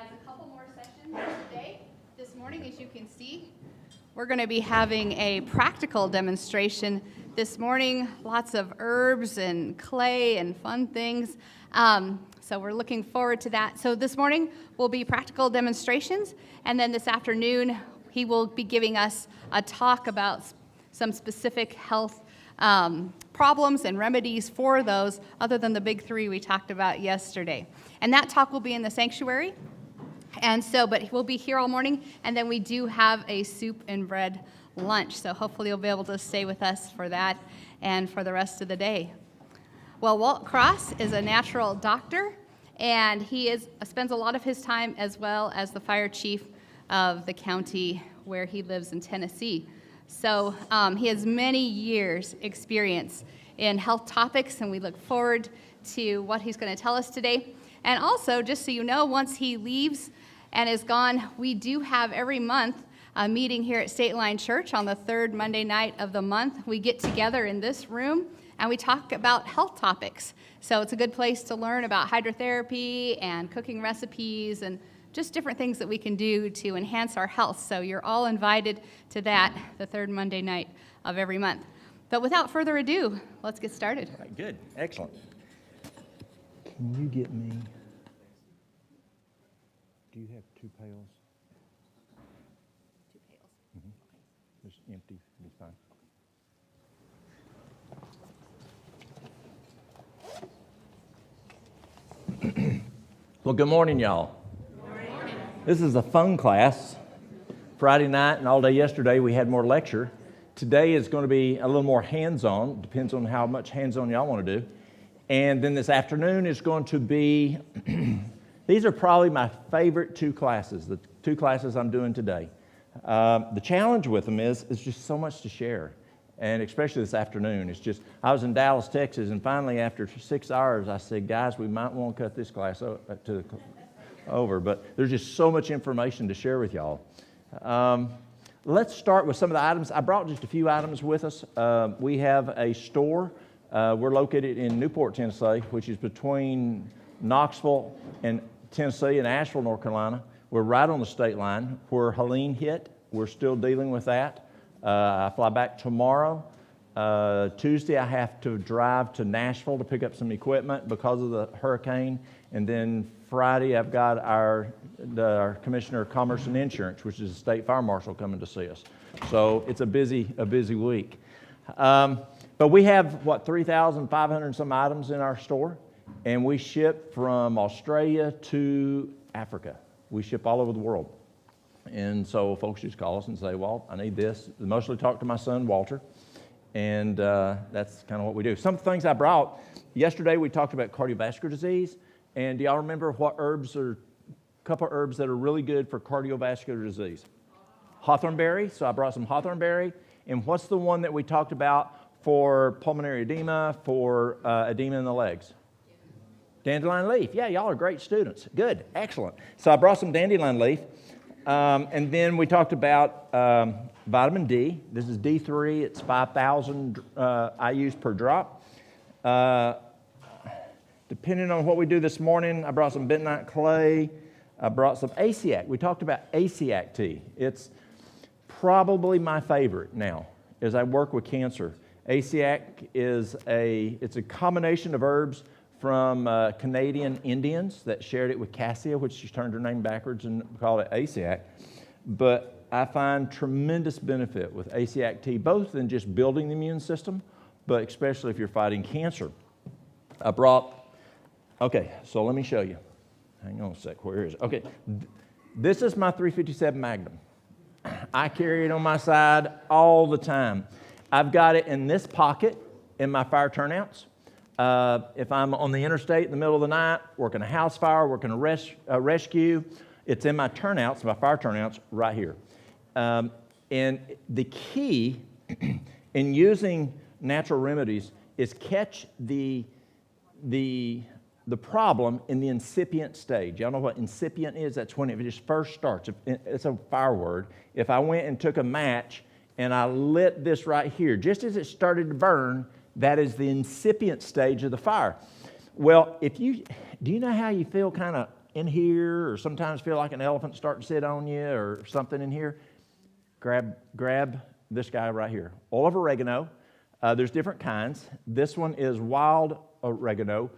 has a couple more sessions today. This morning, as you can see, we're going to be having a practical demonstration this morning. Lots of herbs and clay and fun things. So we're looking forward to that. So this morning will be practical demonstrations, and then this afternoon he will be giving us a talk about some specific health problems and remedies for those, other than the big three we talked about yesterday. And that talk will be in the sanctuary. And so, but we'll be here all morning, and then we do have a soup and bread lunch. So hopefully you'll be able to stay with us for that and for the rest of the day. Well, Walt Cross is a natural doctor, and he spends a lot of his time as well as the fire chief of the county where he lives in Tennessee. So he has many years experience in health topics, and we look forward to what he's going to tell us today. And also, just so you know, once he leaves and is gone, we do have every month a meeting here at State Line Church on the third Monday night of the month. We get together in this room and we talk about health topics. So it's a good place to learn about hydrotherapy and cooking recipes and just different things that we can do to enhance our health. So you're all invited to that the third Monday night of every month. But without further ado, let's get started. All right, good, excellent. Can you get me, do you have 2 pails? 2 pails. Mm-hmm. Just empty, it's fine. Well, good morning, y'all. Good morning. This is a fun class. Friday night and all day yesterday we had more lecture. Today is going to be a little more hands-on. Depends on how much hands-on y'all want to do. And then this afternoon is going to be, these are probably my favorite 2 classes, the 2 classes I'm doing today. The challenge with them is just so much to share. And especially this afternoon, it's just, I was in Dallas, Texas, and finally after 6 hours, I said, guys, we might want to cut this class over, but there's just so much information to share with y'all. Let's start with some of the items. I brought just a few items with us. We have a store. We're located in Newport, Tennessee, which is between Knoxville and Tennessee and Asheville, North Carolina. We're right on the state line where Helene hit. We're still dealing with that. I fly back tomorrow. Tuesday, I have to drive to Nashville to pick up some equipment because of the hurricane. And then Friday, I've got our Commissioner of Commerce and Insurance, which is the state fire marshal, coming to see us. So it's a busy week. But we have, 3,500 some items in our store. And we ship from Australia to Africa. We ship all over the world. And so folks just call us and say, well, I need this. I mostly talk to my son, Walter, and that's kind of what we do. Some things I brought. Yesterday we talked about cardiovascular disease, and do y'all remember what a couple of herbs that are really good for cardiovascular disease? Hawthornberry, so I brought some hawthornberry. And what's the one that we talked about for pulmonary edema, for edema in the legs? Dandelion leaf. Yeah, y'all are great students. Good, excellent. So I brought some dandelion leaf. And then we talked about vitamin D. This is D3. It's 5,000 IUs per drop. Depending on what we do this morning, I brought some bentonite clay. I brought some Asiac. We talked about Asiac tea. It's probably my favorite now as I work with cancer. Asiac is it's a combination of herbs from Canadian Indians that shared it with Cassia, which she turned her name backwards and called it Asiac. But I find tremendous benefit with Asiac tea, both in just building the immune system, but especially if you're fighting cancer. I brought, okay, so let me show you. Hang on a sec, where is it? Okay, this is my 357 Magnum. I carry it on my side all the time. I've got it in this pocket in my fire turnouts. If I'm on the interstate in the middle of the night, working a house fire, working a rescue, it's in my turnouts, my fire turnouts, right here. And the key in using natural remedies is catch the problem in the incipient stage. Y'all know what incipient is? That's when it just first starts. It's a fire word. If I went and took a match and I lit this right here, just as it started to burn, that is the incipient stage of the fire. Well, do you know how you feel kind of in here, or sometimes feel like an elephant starting to sit on you, or something in here, grab this guy right here. Oil of oregano. There's different kinds. This one is wild oregano,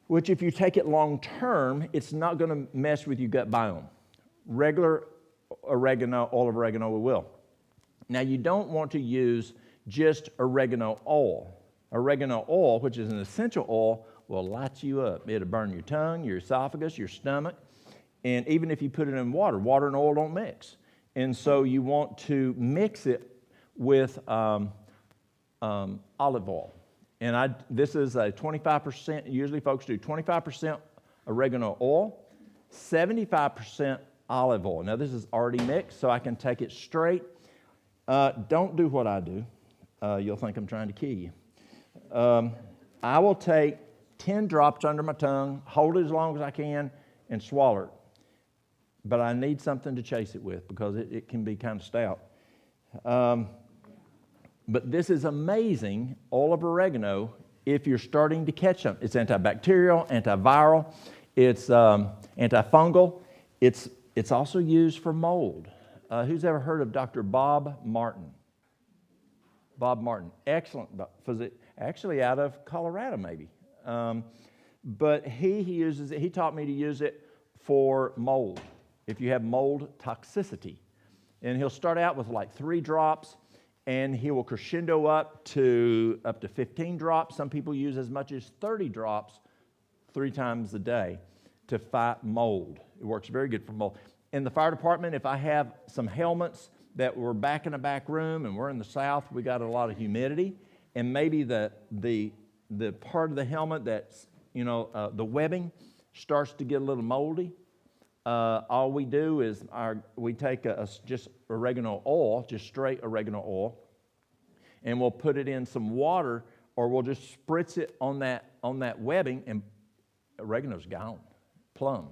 which if you take it long term, it's not going to mess with your gut biome. Regular oregano, oil of oregano, will. Now, you don't want to use just oregano oil. Oregano oil, which is an essential oil, will light you up. It'll burn your tongue, your esophagus, your stomach, and even if you put it in water, water and oil don't mix. And so you want to mix it with olive oil. And this is a 25%, usually folks do 25% oregano oil, 75% olive oil. Now, this is already mixed, so I can take it straight. Don't do what I do. You'll think I'm trying to kill you. I will take 10 drops under my tongue, hold it as long as I can, and swallow it. But I need something to chase it with because it can be kind of stout. But this is amazing, oil of oregano, if you're starting to catch them. It's antibacterial, antiviral, it's antifungal. It's also used for mold. Who's ever heard of Dr. Bob Martin? Bob Martin, excellent physician, actually out of Colorado maybe. But he uses it, he taught me to use it for mold, if you have mold toxicity. And he'll start out with like 3 drops, and he will crescendo up to 15 drops. Some people use as much as 30 drops 3 times a day to fight mold. It works very good for mold. In the fire department, if I have some helmets that were back in a back room and we're in the south, we got a lot of humidity, and maybe the part of the helmet that's, the webbing starts to get a little moldy, all we do is we take just oregano oil, just straight oregano oil, and we'll put it in some water, or we'll just spritz it on that webbing, and oregano's gone, plumb.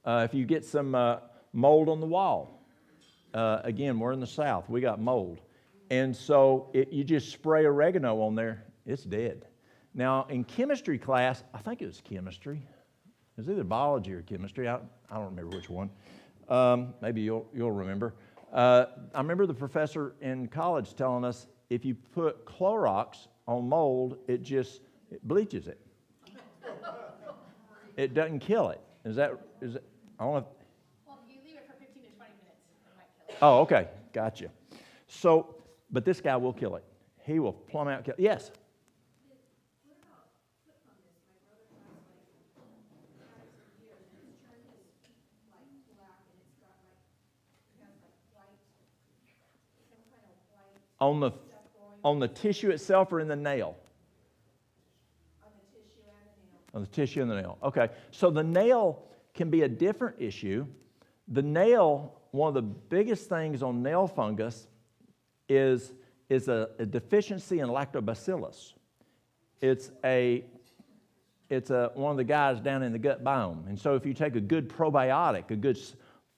If you get some mold on the wall, again, we're in the south, we got mold, and so you just spray oregano on there, it's dead. Now, in chemistry class, I think it was chemistry. It was either biology or chemistry. I don't remember which one. Maybe you'll remember. I remember the professor in college telling us if you put Clorox on mold, it bleaches it. It doesn't kill it. Is it? I don't know. Well, you leave it for 15 to 20 minutes, it might kill it. Oh, okay, gotcha. So, but this guy will kill it. He will plumb out kill. Yes. On the tissue itself or in the nail? On the tissue and the nail. On the tissue and the nail. Okay. So the nail can be a different issue. The nail, one of the biggest things on nail fungus is a deficiency in lactobacillus. It's one of the guys down in the gut biome. And so if you take a good probiotic, a good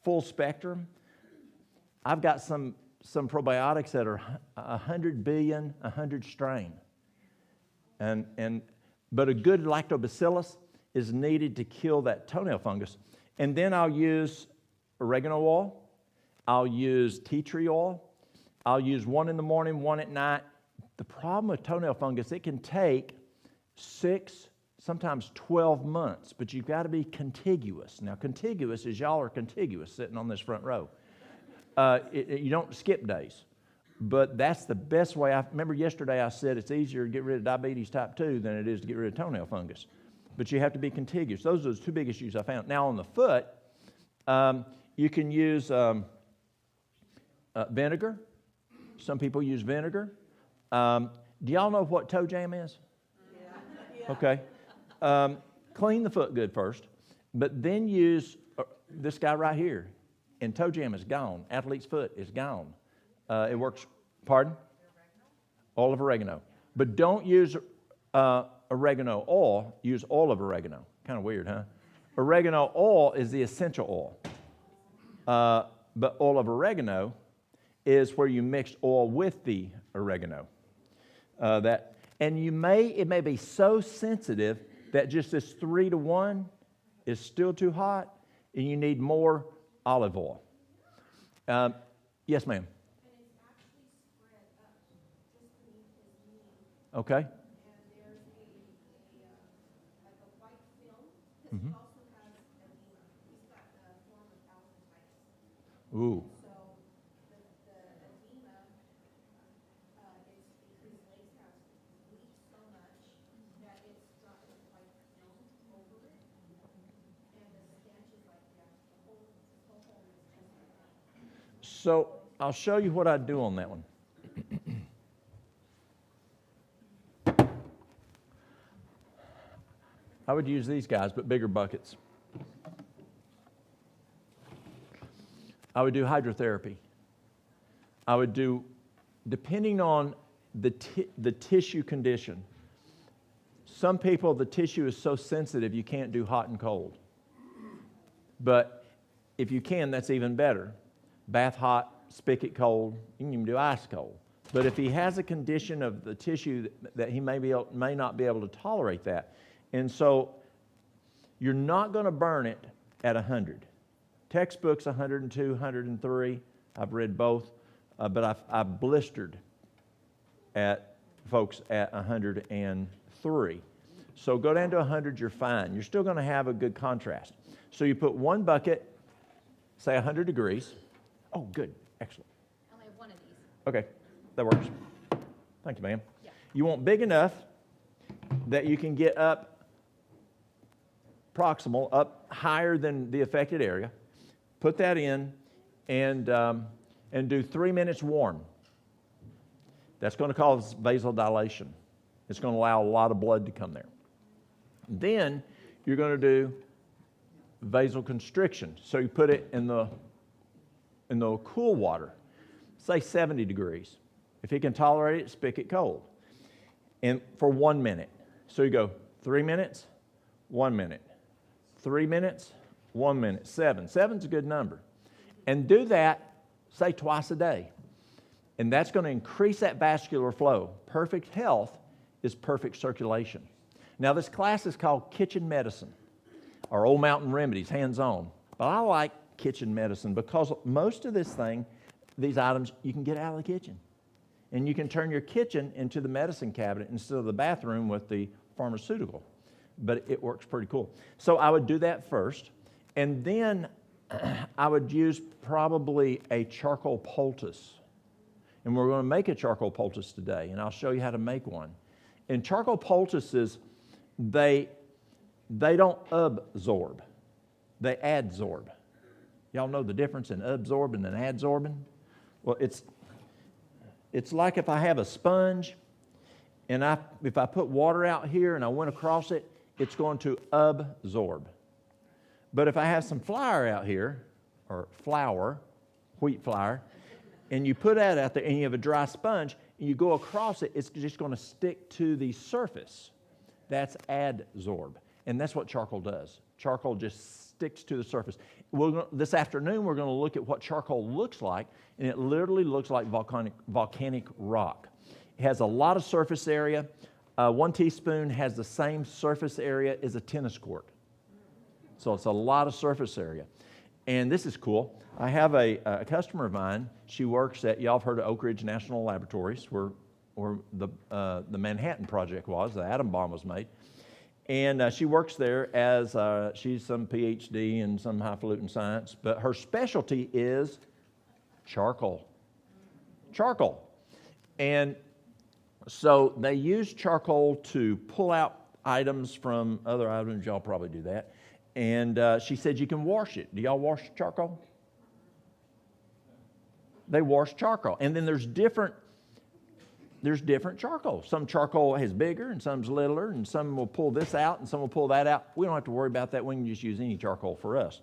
full spectrum, I've got some probiotics that are 100 billion, 100 strain. But a good lactobacillus is needed to kill that toenail fungus. And then I'll use oregano oil. I'll use tea tree oil. I'll use 1 in the morning, 1 at night. The problem with toenail fungus, it can take 6, sometimes 12 months, but you've got to be contiguous. Now, contiguous is y'all are contiguous sitting on this front row. You don't skip days, but that's the best way. I remember yesterday I said it's easier to get rid of diabetes type 2 than it is to get rid of toenail fungus, but you have to be contiguous. Those are the 2 big issues I found. Now on the foot, you can use vinegar. Some people use vinegar. Do y'all know what toe jam is? Yeah. Okay. Clean the foot good first, but then use this guy right here. And toe jam is gone. Athlete's foot is gone. It works, pardon? Oil of oregano. But don't use oregano oil. Use oil of oregano. Kind of weird, huh? Oregano oil is the essential oil. But oil of oregano is where you mix oil with the oregano. And it may be so sensitive that just this 3 to 1 is still too hot, and you need more olive oil. Yes, ma'am. And it's actually spread up just beneath his knee. Okay. And there's like a white film, because he also has edema. He's got a form of elephantitis. Ooh. So the edema, it's his legs have bleached so much that it's got a white film over it. And the stench is like that. The whole home is just like that. So I'll show you what I'd do on that one. I would use these guys, but bigger buckets. I would do hydrotherapy. I would do, depending on the tissue condition. Some people, the tissue is so sensitive you can't do hot and cold. But if you can, that's even better. Bath hot, spigot cold, you can even do ice cold. But if he has a condition of the tissue that he may not be able to tolerate that, and so you're not going to burn it at 100. Textbooks 102, 103. I've read both, but I've blistered at folks at 103. So go down to 100, you're fine. You're still going to have a good contrast. So you put one bucket, say 100 degrees. Oh, good, excellent. I only have one of these. Okay, that works. Thank you, ma'am. Yeah. You want big enough that you can get up proximal, up higher than the affected area. Put that in and do 3 minutes warm. That's going to cause vasodilation. It's going to allow a lot of blood to come there. Then you're going to do vasoconstriction. So you put it in the cool water, say 70 degrees. If he can tolerate it, spigot cold. And for 1 minute. So you go 3 minutes, 1 minute. 3 minutes, 1 minute. 7. 7's a good number. And do that, say, twice a day. And that's going to increase that vascular flow. Perfect health is perfect circulation. Now, this class is called Kitchen Medicine, or Old Mountain Remedies, hands-on. But I like kitchen medicine because most of this thing, these items, you can get out of the kitchen. And you can turn your kitchen into the medicine cabinet instead of the bathroom with the pharmaceutical. But it works pretty cool. So I would do that first. And then I would use probably a charcoal poultice. And we're going to make a charcoal poultice today. And I'll show you how to make one. And charcoal poultices, they don't absorb. They adsorb. Y'all know the difference in absorbing and adsorbing? Well, it's like if I have a sponge and if I put water out here and I went across it, it's going to absorb. But if I have some flour out here, or flour, wheat flour, and you put that out there and you have a dry sponge, and you go across it, it's just going to stick to the surface. That's adsorb. And that's what charcoal does. Charcoal just sticks to the surface. This afternoon, we're going to look at what charcoal looks like, and it literally looks like volcanic rock. It has a lot of surface area. 1 teaspoon has the same surface area as a tennis court. So it's a lot of surface area. And this is cool. I have a customer of mine. She works at, y'all have heard of Oak Ridge National Laboratories, where the Manhattan Project was, the atom bomb was made. And she works there as, she's some PhD in some highfalutin science, but her specialty is charcoal. Charcoal. And so they use charcoal to pull out items from other items. Y'all probably do that. And she said you can wash it. Do y'all wash charcoal? They wash charcoal. And then there's different charcoal. Some charcoal is bigger and some's littler, and some will pull this out and some will pull that out. We don't have to worry about that. We can just use any charcoal for us.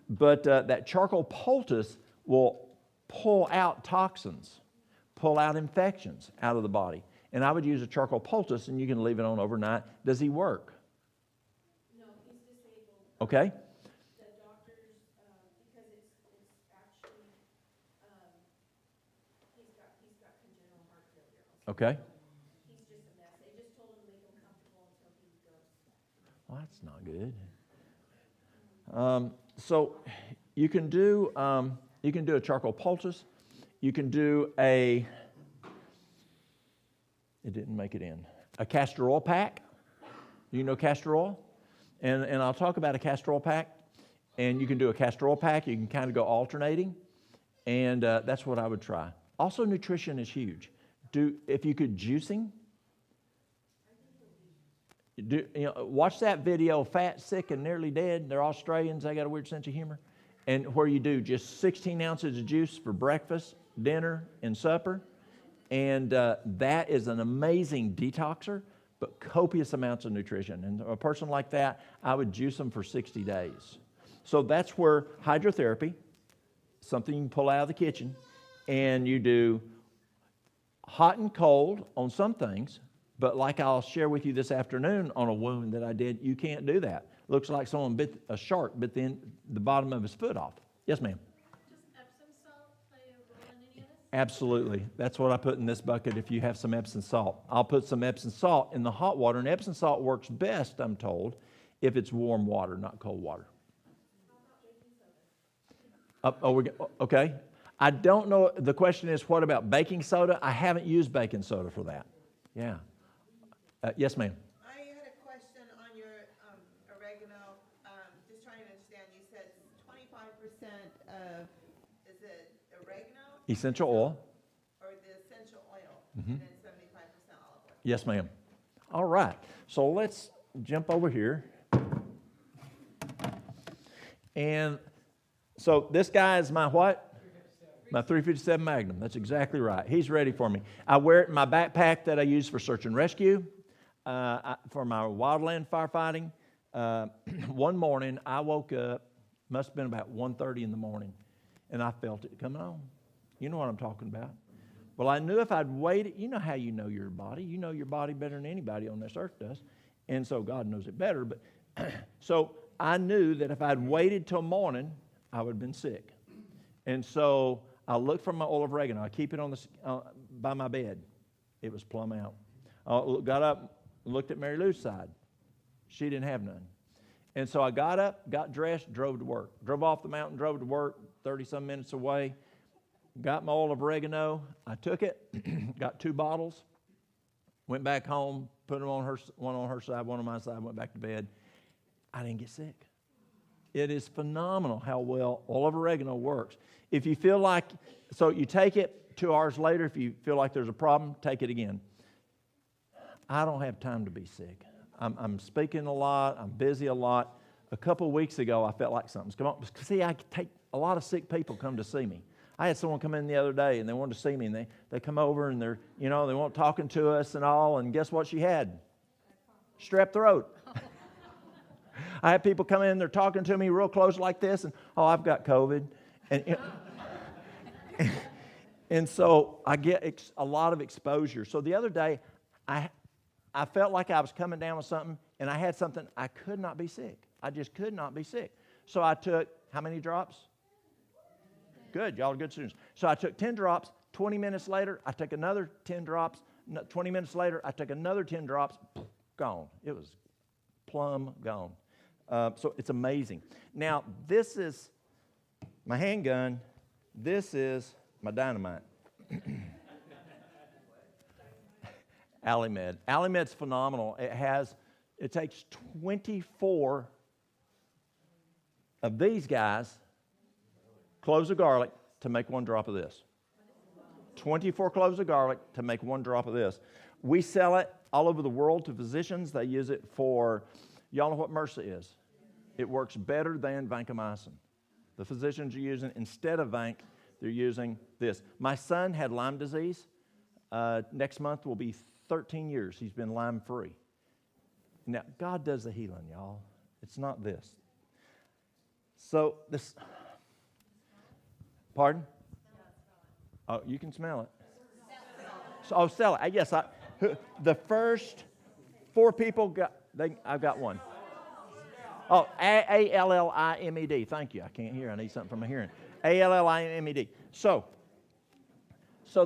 But that charcoal poultice will pull out toxins, pull out infections out of the body. And I would use a charcoal poultice, and you can leave it on overnight. Does he work? No, he's disabled. Okay. The doctors, because it's actually, he's got congenital heart failure also. Okay. He's just a mess. They just told him to make him comfortable until he goes. Well, that's not good. So you can do a charcoal poultice. You can do it didn't make it in, a castor oil pack. You know castor oil? And I'll talk about a castor oil pack. And you can do a castor oil pack. You can kind of go alternating. And that's what I would try. Also, nutrition is huge. If you could juicing. Watch that video, Fat, Sick, and Nearly Dead. They're Australians. They got a weird sense of humor. And where you do just 16 ounces of juice for breakfast, dinner, and supper. And that is an amazing detoxer, but copious amounts of nutrition. And a person like that, I would juice them for 60 days. So that's where hydrotherapy, something you can pull out of the kitchen, and you do hot and cold on some things, but like I'll share with you this afternoon on a wound that I did, you can't do that. Looks like a shark bit the bottom of his foot off. Yes, ma'am. Does Epsom salt play a role in any of this? Absolutely. That's what I put in this bucket if you have some Epsom salt. I'll put some Epsom salt in the hot water, and Epsom salt works best, I'm told, if it's warm water, not cold water. Okay. I don't know. The question is, what about baking soda? I haven't used baking soda for that. Yeah. Yes, ma'am. I had a question on your oregano. Just trying to understand. You said 25% of, is it oregano? Essential oil. Or the essential oil, and then 75% olive oil. Yes, ma'am. All right. So let's jump over here. And so this guy is my what? My 357 Magnum. That's exactly right. He's ready for me. I wear it in my backpack that I use for search and rescue, for my wildland firefighting. One morning, I woke up, must have been about 1:30 in the morning, and I felt it coming on. You know what I'm talking about. Well, I knew if I'd waited, you know how you know your body. You know your body better than anybody on this earth does. And so God knows it better. But so I knew that if I'd waited till morning, I would have been sick. And so I looked for my oil of oregano. I keep it on by my bed. It was plumb out. I got up, looked at Mary Lou's side. She didn't have none. And so I got up, got dressed, drove to work. Drove off the mountain, drove to work, 30-some minutes away. Got my oil of oregano. I took it, got 2 bottles, went back home, put them on one on her side, one on my side, went back to bed. I didn't get sick. It is phenomenal how well oil of oregano works. If you feel like, so you take it 2 hours later, if you feel like there's a problem, take it again. I don't have time to be sick. I'm speaking a lot. I'm busy a lot. A couple of weeks ago, I felt like something's come on. See, I take a lot of sick people come to see me. I had someone come in the other day, and they wanted to see me, and they come over, and they want talking to us and all, and guess what she had? Strep throat. I have people come in, they're talking to me real close like this, and, I've got COVID. And so I get a lot of exposure. So the other day, I felt like I was coming down with something, and I had something. I could not be sick. I just could not be sick. So I took, how many drops? Good, y'all are good students. So I took 10 drops. 20 minutes later, I took another 10 drops. 20 minutes later, I took another 10 drops. Gone. It was plumb gone. So it's amazing. Now, this is my handgun. This is my dynamite. Alimed. Alimed's phenomenal. It takes 24 of these guys, cloves of garlic, to make 1 drop of this. 24 cloves of garlic to make 1 drop of this. We sell it all over the world to physicians. They use it for, y'all know what MRSA is. It works better than vancomycin. The physicians are using, instead of vanc, they're using this. My son had Lyme disease. Next month will be 13 years he's been Lyme-free. Now, God does the healing, y'all. It's not this. So this, pardon? Oh, you can smell it. So, sell it. Yes, the first 4 people I've got one. Oh, A-L-L-I-M-E-D. Thank you. I can't hear. I need something from my hearing. A-L-L-I-M-E-D. So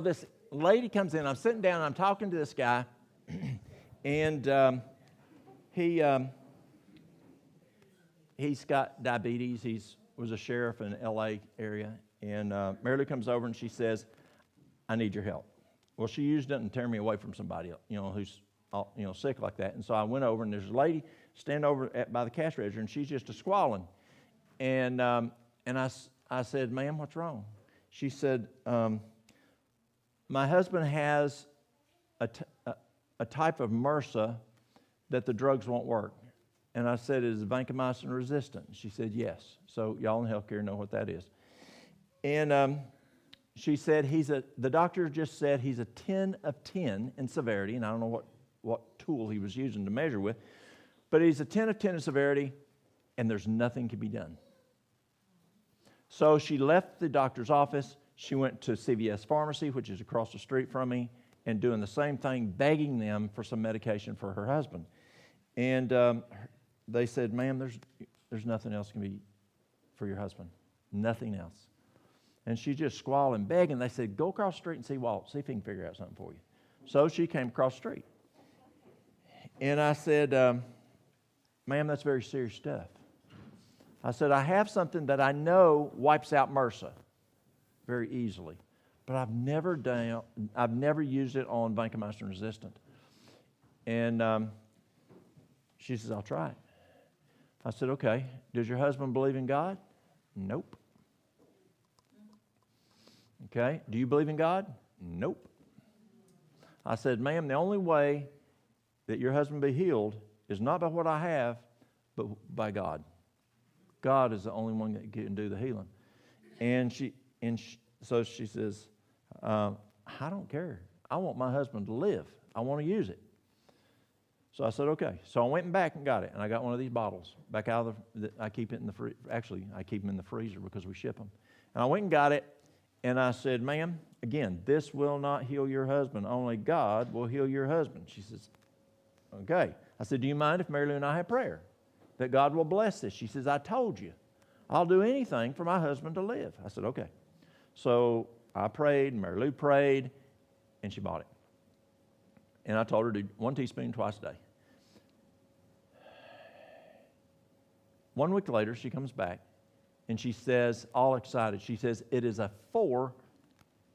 this lady comes in. I'm sitting down. And I'm talking to this guy, and he he's got diabetes. Was a sheriff in the L.A. area. And Mary Lou comes over and she says, I need your help. Well, she usually doesn't tear me away from somebody, who's sick like that. And so I went over, and there's a lady standing over by the cash register, and she's just squalling. And I said, ma'am, what's wrong? She said, my husband has a type of MRSA that the drugs won't work. And I said, is vancomycin resistant? She said, yes. So y'all in healthcare know what that is. And she said, the doctor just said he's a 10 of 10 in severity, and I don't know what tool he was using to measure with, but he's a 10 of 10 in severity, and there's nothing can be done. So she left the doctor's office. She went to CVS Pharmacy, which is across the street from me, and doing the same thing, begging them for some medication for her husband. And they said, ma'am, there's nothing else can be for your husband. Nothing else. And she just squalled and begged, and they said, go across the street and see Walt, see if he can figure out something for you. So she came across the street. And I said, ma'am, that's very serious stuff. I said, I have something that I know wipes out MRSA very easily, but I've never used it on vancomycin resistant. And she says, I'll try it. I said, okay, does your husband believe in God? Nope. Okay, do you believe in God? Nope. I said, ma'am, the only way that your husband be healed is not by what I have, but by God. God is the only one that can do the healing. So she says, I don't care. I want my husband to live. I want to use it. So I said, okay. So I went back and got it, and I got one of these bottles back out of I keep it in the actually, I keep them in the freezer because we ship them. And I went and got it, and I said, ma'am, again, this will not heal your husband. Only God will heal your husband. She says, okay. I said, do you mind if Mary Lou and I have prayer that God will bless this? She says, I told you. I'll do anything for my husband to live. I said, okay. So I prayed, and Mary Lou prayed, and she bought it. And I told her to do 1 teaspoon twice a day. 1 week later, she comes back, and she says, all excited, she says, it is a 4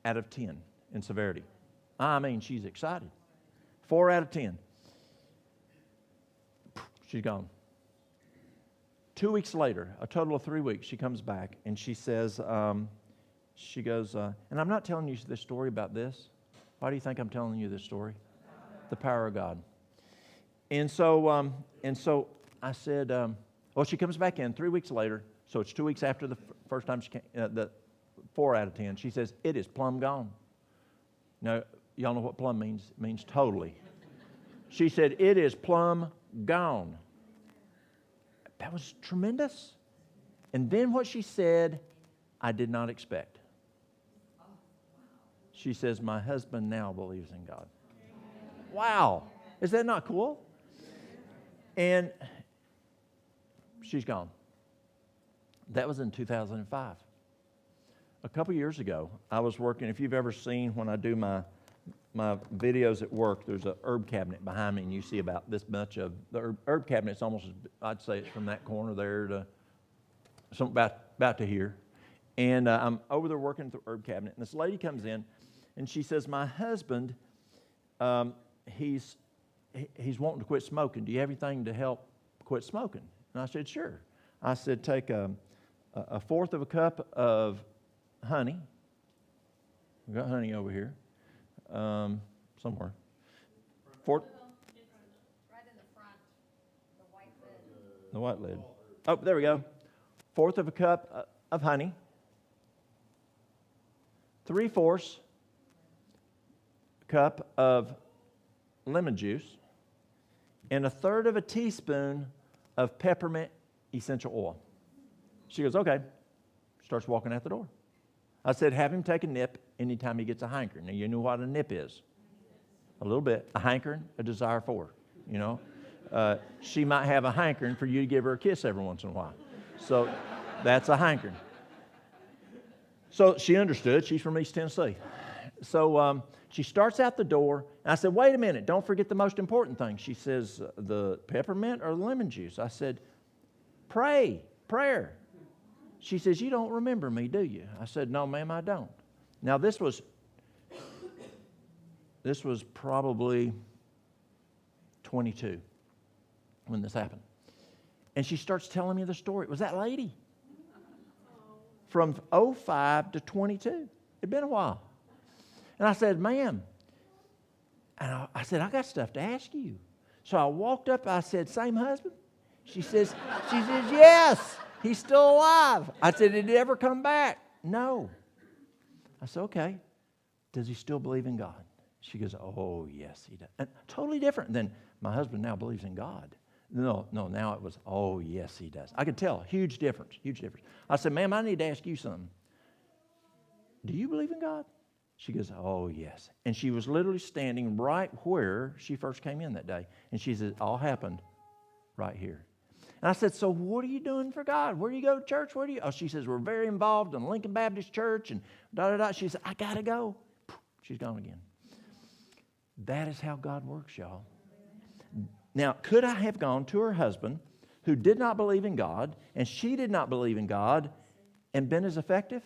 out of 10 in severity. I mean, she's excited. 4 out of 10. She's gone. 2 weeks later, a total of 3 weeks, she comes back, and she says, she goes, and I'm not telling you this story about this. Why do you think I'm telling you this story? The power of God. And so I said, well, she comes back in 3 weeks later, so it's 2 weeks after the first time she came, the 4 out of 10. She says, it is plumb gone. Now, y'all know what plumb means? It means totally. She said, it is plumb gone. That was tremendous. And then what she said, I did not expect. She says, my husband now believes in God. Wow. Is that not cool? And she's gone. That was in 2005. A couple years ago, I was working, if you've ever seen when I do my videos at work, there's an herb cabinet behind me, and you see about this much of the herb cabinet's almost, I'd say it's from that corner there to something about to here. And I'm over there working at the herb cabinet, and this lady comes in, and she says, my husband, he's wanting to quit smoking. Do you have anything to help quit smoking? And I said, sure. I said, take a 1/4 of a cup of honey. We've got honey over here. Somewhere. Right in the front, the white lid. The white lid. Oh, there we go. 1/4 of a cup of honey. 3/4 cup of lemon juice. And 1/3 of a teaspoon of peppermint essential oil. She goes, okay. Starts walking out the door. I said, have him take a nip anytime he gets a hankering. Now, you know what a nip is. A little bit. A hankering, a desire for, you know. She might have a hankering for you to give her a kiss every once in a while. So that's a hankering. So she understood. She's from East Tennessee. So she starts out the door, and I said, wait a minute. Don't forget the most important thing. She says, the peppermint or the lemon juice? I said, prayer. She says, you don't remember me, do you? I said, no, ma'am, I don't. Now, this was probably 22 when this happened. And she starts telling me the story. It was that lady. From 05 to 22. It'd been a while. And I said, ma'am, and I said, I got stuff to ask you. So I walked up, I said, same husband? She says, yes, he's still alive. I said, did he ever come back? No. I said, okay. Does he still believe in God? She goes, oh, yes, he does. And totally different than my husband now believes in God. No, now it was, oh, yes, he does. I could tell, huge difference. I said, ma'am, I need to ask you something. Do you believe in God? She goes, oh, yes. And she was literally standing right where she first came in that day. And she said, it all happened right here. And I said, so what are you doing for God? Where do you go to church? Where do you? Oh, she says, we're very involved in Lincoln Baptist Church and da-da-da. She said, I got to go. She's gone again. That is how God works, y'all. Now, could I have gone to her husband who did not believe in God and she did not believe in God and been as effective?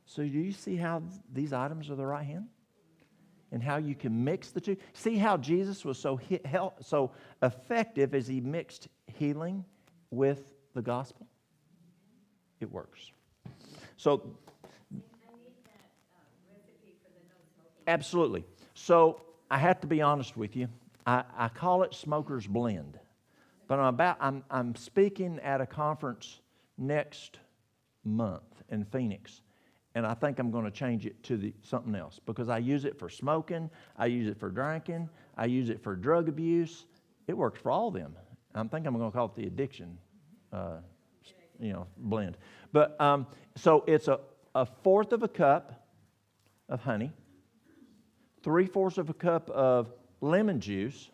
So do you see how these items are the right hand? And how you can mix the two? See how Jesus was so effective as he mixed healing with the gospel? It works. So, I need that recipe for the no smoking. absolutely. So I have to be honest with you. I call it Smoker's Blend. But I'm speaking at a conference next month in Phoenix. And I think I'm going to change it to something else because I use it for smoking, I use it for drinking, I use it for drug abuse. It works for all of them. I'm going to call it the addiction, blend. But so it's a fourth of a cup of honey, 3/4 of a cup of lemon juice,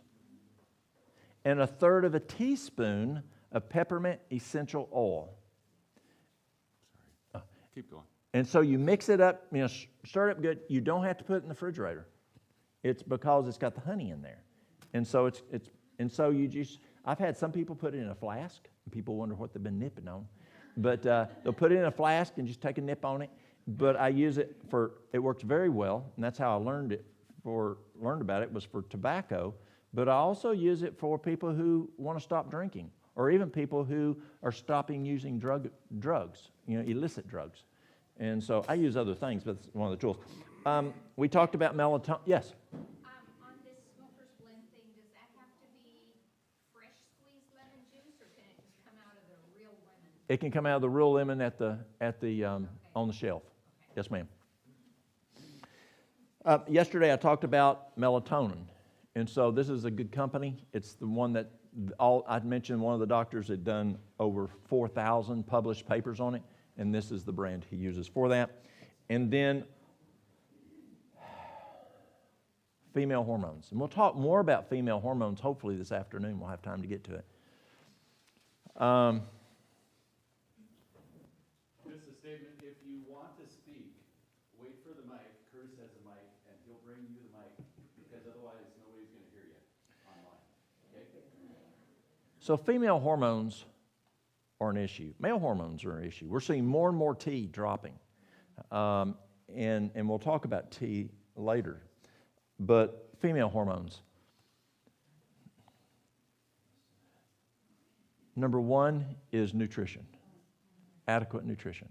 and 1/3 of a teaspoon of peppermint essential oil. Keep going. And so you mix it up, stir it up good. You don't have to put it in the refrigerator. It's because it's got the honey in there. And so I've had some people put it in a flask, and people wonder what they've been nipping on. But they'll put it in a flask and just take a nip on it. But I use it it works very well, and that's how I learned about it was for tobacco. But I also use it for people who want to stop drinking, or even people who are stopping using drugs, illicit drugs. And so I use other things, but it's one of the tools. We talked about melatonin. Yes? On this Smoker's Blend thing, does that have to be fresh squeezed lemon juice, or can it just come out of the real lemon? It can come out of the real lemon on the shelf. Okay. Yes, ma'am. Yesterday I talked about melatonin. And so this is a good company. It's the one that I'd mentioned one of the doctors had done over 4,000 published papers on it. And this is the brand he uses for that. And then female hormones. And we'll talk more about female hormones hopefully this afternoon. We'll have time to get to it. Just a statement, if you want to speak, wait for the mic. Curtis has a mic, and he'll bring you the mic, because otherwise nobody's going to hear you online. Okay? So female hormones are an issue. Male hormones are an issue. We're seeing more and more T dropping. And we'll talk about T later. But female hormones. Number one is nutrition, adequate nutrition.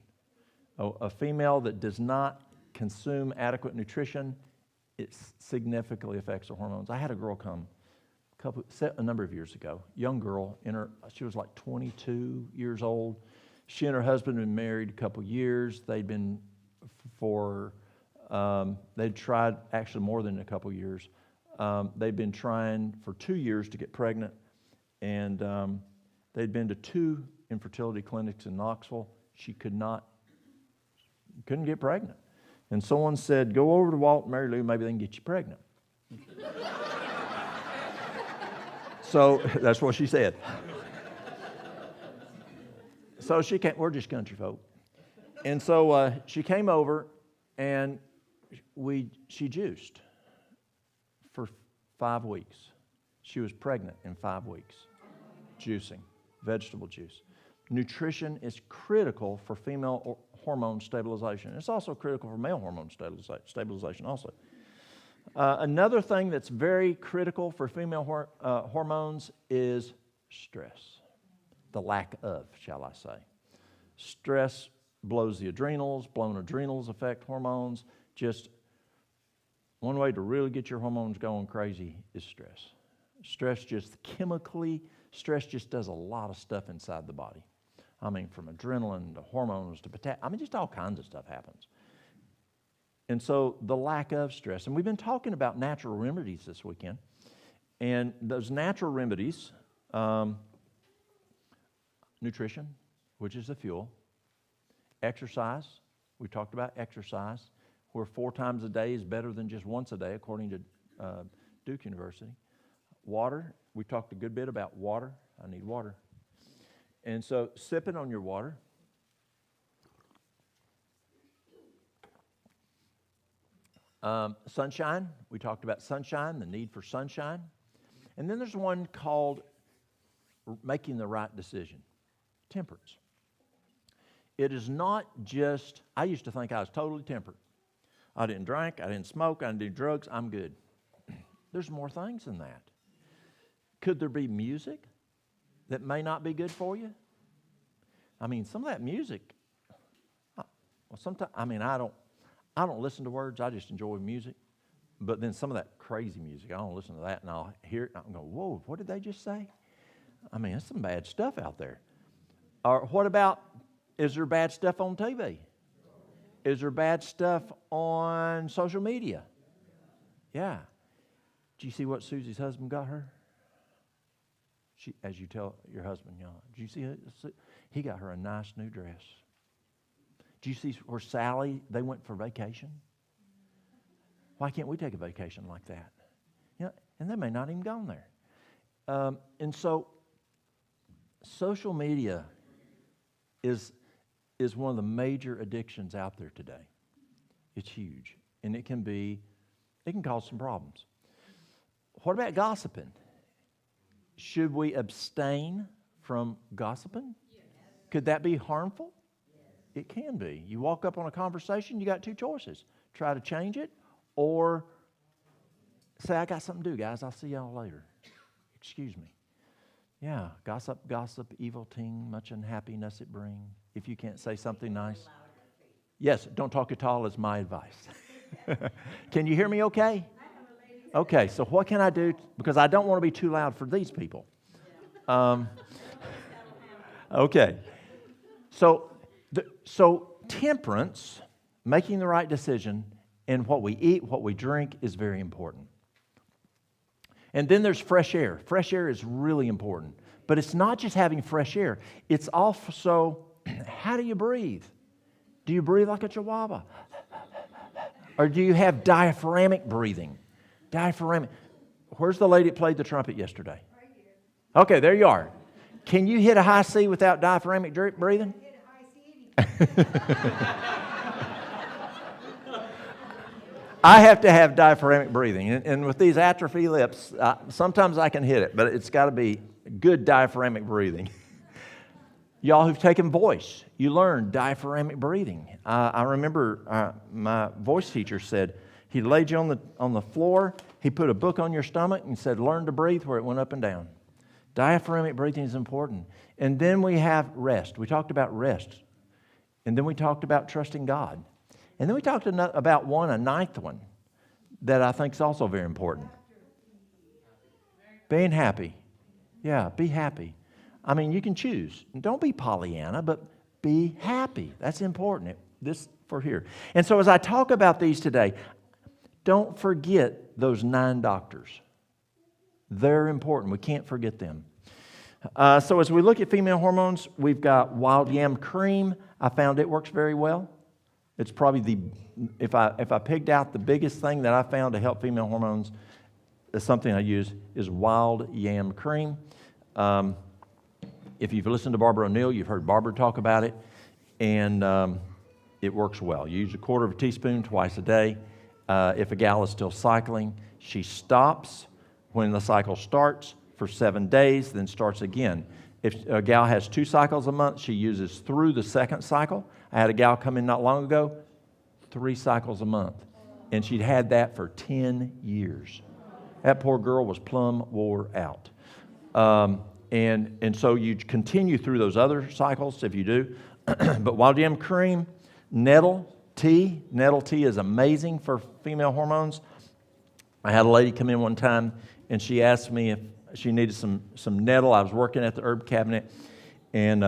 A female that does not consume adequate nutrition, it significantly affects her hormones. I had a girl come a number of years ago, young girl, she was like 22 years old. She and her husband had been married a couple years. They'd tried actually more than a couple years. They'd been trying for 2 years to get pregnant, and they'd been to 2 infertility clinics in Knoxville. She couldn't get pregnant. And someone said, go over to Walt and Mary Lou, maybe they can get you pregnant. So that's what she said. So we're just country folk. And so she came over and she juiced for 5 weeks. She was pregnant in 5 weeks, juicing. vegetable juice. Nutrition is critical for female hormone stabilization. It's also critical for male hormone stabilization also. Another thing that's very critical for female hormones is stress. The lack of, shall I say. Stress blows the adrenals. Blown adrenals affect hormones. Just one way to really get your hormones going crazy is stress. Stress just does a lot of stuff inside the body. I mean, from adrenaline to hormones to potassium. I mean, just all kinds of stuff happens. And so the lack of stress. And we've been talking about natural remedies this weekend. And those natural remedies, nutrition, which is the fuel. Exercise. We talked about exercise, where 4 times a day is better than just once a day, according to Duke University. Water. We talked a good bit about water. I need water. And so sipping on your water. Sunshine. We talked about sunshine, the need for sunshine. And then there's one called making the right decision. Temperance. It is not just, I used to think I was totally temperate. I didn't drink, I didn't smoke, I didn't do drugs, I'm good. There's more things than that. Could there be music that may not be good for you? I mean, some of that music, well, sometimes, I mean, I don't listen to words, I just enjoy music. But then some of that crazy music, I don't listen to that, and I'll hear it, and I'll go, whoa, what did they just say? I mean, there's some bad stuff out there. Or what about, is there bad stuff on TV? Is there bad stuff on social media? Yeah. Did you see what Susie's husband got her? As you tell your husband, you know, did you see it? He got her a nice new dress. Did you see where Sally, they went for vacation? Why can't we take a vacation like that? You know, and they may not even gone there. And so social media is one of the major addictions out there today. It's huge. And it can cause some problems. What about gossiping? Should we abstain from gossiping? Yes. Could that be harmful? Yes. It can be. You walk up on a conversation, you got 2 choices. Try to change it, or say, I got something to do, guys. I'll see y'all later. Excuse me. Yeah, gossip, evil ting, much unhappiness it bring. If you can't say something nice. Yes, don't talk at all is my advice. Can you hear me okay? Okay, so what can I do? Because I don't want to be too loud for these people. Okay. So temperance, making the right decision, and what we eat, what we drink is very important. And then there's fresh air. Fresh air is really important. But it's not just having fresh air. It's also, how do you breathe? Do you breathe like a chihuahua? Or do you have diaphragmatic breathing? Diaphragmatic. Where's the lady that played the trumpet yesterday? Right here. Okay, there you are. Can you hit a high C without diaphragmatic breathing? I hit a high C. I have to have diaphragmatic breathing. And with these atrophy lips, sometimes I can hit it, but it's got to be good diaphragmatic breathing. Y'all who've taken voice, you learn diaphragmatic breathing. I remember my voice teacher said, he laid you on the floor, he put a book on your stomach and said, learn to breathe where it went up and down. Diaphragmatic breathing is important. And then we have rest. We talked about rest. And then we talked about trusting God. And then we talked about a ninth one, that I think is also very important. Being happy. Yeah, be happy. I mean, you can choose. Don't be Pollyanna, but be happy. That's important. This for here. And so as I talk about these today, don't forget those 9 doctors. They're important. We can't forget them. So as we look at female hormones, we've got wild yam cream. I found it works very well. It's probably if I picked out the biggest thing that I found to help female hormones, something I use is wild yam cream. If you've listened to Barbara O'Neill, you've heard Barbara talk about it, and it works well. You use a 1/4 teaspoon twice a day. If a gal is still cycling, she stops when the cycle starts for 7 days, then starts again. If a gal has 2 cycles a month, she uses through the second cycle. I had a gal come in not long ago, 3 cycles a month. And she'd had that for 10 years. That poor girl was plumb wore out. And so you continue through those other cycles if you do. But Wild Yam Cream, nettle tea is amazing for female hormones. I had a lady come in one time and she asked me if she needed some nettle. I was working at the herb cabinet, and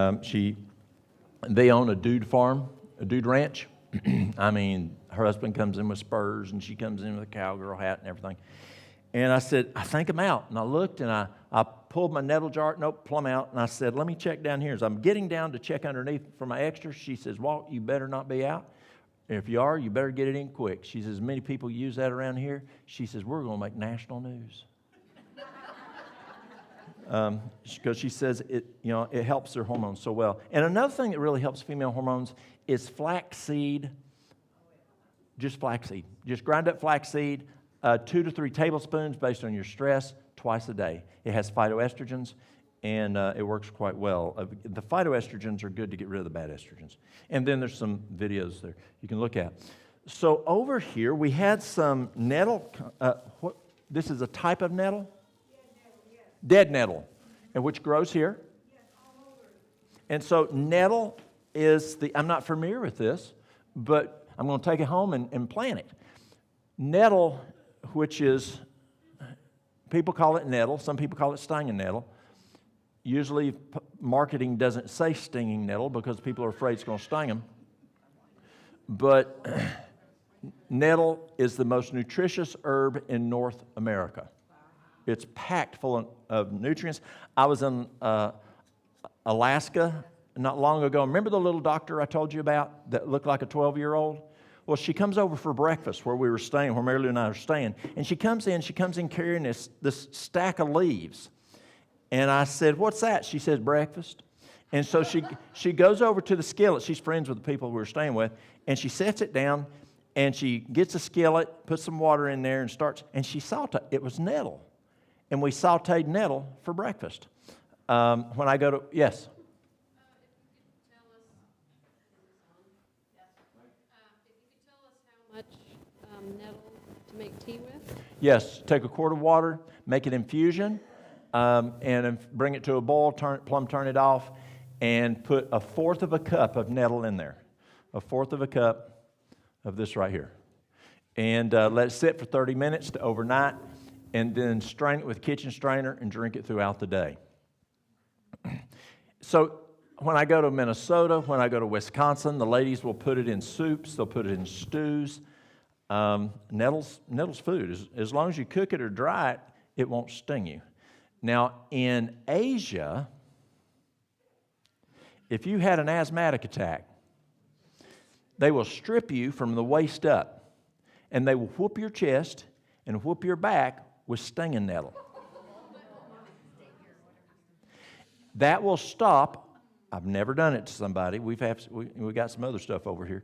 they own a dude farm, a dude ranch. I mean, her husband comes in with spurs, and she comes in with a cowgirl hat and everything. And I said, I think I'm out. And I looked, and I pulled my nettle jar, nope, plumb out. And I said, let me check down here. As I'm getting down to check underneath for my extras, she says, Walt, you better not be out. If you are, you better get it in quick. She says, many people use that around here. She says, we're going to make national news. Because she says it helps their hormones so well. And another thing that really helps female hormones is flaxseed. Just flaxseed. Just grind up flaxseed, 2 to 3 tablespoons based on your stress, twice a day. It has phytoestrogens, and it works quite well. The phytoestrogens are good to get rid of the bad estrogens. And then there's some videos there you can look at. So over here we had some nettle. This is a type of nettle? Dead nettle, and which grows here. And so nettle is I'm not familiar with this, but I'm going to take it home and plant it. Nettle, which is, people call it nettle, some people call it stinging nettle. Usually marketing doesn't say stinging nettle because people are afraid it's going to sting them. But nettle is the most nutritious herb in North America. It's packed full of nutrients. I was in Alaska not long ago. Remember the little doctor I told you about that looked like a 12-year-old? Well, she comes over for breakfast where we were staying, where Mary Lou and I are staying. And she comes in carrying this stack of leaves. And I said, what's that? She says, breakfast. And so she goes over to the skillet. She's friends with the people we were staying with. And she sets it down, and she gets a skillet, puts some water in there, and she sauteed. It was nettle. And we sauteed nettle for breakfast. When I go to, yes? If you could tell us how much nettle to make tea with? Yes, take a quart of water, make an infusion, and bring it to a boil, turn it off, and put 1/4 of a cup of nettle in there. 1/4 of a cup of this right here. And let it sit for 30 minutes to overnight, and then strain it with a kitchen strainer and drink it throughout the day. So when I go to Minnesota, when I go to Wisconsin, the ladies will put it in soups, they'll put it in stews. Nettle's food. As long as you cook it or dry it, it won't sting you. Now, in Asia, if you had an asthmatic attack, they will strip you from the waist up, and they will whoop your chest and whoop your back with stinging nettle. That will stop. I've never done it to somebody. We got some other stuff over here.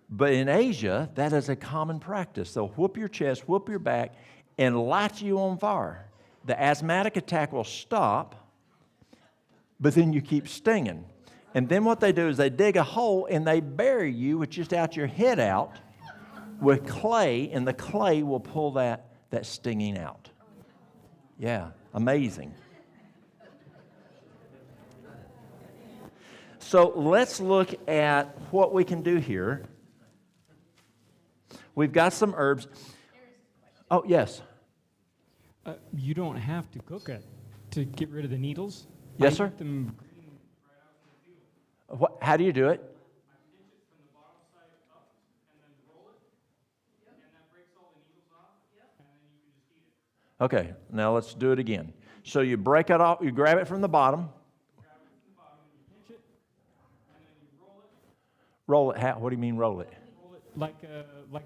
But in Asia, that is a common practice. They'll whoop your chest, whoop your back, and light you on fire. The asthmatic attack will stop, but then you keep stinging. And then what they do is they dig a hole and they bury you with just out your head out with clay, and the clay will pull that stinging out. Yeah, amazing. So let's look at what we can do here. We've got some herbs. Oh, yes. You don't have to cook it to get rid of the needles. Yes, I sir. eat them green right out from the field. How do you do it? I pinch it from the bottom side up and then roll it, and that breaks all the needles off, and then you can just eat it. Okay, now let's do it again. So you break it off, you grab it from the bottom. Grab it from the bottom, and you pinch it, and then you roll it. Roll it, what do you mean roll it? Roll it like you're rolling a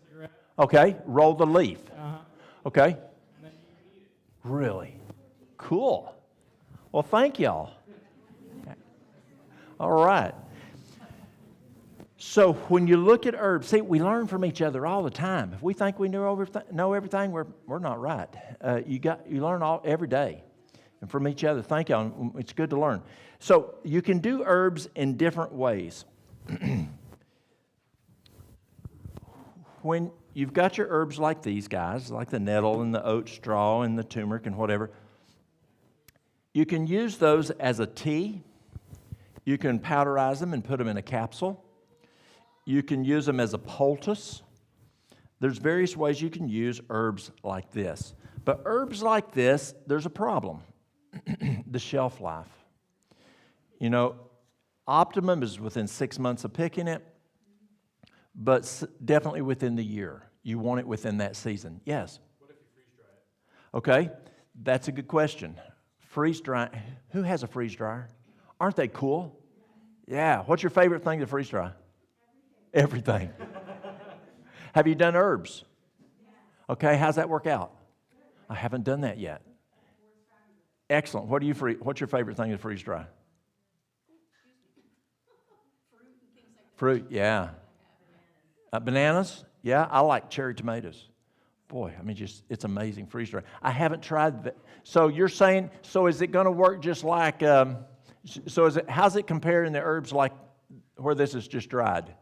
cigarette. Okay, roll the leaf. Okay, And then you can eat it. really? Cool. Well, thank y'all. All right. So when you look at herbs, see, we learn from each other all the time. If we think we know everything, we're not right. You learn every day. and from each other. Thank you. It's good to learn. So you can do herbs in different ways. When you've got your herbs like these guys, like the nettle and the oat straw and the turmeric and whatever, you can use those as a tea. You can powderize them and put them in a capsule. You can use them as a poultice. There's various ways you can use herbs like this. But herbs like this, there's a problem. The shelf life. You know, optimum is within 6 months of picking it, but definitely within the year. You want it within that season. Yes? What if you freeze dry it? Okay, that's a good question. Freeze dry. Who has a freeze dryer? Aren't they cool? Yeah. What's your favorite thing to freeze dry? Everything. Have you done herbs? Okay, how's that work out? I haven't done that yet. Excellent. What's your favorite thing to freeze dry? Fruit, yeah. Bananas? Yeah, I like cherry tomatoes. Boy, I mean, it's amazing freeze dry. I haven't tried that. So you're saying, so is it going to work just like, how's it compare in the herbs like where this is just dried?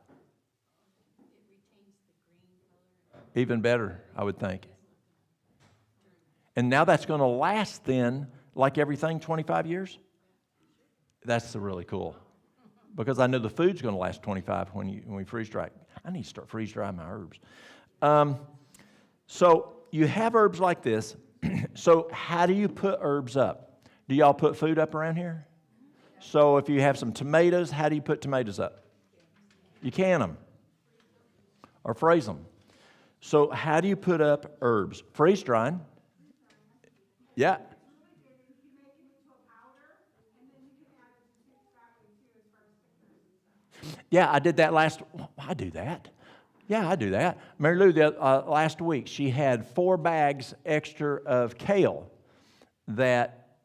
Even better, I would think. And now that's going to last then, like everything, 25 years? That's really cool. Because I know the food's going to last 25 when we freeze dry. I need to start freeze drying my herbs. So you have herbs like this. So how do you put herbs up? Do y'all put food up around here? So if you have some tomatoes, how do you put tomatoes up? You can them. Or freeze them. So how do you put up herbs? Freeze drying. Yeah. Yeah, I did that I do that. Yeah, I do that. Mary Lou, last week, she had 4 bags extra of kale that,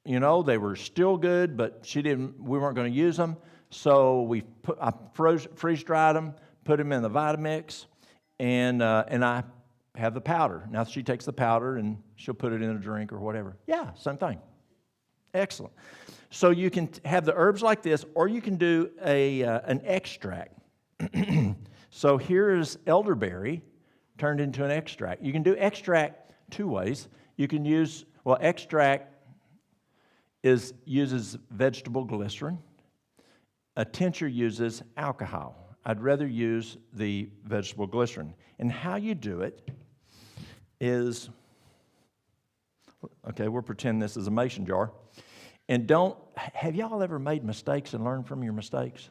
you know, they were still good, but we weren't going to use them. So I freeze-dried them, put them in the Vitamix, and I have the powder. Now she takes the powder and she'll put it in a drink or whatever. Yeah, same thing. Excellent. So you can have the herbs like this, or you can do an extract. So here is elderberry turned into an extract. You can do extract 2 ways. You can use, extract uses vegetable glycerin. A tincture uses alcohol. I'd rather use the vegetable glycerin. And how you do it is, okay, we'll pretend this is a mason jar. And have y'all ever made mistakes and learned from your mistakes?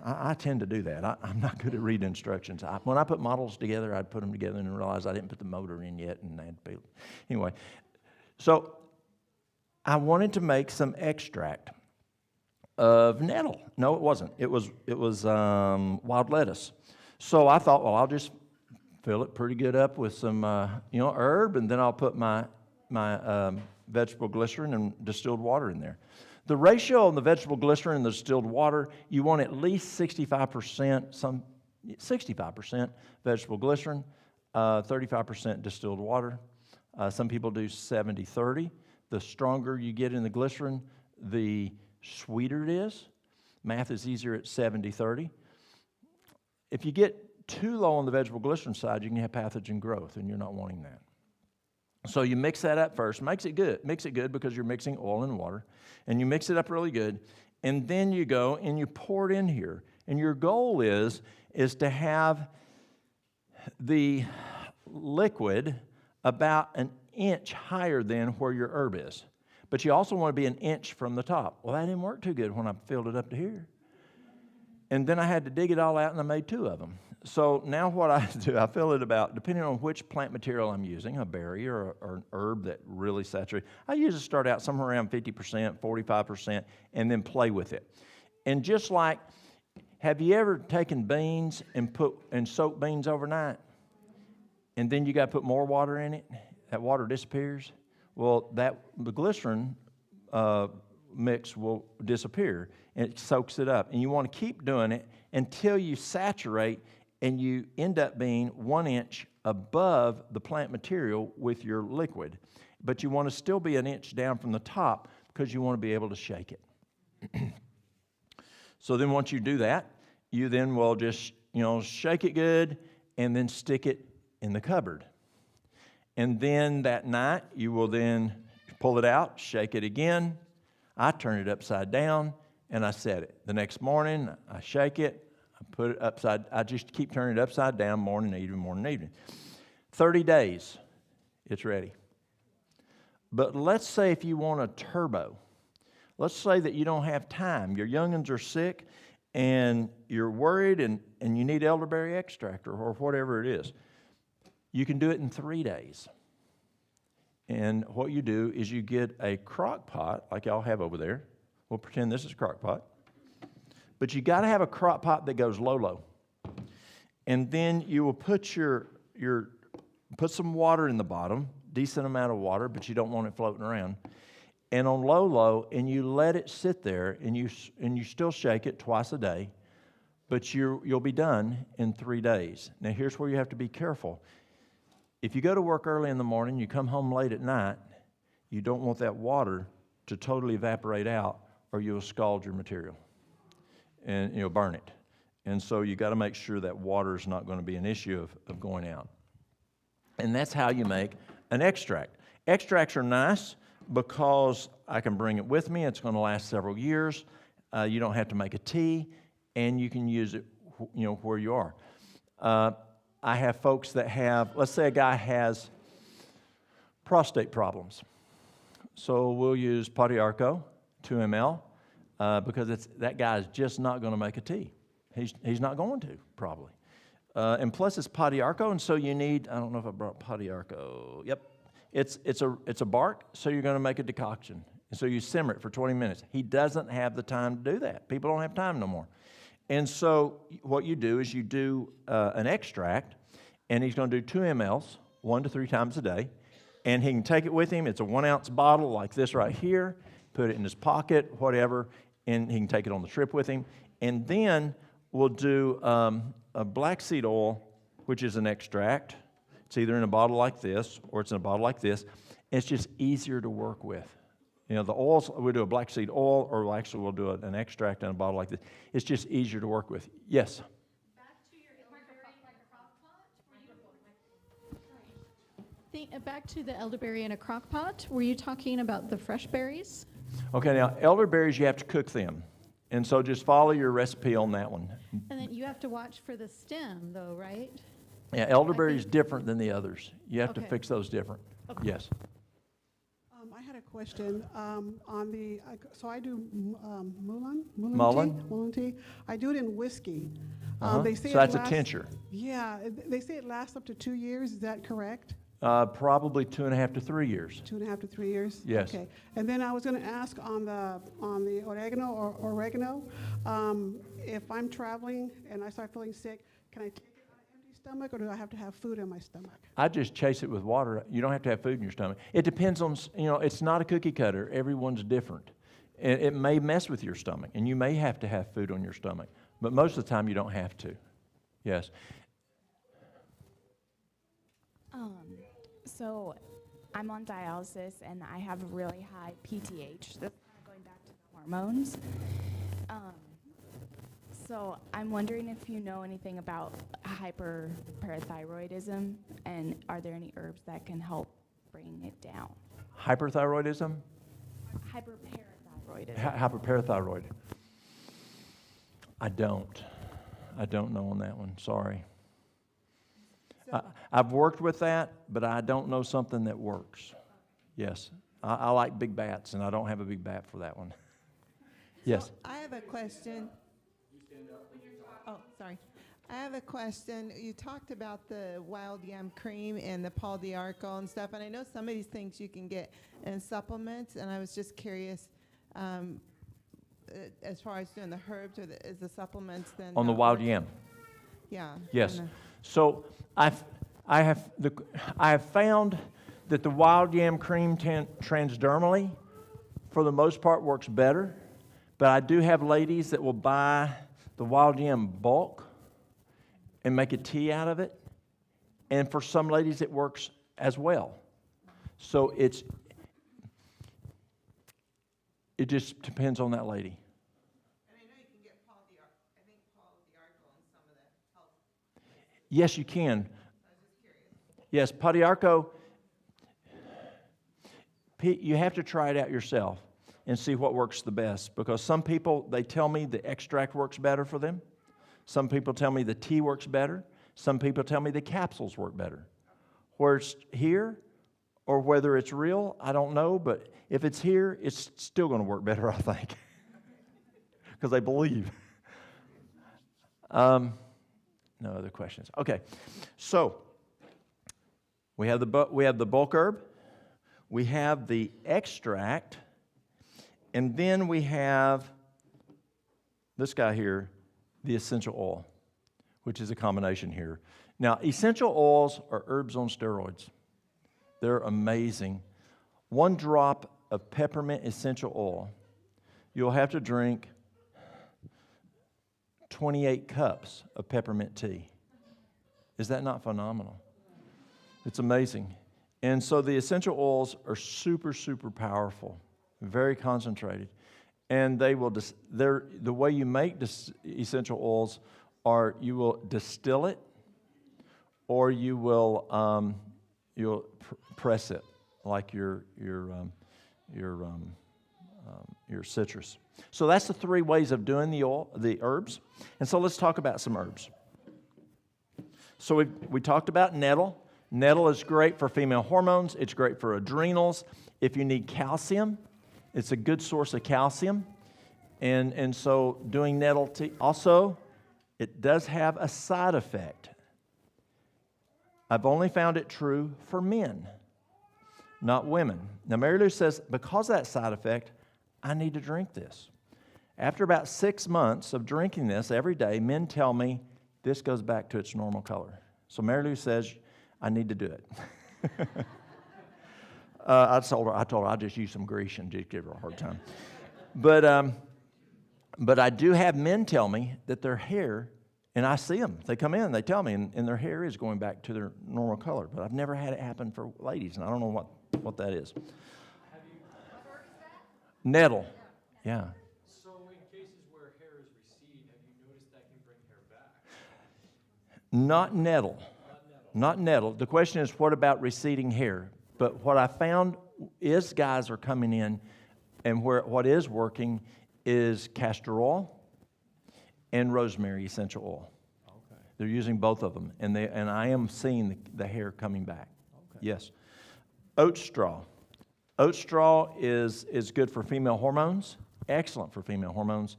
I tend to do that. I'm not good at reading instructions. When I put models together, I'd put them together and realize I didn't put the motor in yet. Anyway, so I wanted to make some extract of nettle. No, it wasn't. It was wild lettuce. So I thought, I'll just fill it pretty good up with some herb, and then I'll put my vegetable glycerin and distilled water in there. The ratio on the vegetable glycerin and the distilled water, you want at least 65% vegetable glycerin, 35% distilled water. Some people do 70-30. The stronger you get in the glycerin, the sweeter it is. Math is easier at 70-30. If you get too low on the vegetable glycerin side, you can have pathogen growth, and you're not wanting that. So you mix that up first. Mix it good because you're mixing oil and water. And you mix it up really good. And then you go and you pour it in here. And your goal is to have the liquid about an inch higher than where your herb is. But you also want to be an inch from the top. Well, that didn't work too good when I filled it up to here. And then I had to dig it all out, and I made 2 of them. So now what I do, I fill it about, depending on which plant material I'm using, a berry or an herb that really saturates. I usually start out somewhere around 50%, 45%, and then play with it. And just like, have you ever taken beans and soaked beans overnight? And then you got to put more water in it? That water disappears? Well, the glycerin mix will disappear, and it soaks it up. And you want to keep doing it until you saturate and you end up being 1 inch above the plant material with your liquid. but you want to still be an inch down from the top because you want to be able to shake it. So then once you do that, you then will just, shake it good and then stick it in the cupboard. And then that night, you will then pull it out, shake it again. I turn it upside down and I set it. The next morning, I shake it, I put it upside, I just keep turning it upside down morning, evening. 30 days, it's ready. But let's say if you want a turbo, let's say that you don't have time, your young'uns are sick, and you're worried and you need elderberry extract or whatever it is. You can do it in 3 days. And what you do is you get a crock pot, like y'all have over there. We'll pretend this is a crock pot. But you got to have a crock pot that goes low. And then you will put put some water in the bottom, decent amount of water, but you don't want it floating around. And on low, and you let it sit there, and you still shake it twice a day, but you'll be done in 3 days. Now here's where you have to be careful. If you go to work early in the morning, you come home late at night, you don't want that water to totally evaporate out, or you'll scald your material, and you'll burn it. And so you got to make sure that water is not going to be an issue of going out. And that's how you make an extract. Extracts are nice because I can bring it with me. It's going to last several years. You don't have to make a tea, and you can use it, where you are. I have folks that have, let's say a guy has prostate problems. So we'll use Podiarco, 2 ml, because that guy is just not going to make a tea. He's not going to, probably. And plus it's Podiarco, and so you need, I don't know if I brought Podiarco. Yep. It's a bark, so you're going to make a decoction. And so you simmer it for 20 minutes. He doesn't have the time to do that. People don't have time no more. And so what you do is you do an extract, and he's going to do 2 mLs 1 to 3 times a day, and he can take it with him. It's a 1 ounce bottle like this right here, put it in his pocket, whatever, and he can take it on the trip with him. And then we'll do a black seed oil, which is an extract. It's either in a bottle like this or it's in a bottle like this. And it's just easier to work with. The oils, we'll do a black seed oil, or we'll do an extract in a bottle like this. It's just easier to work with. Yes? Back to your elderberry crock pot. Back to the elderberry in a crock pot, were you talking about the fresh berries? Okay, now elderberries, you have to cook them. And so just follow your recipe on that one. And then you have to watch for the stem, though, right? Yeah, elderberry is different than the others. You have to Okay. fix those different. Okay. Yes. I had a question on the, so I do Mullen tea. I do it in whiskey. They say So that's it a lasts, tincture. Yeah, they say it lasts up to 2 years. Is that correct? Probably 2.5 to 3 years. 2.5 to 3 years. Yes. Okay. And then I was going to ask on the oregano. If I'm traveling and I start feeling sick, can I take it on an empty stomach, or do I have to have food in my stomach? I just chase it with water. You don't have to have food in your stomach. It depends on, it's not a cookie cutter. Everyone's different. It may mess with your stomach, and you may have to have food on your stomach. But most of the time, you don't have to. Yes. So I'm on dialysis, and I have a really high PTH. That's kind of going back to the hormones. So I'm wondering if you know anything about hyperparathyroidism, and are there any herbs that can help bring it down? Hyperthyroidism? Hyperparathyroidism. Hyperparathyroid. I don't know on that one. Sorry. I've worked with that, but I don't know something that works. Yes. I like big bats, and I don't have a big bat for that one. Yes. So I have a question. Oh, sorry. I have a question. You talked about the wild yam cream and the Paul D'Arco and stuff, and I know some of these things you can get in supplements, and I was just curious, as far as doing the herbs or is the supplements then? On the not wild working? yam. Yeah. Yes. So I have found that the wild yam cream transdermally, for the most part, works better. But I do have ladies that will buy the wild yam bulk and make a tea out of it. And for some ladies, it works as well. So it just depends on that lady. And I know you can get Paul Diarco and some of the health. Yes, you can. I was just curious. Yes, Padiarco, you have to try it out yourself and see what works the best. Because some people, they tell me the extract works better for them. Some people tell me the tea works better. Some people tell me the capsules work better. Where it's here or whether it's real, I don't know. But if it's here, it's still going to work better, I think. Because they believe. No other questions. Okay, so we have the bulk herb, we have the extract, and then we have this guy here, the essential oil, which is a combination here. Now, essential oils are herbs on steroids. They're amazing. 1 drop of peppermint essential oil, you'll have to drink 28 cups of peppermint tea. Is that not phenomenal? It's amazing. And so the essential oils are super, super powerful, very concentrated. And they will, the way you make essential oils are you will distill it or you will you'll press it like your citrus. So that's the 3 ways of doing the herbs. And so let's talk about some herbs. So we talked about nettle. Nettle is great for female hormones. It's great for adrenals. If you need calcium, it's a good source of calcium. And so doing nettle tea. Also, it does have a side effect. I've only found it true for men, not women. Now, Mary Lou says, because of that side effect, I need to drink this. After about 6 months of drinking this every day, men tell me this goes back to its normal color. So Mary Lou says, I need to do it. I told her I'll just use some grease and just give her a hard time. But I do have men tell me that their hair, and I see them, they come in, they tell me, and their hair is going back to their normal color. But I've never had it happen for ladies, and I don't know what that is. Nettle, yeah. So in cases where hair is recede, have you noticed that can bring hair back? Not nettle. Not nettle. The question is, what about receding hair? But what I found is guys are coming in, and what is working is castor oil and rosemary essential oil. Okay. They're using both of them, and I am seeing the hair coming back. Okay. Yes. Oat straw. Oat straw is good for female hormones. Excellent for female hormones.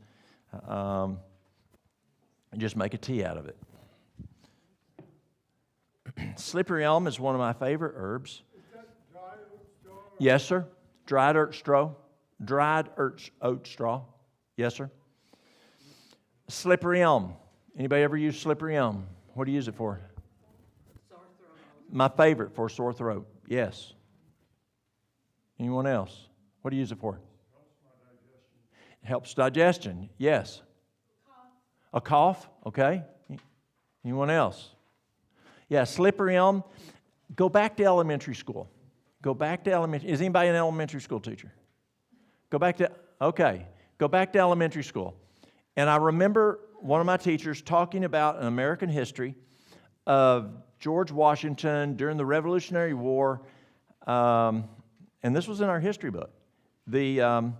Just make a tea out of it. Slippery elm is one of my favorite herbs. Is that dried oat straw? Yes, sir. Dried oat straw. Dried oat straw. Yes, sir. Slippery elm. Anybody ever use slippery elm? What do you use it for? Sore throat. My favorite for sore throat. Yes. Anyone else? What do you use it for? Helps my digestion. It helps digestion. Yes. A cough? Okay. Anyone else? Yeah, slippery elm. Go back to elementary school. Go back to elementary. Is anybody an elementary school teacher? Go back to elementary school. And I remember one of my teachers talking about an American history of George Washington during the Revolutionary War, and this was in our history book. There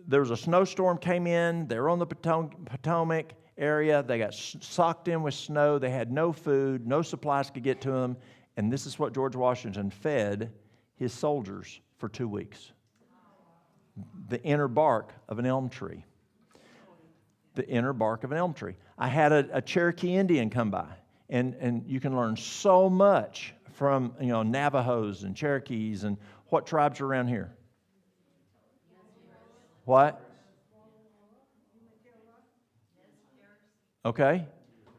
was a snowstorm came in. They were on the Potomac area. They got socked in with snow. They had no food. No supplies could get to them. And this is what George Washington fed his soldiers for 2 weeks. The inner bark of an elm tree. The inner bark of an elm tree. I had a Cherokee Indian come by, and you can learn so much from Navajos and Cherokees and what tribes are around here. What? Okay,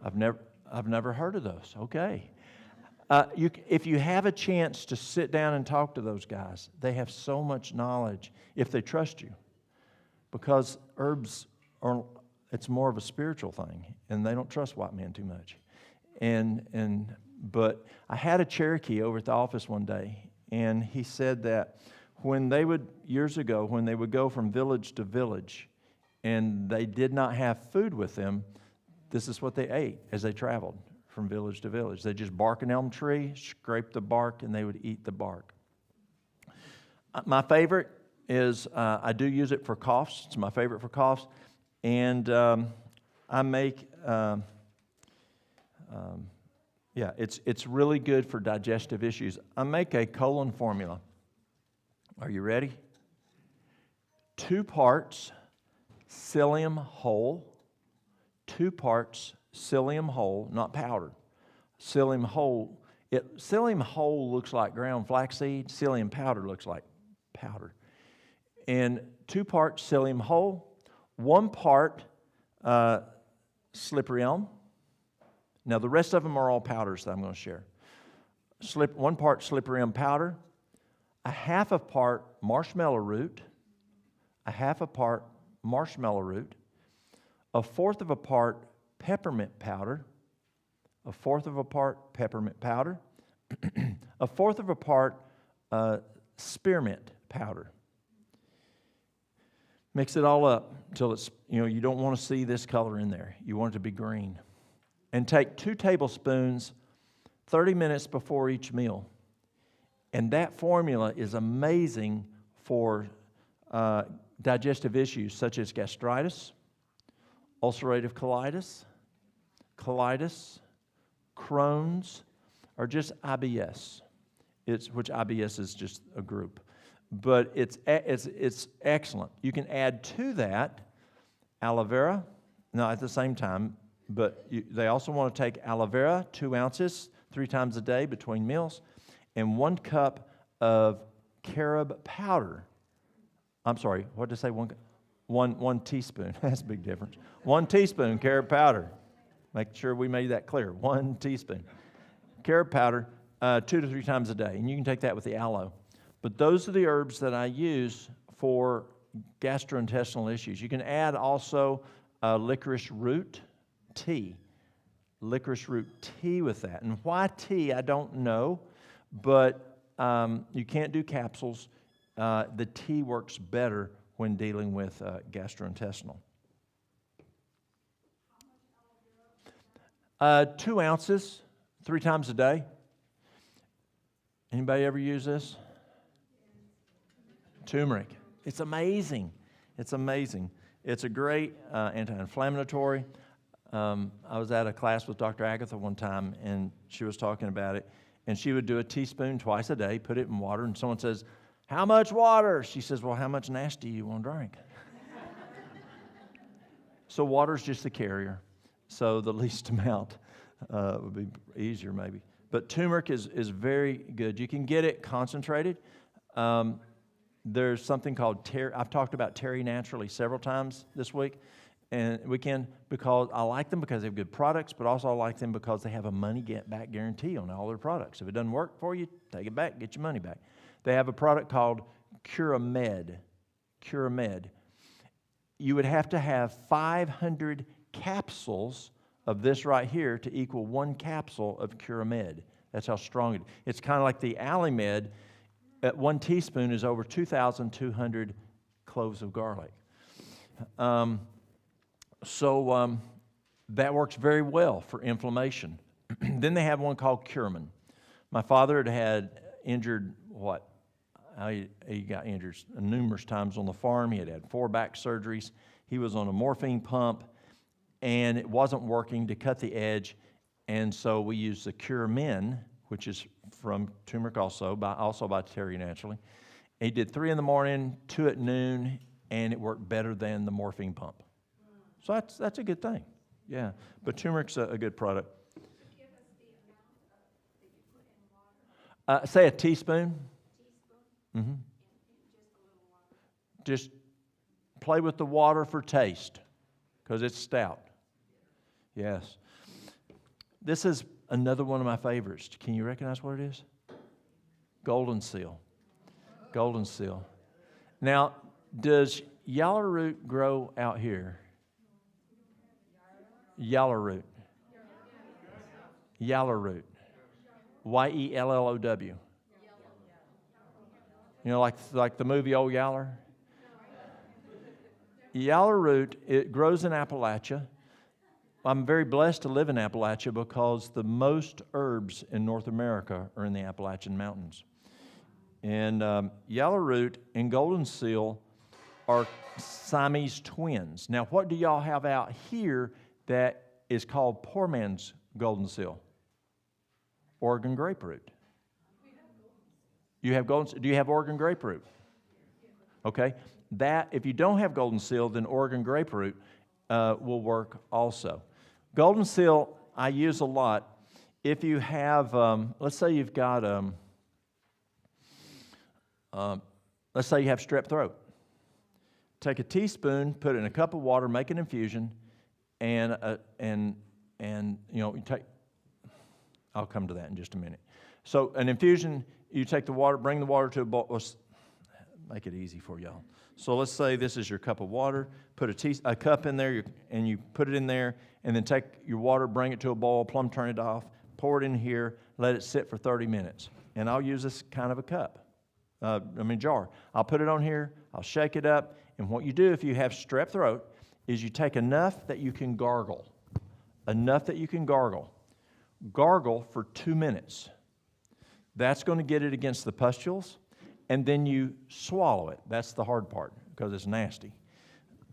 I've never heard of those. Okay, if you have a chance to sit down and talk to those guys, they have so much knowledge if they trust you, because herbs are. It's more of a spiritual thing, and they don't trust white men too much. But I had a Cherokee over at the office one day, and he said that years ago, when they would go from village to village and they did not have food with them, this is what they ate as they traveled from village to village. They just bark an elm tree, scrape the bark, and they would eat the bark. My favorite is, I do use it for coughs. It's my favorite for coughs. And I make, it's really good for digestive issues. I make a colon formula. Are you ready? 2 parts psyllium whole, 2 parts psyllium whole, not powder. Psyllium whole, psyllium whole looks like ground flaxseed, psyllium powder looks like powder. And 2 parts psyllium whole, 1 part slippery elm. Now the rest of them are all powders that I'm going to share. 1 part slippery elm powder, 1/2 a part marshmallow root, 1/2 a part marshmallow root, 1/4 of a part peppermint powder, 1/4 of a part peppermint powder, 1/4 of a part spearmint powder. Mix it all up until it's, you don't want to see this color in there. You want it to be green. And take 2 tablespoons 30 minutes before each meal. And that formula is amazing for digestive issues such as gastritis, ulcerative colitis, Crohn's, or just IBS. Which IBS is just a group. But it's excellent. You can add to that aloe vera, not at the same time, but they also want to take aloe vera, 2 ounces, 3 times a day between meals, and 1 cup of carob powder. I'm sorry, what did I say? One teaspoon. That's a big difference. 1 teaspoon carob powder. Make sure we made that clear. 1 teaspoon. Carob powder, 2 to 3 times a day, and you can take that with the aloe. But those are the herbs that I use for gastrointestinal issues. You can add also licorice root tea. Licorice root tea with that. And why tea, I don't know, but you can't do capsules. The tea works better when dealing with gastrointestinal. 2 ounces, 3 times a day. Anybody ever use this? Turmeric. It's amazing. It's amazing. It's a great anti-inflammatory. I was at a class with Dr. Agatha one time, and she was talking about it. And she would do a teaspoon twice a day, put it in water, and someone says, "How much water?" She says, "Well, how much nasty you want to drink?" So water's just the carrier. So the least amount would be easier maybe. But turmeric is very good. You can get it concentrated. There's something called Terry. I've talked about Terry Naturally several times this week. And because I like them because they have good products, but also I like them because they have a money-back guarantee on all their products. If it doesn't work for you, take it back, get your money back. They have a product called Curamed. Curamed. You would have to have 500 capsules of this right here to equal 1 capsule of Curamed. That's how strong it is. It's kind of like the Alimed. At 1 teaspoon is over 2,200 cloves of garlic. So that works very well for inflammation. Then they have one called Curman. My father had injured he got injured numerous times on the farm. He had 4 back surgeries. He was on a morphine pump, and it wasn't working to cut the edge. And so we used the Curamin, which is from turmeric also by Terry Naturally. He did 3 in the morning, 2 at noon, and it worked better than the morphine pump. So that's a good thing. Yeah, but turmeric's a good product. Give us the amount that you put in water. Say a teaspoon. Mm-hmm. Mm-hmm. Just a little water. Just play with the water for taste, because it's stout. Yes. This is another one of my favorites. Can you recognize what it is? Golden seal. Golden seal. Now, does yaller root grow out here? Yaller root. Yaller root. Yellow. You know, like the movie Old Yaller? Yaller root, it grows in Appalachia. I'm very blessed to live in Appalachia because the most herbs in North America are in the Appalachian Mountains. And yaller root and golden seal are Siamese twins. Now, what do y'all have out here that is called poor man's golden seal? Oregon grapefruit. You have golden. Do you have Oregon grapefruit? Okay. That if you don't have golden seal, then Oregon grapefruit will work also. Golden seal I use a lot. If you have, let's say you've got, let's say you have strep throat. Take a teaspoon, put it in a cup of water, make an infusion, and you know, you take. I'll come to that in just a minute. So an infusion, you take the water, bring the water to a boil. Let's make it easy for y'all. So let's say this is your cup of water. Put a cup in there, and you put it in there, and then take your water, bring it to a boil, plumb turn it off, pour it in here, let it sit for 30 minutes. And I'll use this kind of a cup, jar. I'll put it on here, I'll shake it up, and what you do if you have strep throat is you take enough that you can gargle. Enough that you can gargle. Gargle for 2 minutes. That's going to get it against the pustules, and then you swallow it. That's the hard part because it's nasty.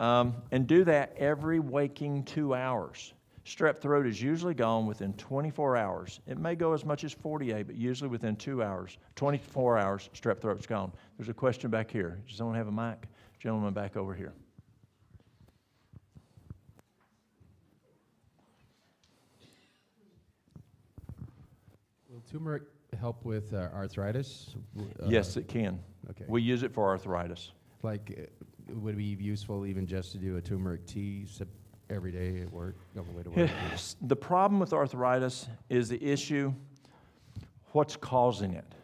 And do that every waking 2 hours. Strep throat is usually gone within 24 hours. It may go as much as 48, but usually within 2 hours, 24 hours, strep throat's gone. There's a question back here. Does someone have a mic? Gentleman back over here. Will turmeric help with arthritis? Yes, it can. Okay. We use it for arthritis. Like, would it be useful even just to do a turmeric tea every day at work, on the way to work? Yes. The problem with arthritis is the issue, what's causing it?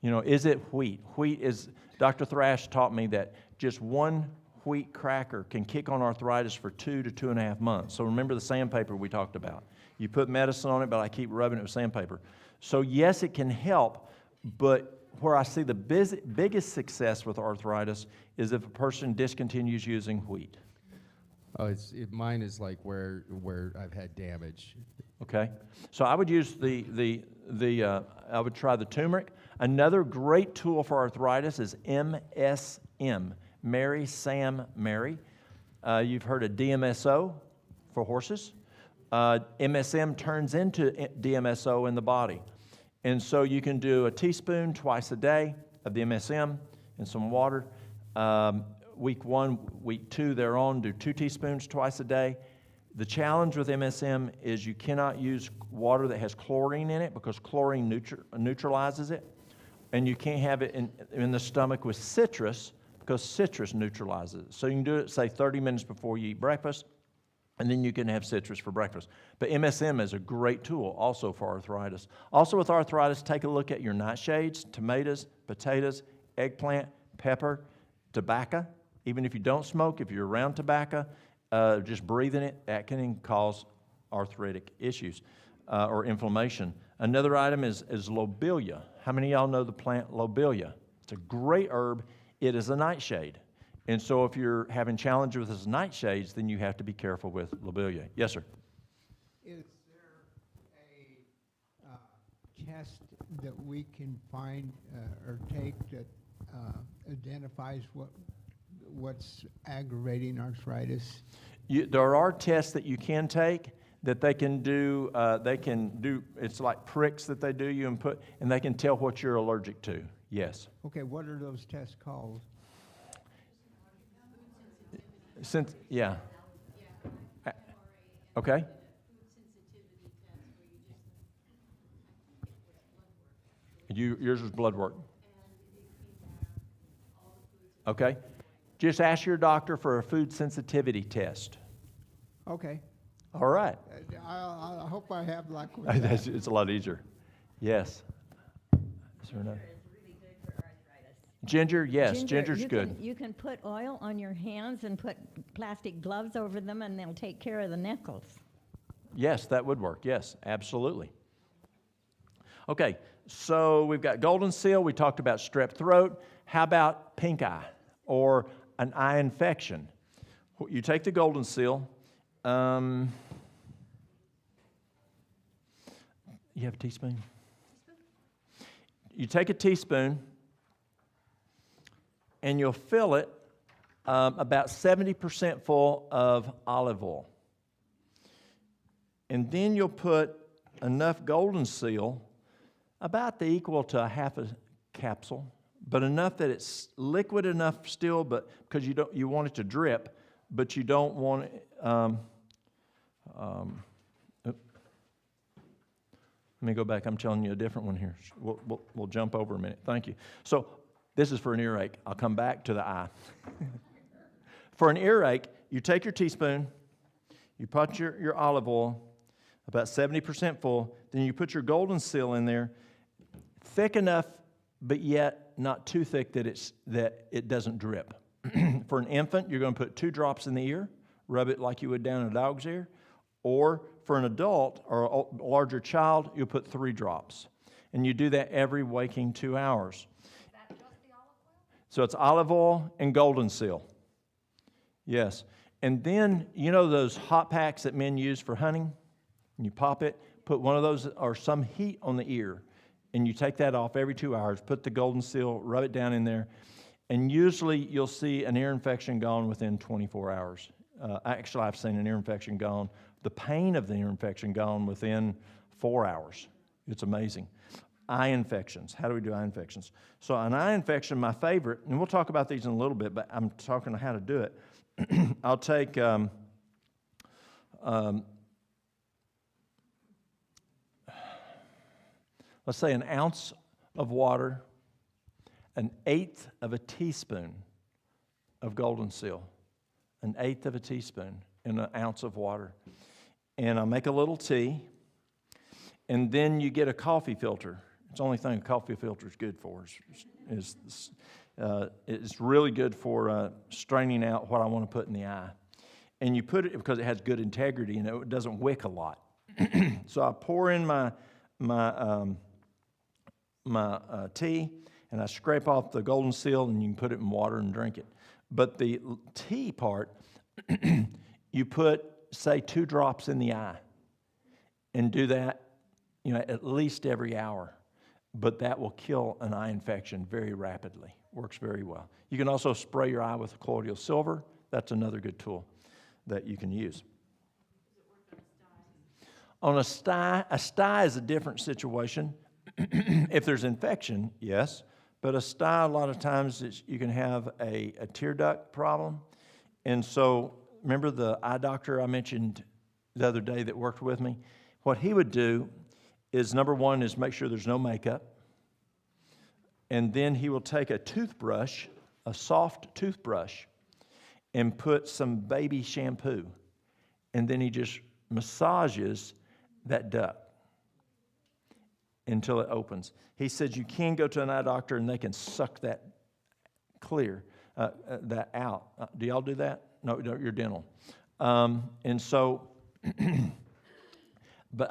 You know, is it wheat? Wheat is, Dr. Thrash taught me that just one wheat cracker can kick on arthritis for 2 to 2.5 months. So remember the sandpaper we talked about. You put medicine on it, but I keep rubbing it with sandpaper. So yes, it can help, but where I see the biggest success with arthritis is if a person discontinues using wheat. Oh, mine is like where I've had damage. Okay, so I would use I would try the turmeric. Another great tool for arthritis is MSM, Mary Sam Mary. You've heard of DMSO for horses. MSM turns into DMSO in the body. And so you can do a teaspoon twice a day of the MSM and some water. Week 1, week 2 thereon, do 2 teaspoons twice a day. The challenge with MSM is you cannot use water that has chlorine in it because chlorine neutralizes it. And you can't have it in the stomach with citrus because citrus neutralizes it. So you can do it, say, 30 minutes before you eat breakfast, and then you can have citrus for breakfast. But MSM is a great tool also for arthritis. Also with arthritis, take a look at your nightshades, tomatoes, potatoes, eggplant, pepper, tobacco. Even if you don't smoke, if you're around tobacco, just breathing it, that can cause arthritic issues or inflammation. Another item is lobelia. How many of y'all know the plant lobelia? It's a great herb. It is a nightshade. And so if you're having challenges with those nightshades, then you have to be careful with lobelia. Yes, sir? Is there a test that we can find or take that identifies what's aggravating arthritis? There are tests that you can take that they can do. It's like pricks that they do you and they can tell what you're allergic to. Yes. Okay, what are those tests called? Yeah. Okay. Yours was blood work. Okay. Just ask your doctor for a food sensitivity test. Okay. All right. I hope I have luck with that. It's a lot easier. Yes. Is there enough? Ginger, yes, ginger's good. You can put oil on your hands and put plastic gloves over them, and they'll take care of the knuckles. Yes, that would work. Yes, absolutely. Okay, So we've got golden seal. We talked about strep throat. How about pink eye or an eye infection? You take the golden seal. You have a teaspoon? You take a teaspoon and you'll fill it about 70% full of olive oil. And then you'll put enough golden seal, about the equal to a half a capsule, but enough that it's liquid enough still, but because you want it to drip, but you don't want it. Let me go back. I'm telling you a different one here. We'll jump over a minute. Thank you. So this is for an earache. I'll come back to the eye. For an earache, you take your teaspoon, you put your olive oil, about 70% full, then you put your golden seal in there, thick enough, but yet not too thick that it doesn't drip. For an infant, you're going to put 2 drops in the ear, rub it like you would down a dog's ear, or for an adult or a larger child, you'll put 3 drops. And you do that every waking 2 hours. Is that just the olive oil? So it's olive oil and golden seal. Yes. And then, you know those hot packs that men use for hunting? And you pop it, put one of those or some heat on the ear, and you take that off every 2 hours, put the golden seal, rub it down in there, and usually you'll see an ear infection gone within 24 hours. Actually, I've seen an ear infection gone, the pain of the ear infection gone within 4 hours. It's amazing. Eye infections. How do we do eye infections? So an eye infection, my favorite, and we'll talk about these in a little bit, but I'm talking how to do it. I'll take let's say an ounce of water, 1/8 of a teaspoon of golden seal, 1/8 of a teaspoon in an ounce of water. And I'll make a little tea, and then you get a coffee filter. It's the only thing a coffee filter is good for. It's really good for straining out what I want to put in the eye. And you put it, because it has good integrity and it doesn't wick a lot. So I pour in my tea, and I scrape off the golden seal, and you can put it in water and drink it. But the tea part, you put, say, 2 drops in the eye, and do that, at least every hour. But that will kill an eye infection very rapidly. Works very well. You can also spray your eye with colloidal silver. That's another good tool that you can use. On a sty is a different situation. If there's infection, yes, but a sty, a lot of times you can have a tear duct problem. And so, remember the eye doctor I mentioned the other day that worked with me? What he would do is, number one, is make sure there's no makeup. And then he will take a toothbrush, a soft toothbrush, and put some baby shampoo. And then he just massages that duct until it opens. He said you can go to an eye doctor and they can suck that that out. Do y'all do that? No, you're dental. And so, but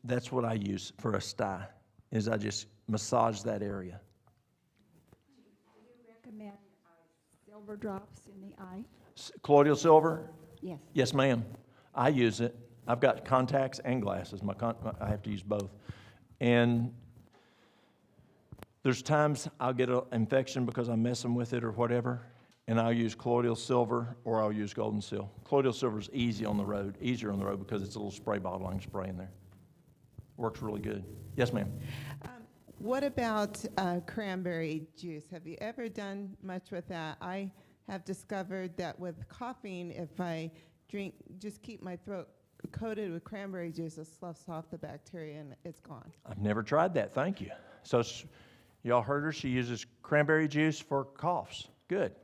that's what I use for a sty, is I just massage that area. Do you recommend silver drops in the eye? Colloidal silver? Yes. Yes, ma'am. I use it. I've got contacts and glasses. I have to use both. And there's times I'll get an infection because I'm messing with it or whatever, and I'll use colloidal silver or I'll use golden seal. Colloidal silver is easier on the road because it's a little spray bottle I can spray in there. Works really good. Yes, ma'am. What about cranberry juice? Have you ever done much with that? I have discovered that with coughing, if I just keep my throat coated with cranberry juice, it sloughs off the bacteria and it's gone. I've never tried that. Thank you. So y'all heard her. She uses cranberry juice for coughs. Good.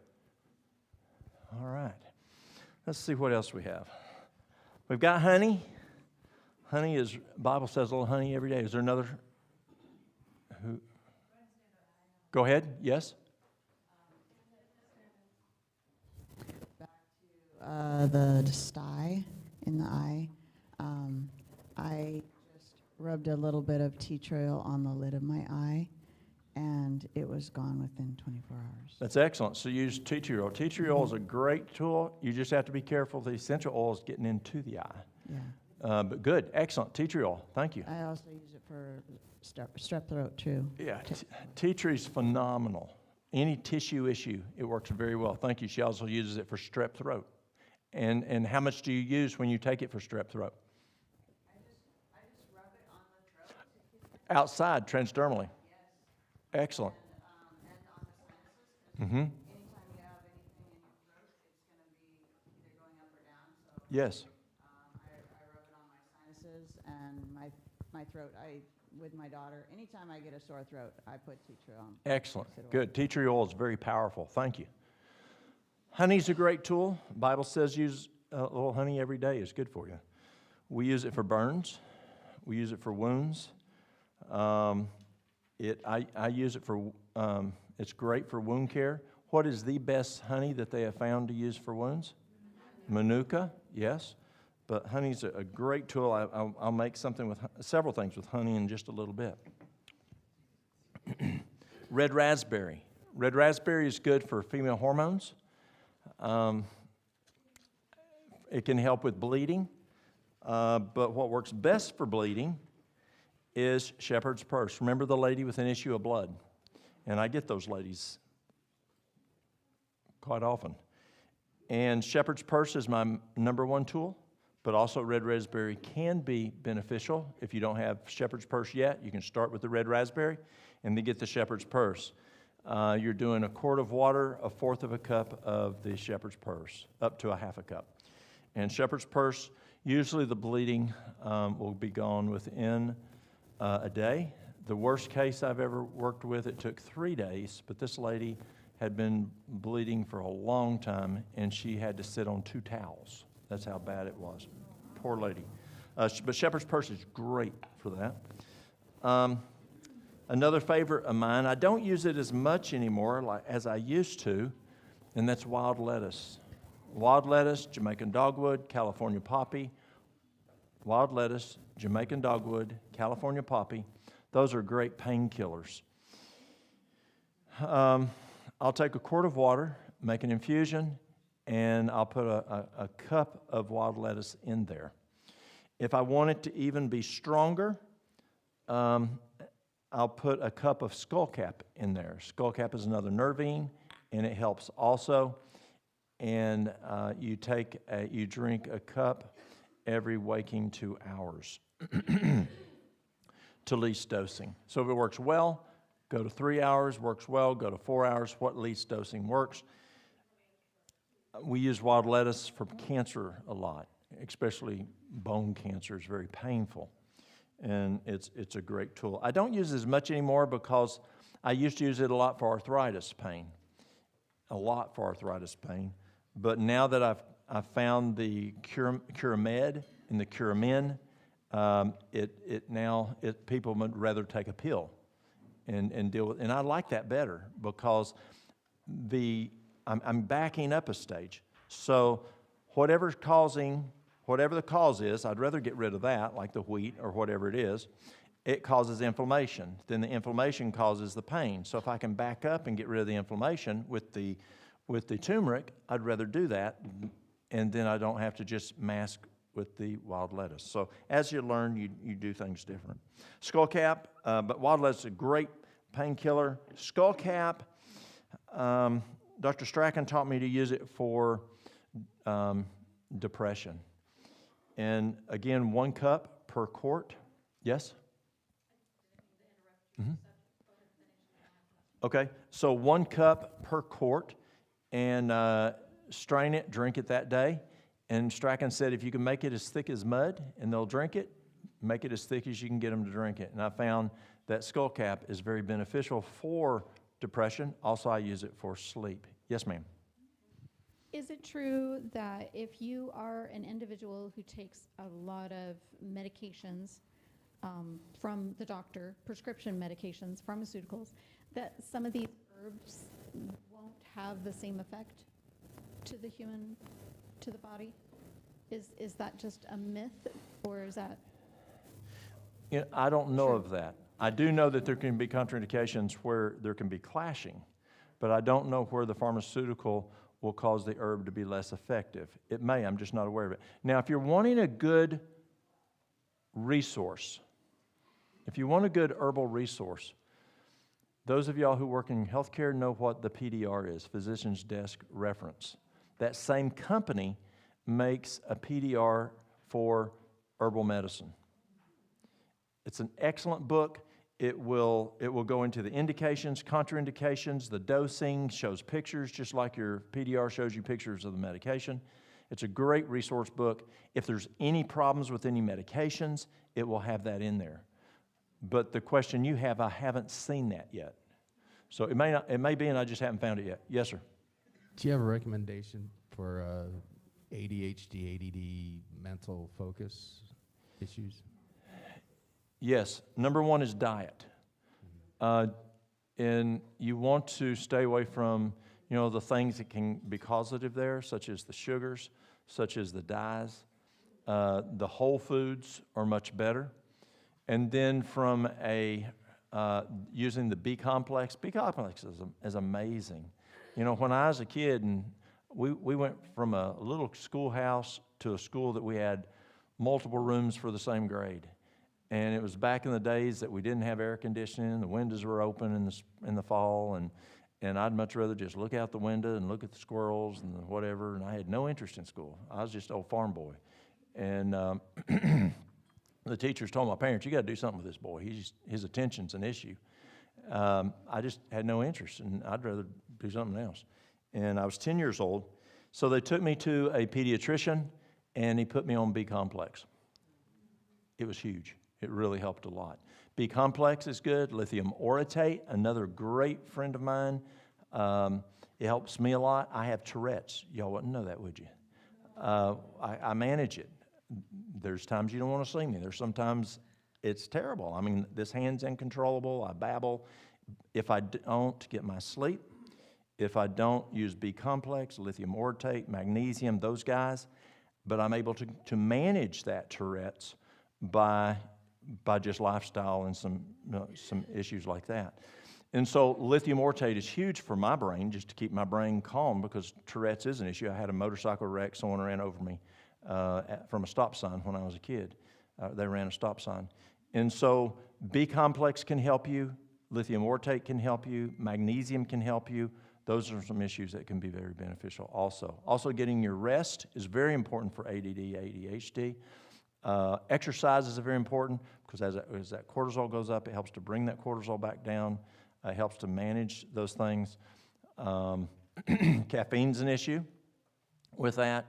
All right. Let's see what else we have. We've got honey. Honey is, Bible says a little honey every day. Is there another? Go ahead. Yes? The sty in the eye. I just rubbed a little bit of tea tree oil on the lid of my eye, and it was gone within 24 hours. That's excellent. So use tea tree oil. Tea tree oil is a great tool. You just have to be careful the essential oil is getting into the eye. Yeah. But good, excellent. Tea tree oil. Thank you. I also use it for strep throat too. Yeah, tea tree's phenomenal. Any tissue issue, it works very well. Thank you. She also uses it for strep throat. And how much do you use when you take it for strep throat? I just rub it on the throat. Outside, transdermally. Yes. Excellent. And on the sinuses. 'Cause Mm-hmm. anytime you have anything in your throat, it's going to be either going up or down. So Yes. I rub it on my sinuses and my throat. With my daughter, anytime I get a sore throat, I put tea tree on. Excellent. Good. Tea tree oil is very powerful. Thank you. Honey's a great tool. The Bible says use a little honey every day. It's good for you. We use it for burns. We use it for wounds. I use it for, it's great for wound care. What is the best honey that they have found to use for wounds? Manuka, yes. But honey's a great tool. I'll make something with several things with honey in just a little bit. Red raspberry. Red raspberry is good for female hormones. It can help with bleeding. But what works best for bleeding is shepherd's purse. Remember the lady with an issue of blood? And I get those ladies quite often. And shepherd's purse is my number one tool. But also red raspberry can be beneficial. If you don't have shepherd's purse yet, you can start with the red raspberry and then get the shepherd's purse. You're doing a quart of water, a fourth of a cup of the shepherd's purse, up to a half a cup. And shepherd's purse, usually the bleeding will be gone within a day. The worst case I've ever worked with, it took 3 days, but this lady had been bleeding for a long time, and she had to sit on 2 towels. That's how bad it was. Poor lady. But shepherd's purse is great for that. Another favorite of mine, I don't use it as much anymore as I used to, and that's wild lettuce. Wild lettuce, Jamaican dogwood, California poppy. Wild lettuce, Jamaican dogwood, California poppy. Those are great painkillers. I'll take a quart of water, make an infusion, and I'll put a cup of wild lettuce in there. If I want it to even be stronger, I'll put a cup of skullcap in there. Skullcap is another nervine, and it helps also. And you drink a cup every waking 2 hours to least dosing. So if it works well, go to 3 hours. Works well, go to 4 hours. What least dosing works? We use wild lettuce for cancer a lot, especially bone cancer is very painful, and it's a great tool. I don't use it as much anymore because I used to use it a lot for arthritis pain, but now that I've found the Curamed and the Curamin, people would rather take a pill and deal with, and I like that better because I'm backing up a stage. So whatever the cause is, I'd rather get rid of that, like the wheat or whatever it is. It causes inflammation. Then the inflammation causes the pain. So if I can back up and get rid of the inflammation with the turmeric, I'd rather do that, and then I don't have to just mask with the wild lettuce. So as you learn, you do things different. Skullcap, but wild lettuce is a great painkiller. Skullcap, Dr. Strachan taught me to use it for depression. And again, 1 cup per quart. Yes? Mm-hmm. Okay, so 1 cup per quart, and strain it, drink it that day. And Strachan said if you can make it as thick as mud and they'll drink it, make it as thick as you can get them to drink it. And I found that skullcap is very beneficial for depression. Also, I use it for sleep. Yes, ma'am. Is it true that if you are an individual who takes a lot of medications from the doctor, prescription medications, pharmaceuticals, that some of these herbs won't have the same effect to the body? Is that just a myth, or is that? I don't know of that. I do know that there can be contraindications where there can be clashing, but I don't know where the pharmaceutical will cause the herb to be less effective. It may, I'm just not aware of it. Now, if you're wanting a good resource, if you want a good herbal resource, those of y'all who work in healthcare know what the PDR is, Physician's Desk Reference. That same company makes a PDR for herbal medicine. It's an excellent book. It will go into the indications, contraindications, the dosing, shows pictures, just like your PDR shows you pictures of the medication. It's a great resource book. If there's any problems with any medications, it will have that in there. But the question you have, I haven't seen that yet. So it may be, and I just haven't found it yet. Yes, sir. Do you have a recommendation for ADHD, ADD, mental focus issues? Yes. Number one is diet. And you want to stay away from, the things that can be causative there, such as the sugars, such as the dyes. The whole foods are much better. And then from using the B complex is amazing. When I was a kid, and we went from a little schoolhouse to a school that we had multiple rooms for the same grade. And it was back in the days that we didn't have air conditioning, the windows were open in the fall, and I'd much rather just look out the window and look at the squirrels and whatever, and I had no interest in school. I was just an old farm boy. And the teachers told my parents, you got to do something with this boy. His attention's an issue. I just had no interest, and I'd rather do something else. And I was 10 years old, so they took me to a pediatrician, and he put me on B complex. It was huge. It really helped a lot. B complex is good. Lithium orotate, another great friend of mine. It helps me a lot. I have Tourette's. Y'all wouldn't know that, would you? I manage it. There's times you don't want to see me. There's sometimes it's terrible. I mean, this hand's uncontrollable. I babble. If I don't get my sleep, if I don't use B complex, lithium orotate, magnesium, those guys, but I'm able to manage that Tourette's by just lifestyle and some issues like that. And so lithium orotate is huge for my brain, just to keep my brain calm, because Tourette's is an issue. I had a motorcycle wreck. Someone ran over me from a stop sign when I was a kid. They ran a stop sign. And so B complex can help you. Lithium orotate can help you. Magnesium can help you. Those are some issues that can be very beneficial also. Also, getting your rest is very important for ADD, ADHD. Exercise is very important, because as that cortisol goes up, it helps to bring that cortisol back down. It helps to manage those things. Caffeine's an issue with that.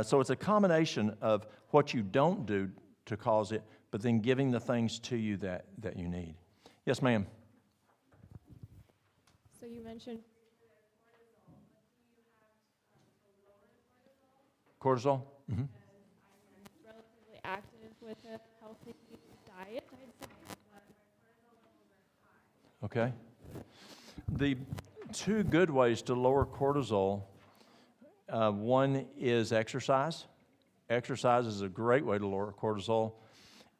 So it's a combination of what you don't do to cause it, but then giving the things to you that you need. Yes, ma'am. So you mentioned Cortisol? Mm-hmm. relatively active with a healthy diet, I'd say. Okay. The two good ways to lower cortisol, one is exercise. Exercise is a great way to lower cortisol.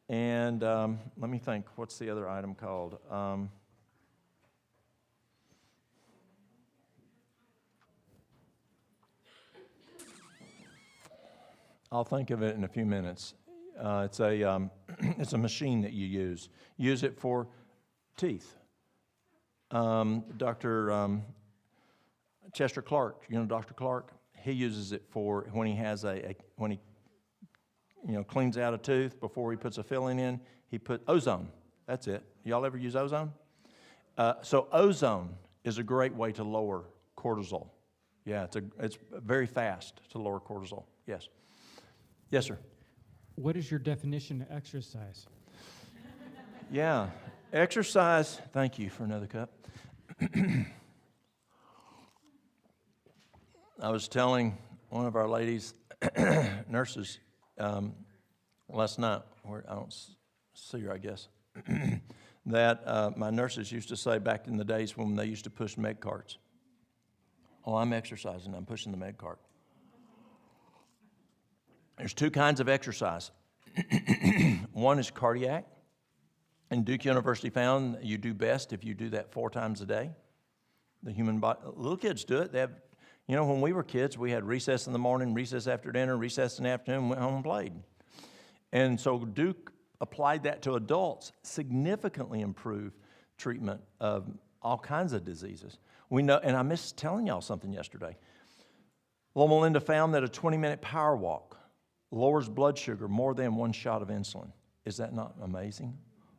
And let me think, what's the other item called? I'll think of it in a few minutes. It's a machine that you use. Use it for teeth. Dr. Chester Clark, Dr. Clark, he uses it for when he has when he cleans out a tooth before he puts a filling in. He put ozone. That's it. Y'all ever use ozone? So ozone is a great way to lower cortisol. Yeah, it's very fast to lower cortisol. Yes. Yes, sir. What is your definition of exercise? Yeah, exercise. Thank you for another cup. I was telling one of our ladies, nurses, last night, where I don't see her, I guess, that my nurses used to say back in the days when they used to push med carts, "Oh, I'm exercising, I'm pushing the med cart." There's two kinds of exercise. One is cardiac, And Duke University found you do best if you do that 4 times a day. The human body, little kids do it. They have, you know, when we were kids, we had recess in the morning, recess after dinner, recess in the afternoon, went home and played. And so Duke applied that to adults, significantly improved treatment of all kinds of diseases. We know, and I missed telling y'all something yesterday. Loma Linda found that a 20-minute power walk lowers blood sugar more than 1 shot of insulin. Is that not amazing?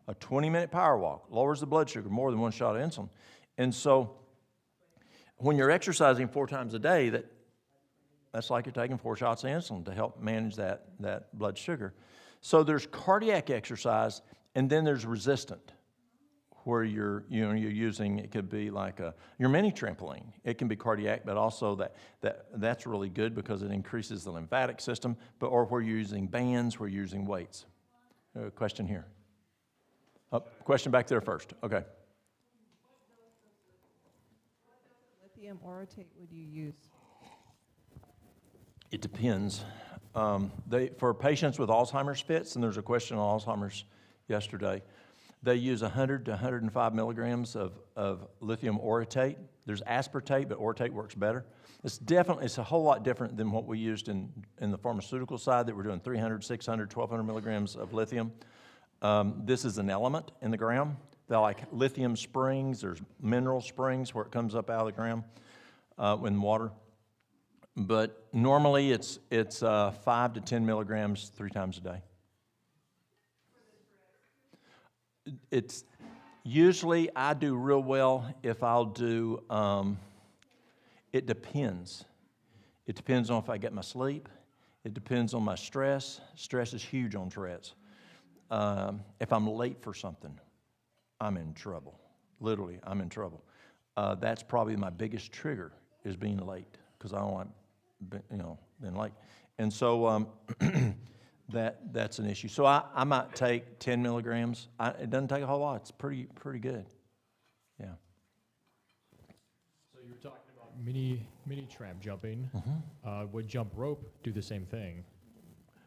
A 20-minute power walk lowers the blood sugar more than 1 shot of insulin. And so when you're exercising 4 times a day, that's like you're taking 4 shots of insulin to help manage that blood sugar. So there's cardiac exercise, and then there's resistant, where you're using, it could be like your mini trampoline. It can be cardiac, but also that's really good because it increases the lymphatic system, or where you're using bands, where you're using weights. Question here. Question back there first. Okay. Lithium orotate would you use? It depends. For patients with Alzheimer's fits, and there's a question on Alzheimer's yesterday, they use 100 to 105 milligrams of lithium orotate. There's aspartate, but orotate works better. It's a whole lot different than what we used in the pharmaceutical side that we're doing 300, 600, 1,200 milligrams of lithium. This is an element in the ground. They're like lithium springs. There's mineral springs where it comes up out of the ground in water. But normally it's 5 to 10 milligrams 3 times a day. It's usually I do real well if I'll do, it depends. It depends on if I get my sleep. It depends on my stress. Stress is huge on Tourette's. If I'm late for something, I'm in trouble. Literally, I'm in trouble. That's probably my biggest trigger is being late because I don't like, being late. And so that's an issue. So I might take 10 milligrams. It doesn't take a whole lot. It's pretty good. Yeah. So you were talking about mini tramp jumping. Would jump rope do the same thing?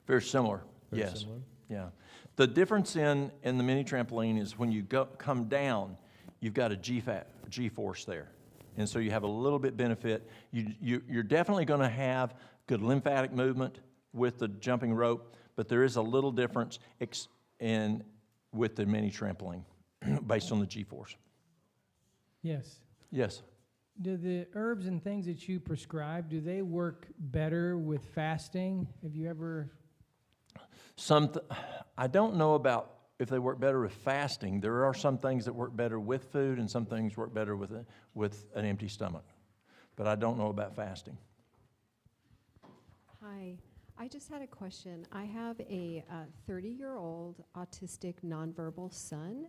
Very similar. Very similar? Yeah. The difference in the mini trampoline is when you come down, you've got a G-force there. And so you have a little bit benefit. You're definitely going to have good lymphatic movement with the jumping rope, but there is a little difference with the mini trampoline based on the G-force. Yes. Yes. Do the herbs and things that you prescribe, do they work better with fasting? Have you ever... I don't know about if they work better with fasting. There are some things that work better with food and some things work better with an empty stomach. But I don't know about fasting. Hi. I just had a question. I have a 30-year-old autistic nonverbal son.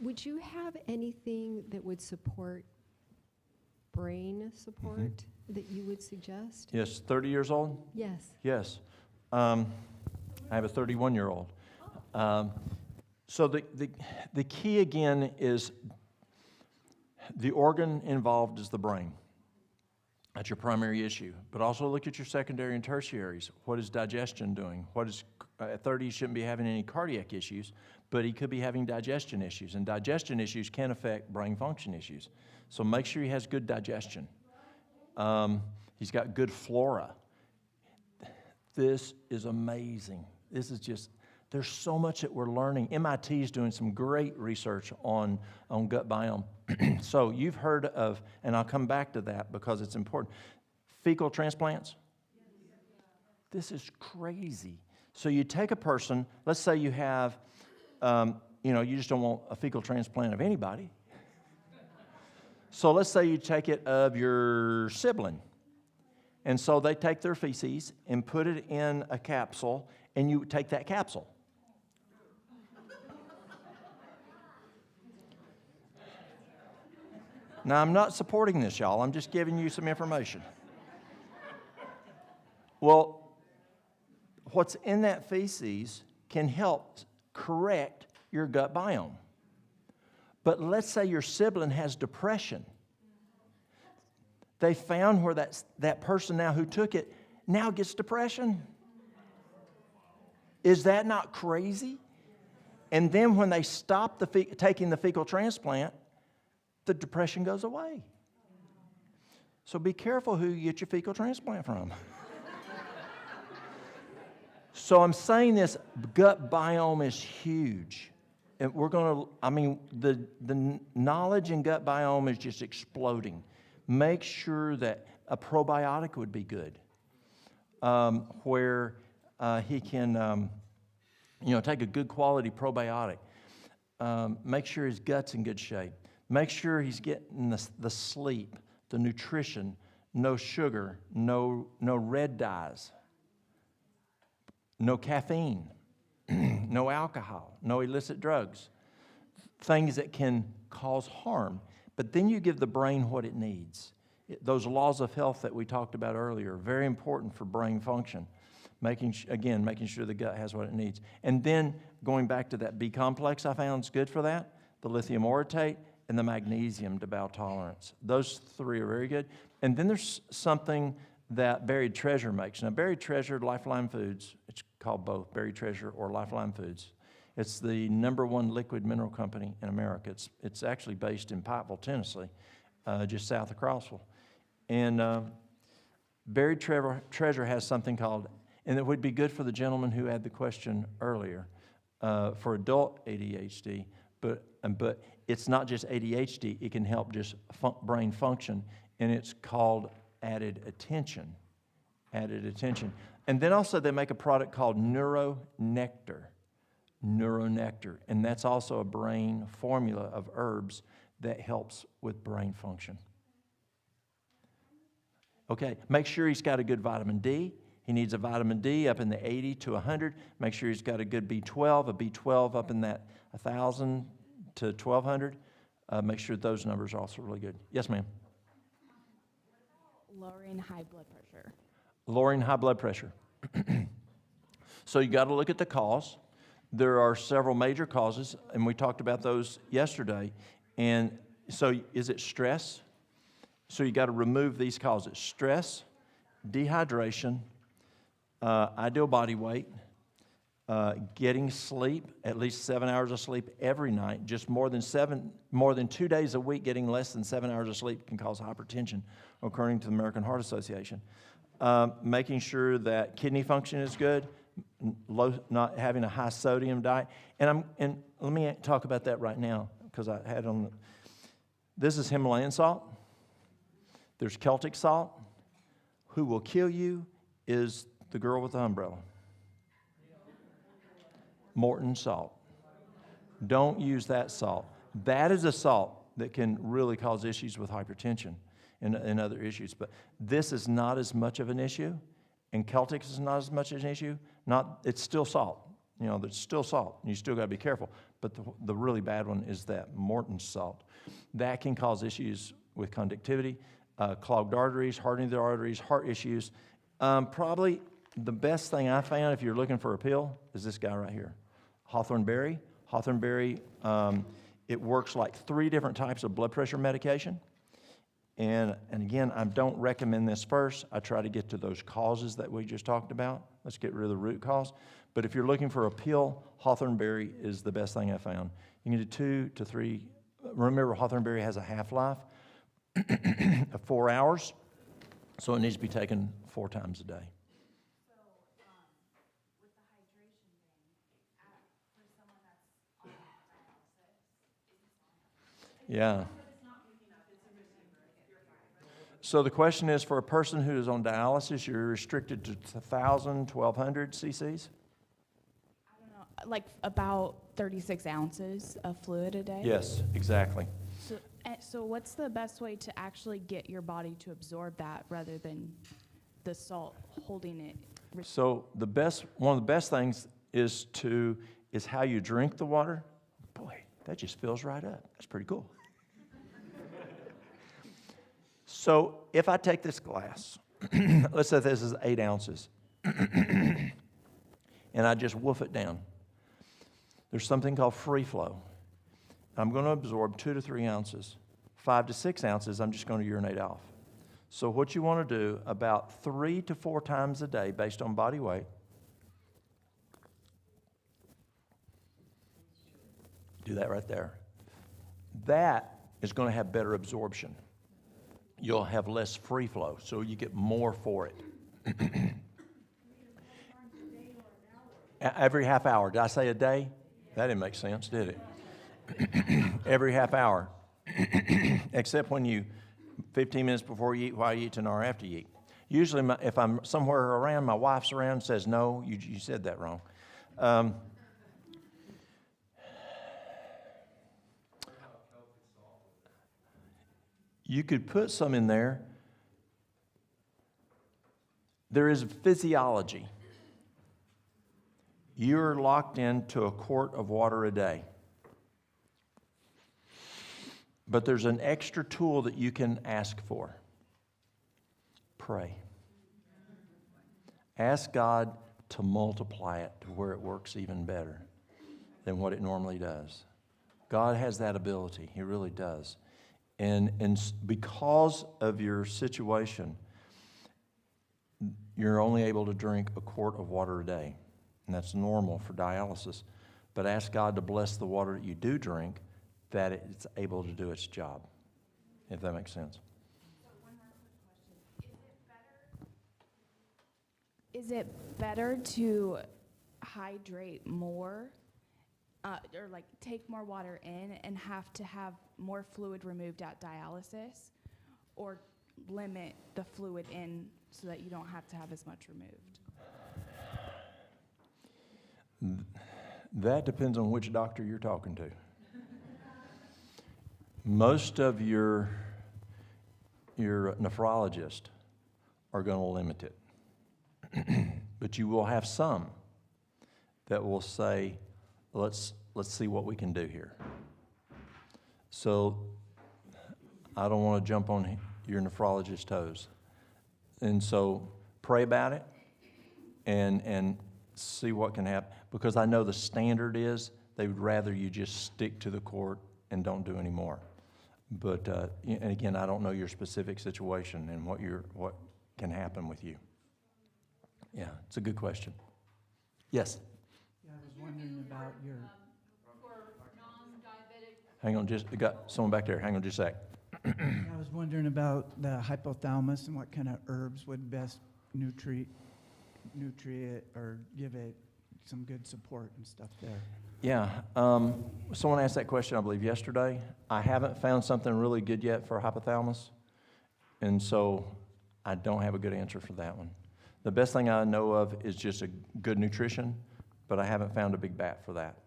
Would you have anything that would support brain support that you would suggest? Yes, 30 years old? Yes. Yes. I have a 31-year-old. So the key again is the organ involved is the brain. That's your primary issue. But also look at your secondary and tertiaries. What is digestion doing? At 30, he shouldn't be having any cardiac issues, but he could be having digestion issues. And digestion issues can affect brain function issues. So make sure he has good digestion. He's got good flora. This is amazing. This is just, there's so much that we're learning. MIT is doing some great research on gut biome. So you've heard of, and I'll come back to that because it's important, fecal transplants. This is crazy. So you take a person, let's say you have, you just don't want a fecal transplant of anybody. So let's say you take it of your sibling. And so they take their feces and put it in a capsule, and you take that capsule. Now, I'm not supporting this, y'all. I'm just giving you some information. Well, what's in that feces can help correct your gut biome. But let's say your sibling has depression. They found where that person now who took it now gets depression. Is that not crazy? And then when they stop taking the fecal transplant, the depression goes away. So be careful who you get your fecal transplant from. So I'm saying this, gut biome is huge. And we're going to, the knowledge in gut biome is just exploding. Make sure that a probiotic would be good, where he can, take a good quality probiotic. Make sure his gut's in good shape. Make sure he's getting the sleep, the nutrition, no sugar, no red dyes, no caffeine, no alcohol, no illicit drugs, things that can cause harm. But then you give the brain what it needs. Those laws of health that we talked about earlier are very important for brain function. Making sure the gut has what it needs. And then going back to that B complex I found is good for that, the lithium orotate and the magnesium to bowel tolerance. Those three are very good. And then there's something that Buried Treasure makes. Now, Buried Treasure, Lifeline Foods, it's called both, Buried Treasure or Lifeline Foods. It's the #1 liquid mineral company in America. It's actually based in Pikeville, Tennessee, just south of Crossville. And Buried Treasure has something called, and it would be good for the gentleman who had the question earlier, for adult ADHD, but it's not just ADHD, it can help just brain function, and it's called added attention. And then also they make a product called Neuronectar, and that's also a brain formula of herbs that helps with brain function. Okay, make sure he's got a good vitamin D. He needs a vitamin D up in the 80 to 100. Make sure he's got a good B12, a B12 up in that 1,000 to 1,200. Make sure those numbers are also really good. Yes, ma'am. Lowering high blood pressure. Lowering high blood pressure. So you got to look at the cause. There are several major causes, and we talked about those yesterday. And so is it stress? So you got to remove these causes: stress, dehydration, ideal body weight, getting sleep, at least 7 hours of sleep every night. Just more than 2 days a week getting less than 7 hours of sleep can cause hypertension, according to the American Heart Association. Making sure that kidney function is good, not having a high sodium diet. And let me talk about that right now, because I had on. This is Himalayan salt. There's Celtic salt. Who will kill you is the girl with the umbrella. Morton salt. Don't use that salt. That is a salt that can really cause issues with hypertension and other issues. But this is not as much of an issue, and Celtic is not as much an issue. It's still salt. There's still salt. You still got to be careful. But the really bad one is that Morton salt. That can cause issues with conductivity, clogged arteries, hardening of the arteries, heart issues. Probably the best thing I found, if you're looking for a pill, is this guy right here, hawthorn berry. Hawthorn berry, it works like 3 different types of blood pressure medication. And again, I don't recommend this first. I try to get to those causes that we just talked about. Let's get rid of the root cause. But if you're looking for a pill, hawthorn berry is the best thing I found. You can do 2 to 3. Remember, hawthorn berry has a half-life of 4 hours, so it needs to be taken 4 times a day. With the hydration thing, for someone that's on dialysis, Yeah. So the question is, for a person who is on dialysis, you're restricted to 1,000, 1,200 cc's? I don't know, like about 36 ounces of fluid a day? Yes, exactly. So what's the best way to actually get your body to absorb that rather than the salt holding it? So one of the best things is how you drink the water. Boy, that just fills right up. That's pretty cool. So if I take this glass, let's say this is 8 ounces, and I just wolf it down, there's something called free flow. I'm going to absorb 2 to 3 ounces. 5 to 6 ounces, I'm just going to urinate off. So what you want to do about 3 to 4 times a day, based on body weight, Do that right there. That is going to have better absorption. You'll have less free flow, so you get more for it. Every half hour. Did I say a day? That didn't make sense, did it? Every half hour. Except when you, 15 minutes before you eat, while you eat, and or after you eat. Usually, if I'm somewhere around, my wife's around, says, no, you said that wrong. You could put some in there. There is physiology. You're locked into a quart of water a day. But there's an extra tool that you can ask for. Pray. Ask God to multiply it to where it works even better than what it normally does. God has that ability. He really does. And because of your situation, you're only able to drink a quart of water a day. And that's normal for dialysis. But ask God to bless the water that you do drink, that it's able to do its job, if that makes sense. Is it better to hydrate more, or like take more water in and have to have more fluid removed at dialysis, or limit the fluid in so that you don't have to have as much removed? That depends on which doctor you're talking to. Most of your nephrologists are going to limit it. But you will have some that will say, let's see what we can do here. So I don't want to jump on your nephrologist's toes. And so pray about it and see what can happen. Because I know the standard is they would rather you just stick to the quart and don't do any more. But and again, I don't know your specific situation and what can happen with you. Yeah, it's a good question. Yes? Yeah, I was wondering about your... For non-diabetic... Hang on, just got someone back there. Hang on just a sec. I was wondering about the hypothalamus and what kind of herbs would best nutrient or give it some good support and stuff there. Yeah, someone asked that question, I believe, yesterday. I haven't found something really good yet for hypothalamus, and so I don't have a good answer for that one. The best thing I know of is just a good nutrition, but I haven't found a big bat for that.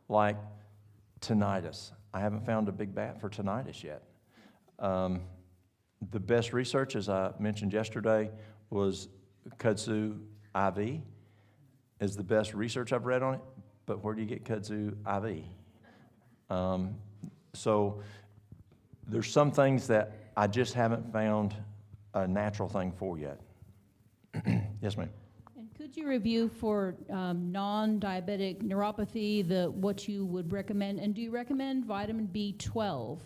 Like tinnitus. I haven't found a big bat for tinnitus yet. The best research, as I mentioned yesterday, was kudzu IV is the best research I've read on it, but where do you get kudzu IV? So there's some things that I just haven't found a natural thing for yet. Yes, ma'am. And could you review for non-diabetic neuropathy what you would recommend? And do you recommend vitamin B12?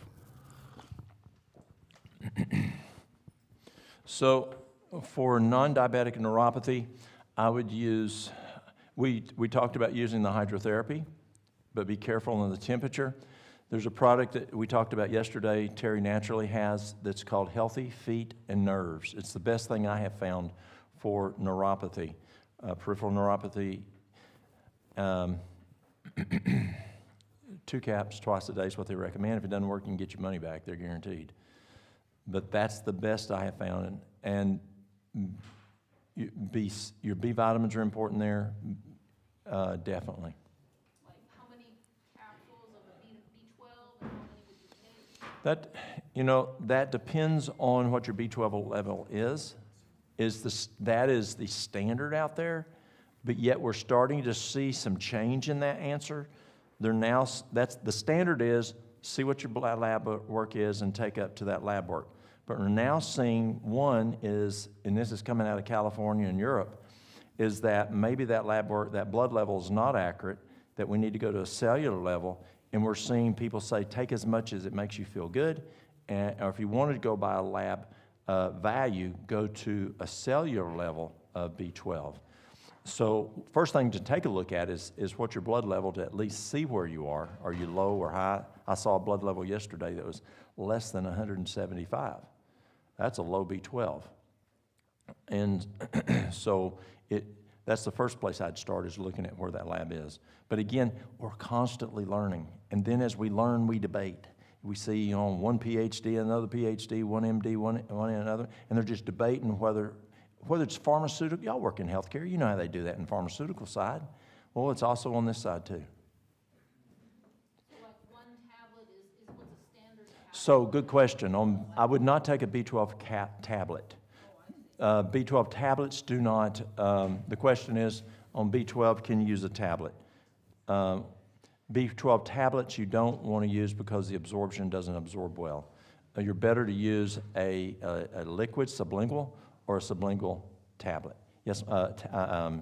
So for non-diabetic neuropathy, I would use, we talked about using the hydrotherapy, but be careful on the temperature. There's a product that we talked about yesterday, Terry Naturally has, that's called Healthy Feet and Nerves. It's the best thing I have found for neuropathy, peripheral neuropathy. 2 caps twice a day is what they recommend. If it doesn't work, you can get your money back. They're guaranteed. But that's the best I have found. And your B vitamins are important there, definitely. Like how many capsules of a B12 and how many would you take? That depends on what your B12 level is. That is the standard out there, but yet we're starting to see some change in that answer. That's the standard is see what your lab work is and take up to that lab work. But we're now seeing one is, and this is coming out of California and Europe, is that maybe that lab work, that blood level is not accurate, that we need to go to a cellular level, and we're seeing people say take as much as it makes you feel good, or if you wanted to go by a lab value, go to a cellular level of B12. So first thing to take a look at is what's your blood level, to at least see where you are. Are you low or high? I saw a blood level yesterday that was less than 175. That's a low B12. And so that's the first place I'd start, is looking at where that lab is. But again, we're constantly learning. And then as we learn, we debate. We see one PhD, another PhD, one MD, one another, and they're just debating whether it's pharmaceutical. Y'all work in healthcare. You know how they do that in the pharmaceutical side. Well, it's also on this side too. So like one tablet is what's a standard tablet? So good question. I would not take a B12 tablet. B12 tablets do not, the question is, on B12, can you use a tablet? B12 tablets you don't want to use because the absorption doesn't absorb well. You're better to use a liquid sublingual or a sublingual tablet. Yes,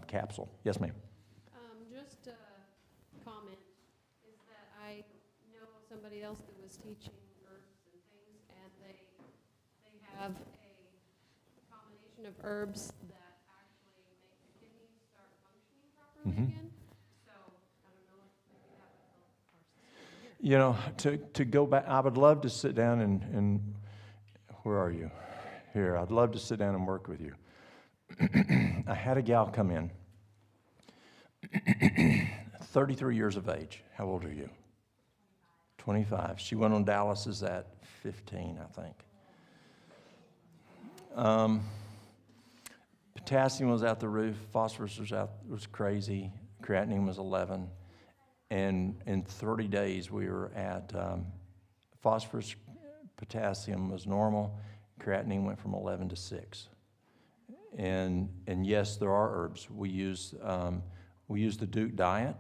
capsule. Yes, ma'am. Just a comment is that I know somebody else that was teaching herbs and things, and they have a combination of herbs that actually make the kidneys start functioning properly again. So I don't know if maybe that would help our system here. You know, to go back, I would love to sit down and where are you? Here, I'd love to sit down and work with you. I had a gal come in, 33 years of age. How old are you? 25. She went on dialysis at 15, I think. Potassium was out the roof, phosphorus was crazy, creatinine was 11, and in 30 days we were at phosphorus, potassium was normal, creatinine went from 11 to 6. And yes, there are herbs. We use the Duke diet,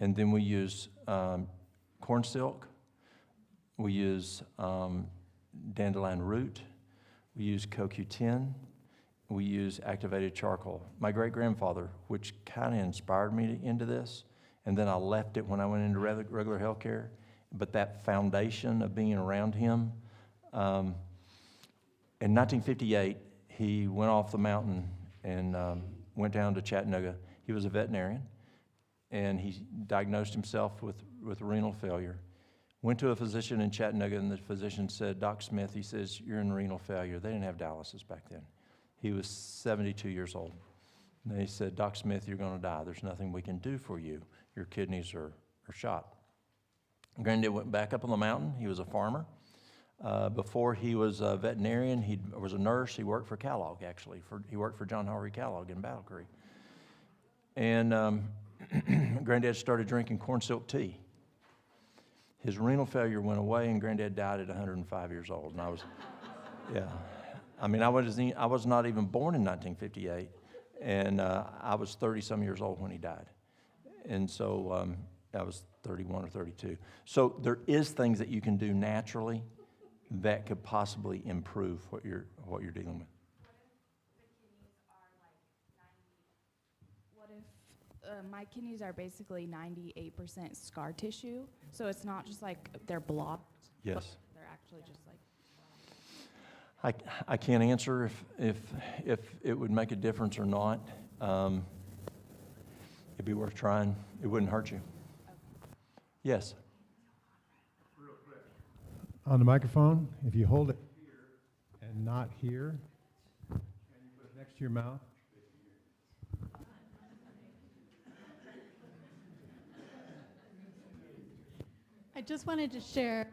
and then we use corn silk, we use dandelion root, we use CoQ10, we use activated charcoal. My great-grandfather, which kind of inspired me into this, and then I left it when I went into regular health care, but that foundation of being around him, in 1958, he went off the mountain and went down to Chattanooga. He was a veterinarian, and he diagnosed himself with renal failure. Went to a physician in Chattanooga, and the physician said, Doc Smith, he says, you're in renal failure. They didn't have dialysis back then. He was 72 years old. And they said, Doc Smith, you're going to die. There's nothing we can do for you. Your kidneys are shot. Granddad went back up on the mountain. He was a farmer. Before he was a veterinarian, he was a nurse. He worked for Kellogg, actually. He worked for John Henry Kellogg in Battle Creek. And Granddad started drinking corn silk tea. His renal failure went away, and Granddad died at 105 years old. And I was, yeah. I mean, I was not even born in 1958, and I was 30-some years old when he died. And so I was 31 or 32. So there is things that you can do naturally that could possibly improve what you're dealing with. What if my kidneys are basically 98% scar tissue? So it's not just like they're blocked. Yes. They're actually just like. I can't answer if it would make a difference or not. It'd be worth trying. It wouldn't hurt you. Okay. Yes. Real quick. On the microphone, if you hold it here and not here, and you put it next to your mouth. I just wanted to share,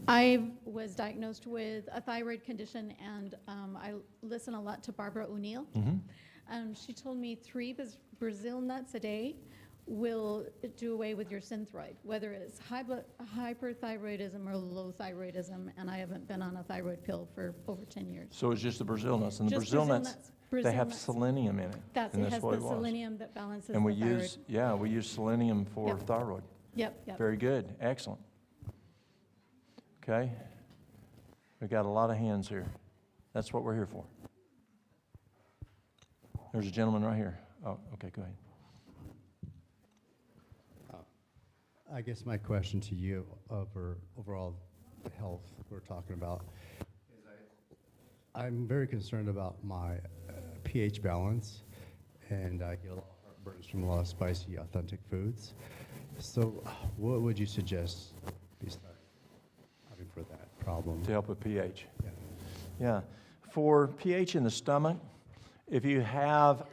I was diagnosed with a thyroid condition, and I listen a lot to Barbara O'Neill. She told me 3 Brazil nuts a day will do away with your synthroid, whether it's hyperthyroidism or low thyroidism, and I haven't been on a thyroid pill for over 10 years. So it's just the Brazil nuts, and the Just Brazil nuts, Brazil they have nuts. selenium in it. It has the selenium that balances and the thyroid. we use selenium for Yep. thyroid. Yep. Very good, excellent. Okay, we got a lot of hands here. That's what we're here for. There's a gentleman right here. Oh, okay, go ahead. I guess my question to you over overall health we're talking about is I'm very concerned about my pH balance, and I get a lot of heartburns from a lot of spicy, authentic foods. So what would you suggest besides for that problem? To help with pH? Yeah. Yeah. For pH in the stomach, if you have,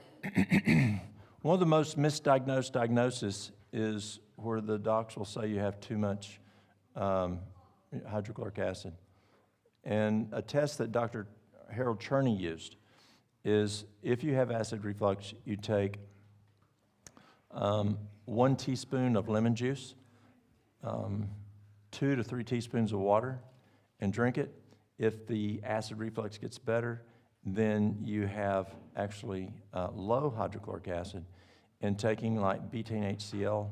one of the most misdiagnosed diagnoses is where the docs will say you have too much hydrochloric acid. And a test that Dr. Harold Cherney used is if you have acid reflux, you take 1 teaspoon of lemon juice, 2 to 3 teaspoons of water, and drink it. If the acid reflux gets better, then you have actually low hydrochloric acid, and taking like betaine HCl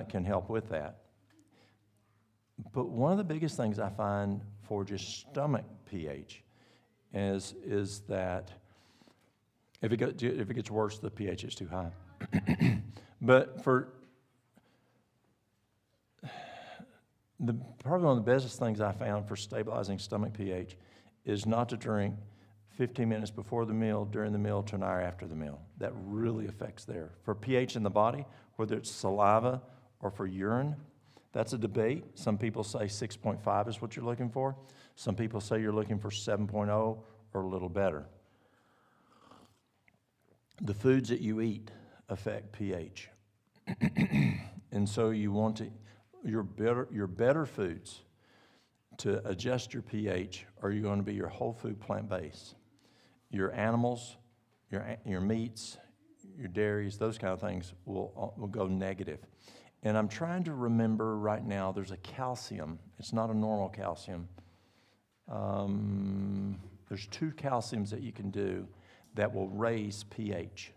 can help with that. But one of the biggest things I find for just stomach pH is that if it gets worse, the pH is too high. But probably one of the best things I found for stabilizing stomach pH is not to drink 15 minutes before the meal, during the meal, to an hour after the meal. That really affects there. For pH in the body, whether it's saliva or for urine, that's a debate. Some people say 6.5 is what you're looking for. Some people say you're looking for 7.0 or a little better. The foods that you eat affect pH. And so you want to, your better foods to adjust your pH are going to be your whole food plant base. Your animals, your meats, your dairies, those kind of things will go negative. And I'm trying to remember right now, there's a calcium. It's not a normal calcium. There's 2 calciums that you can do that will raise pH.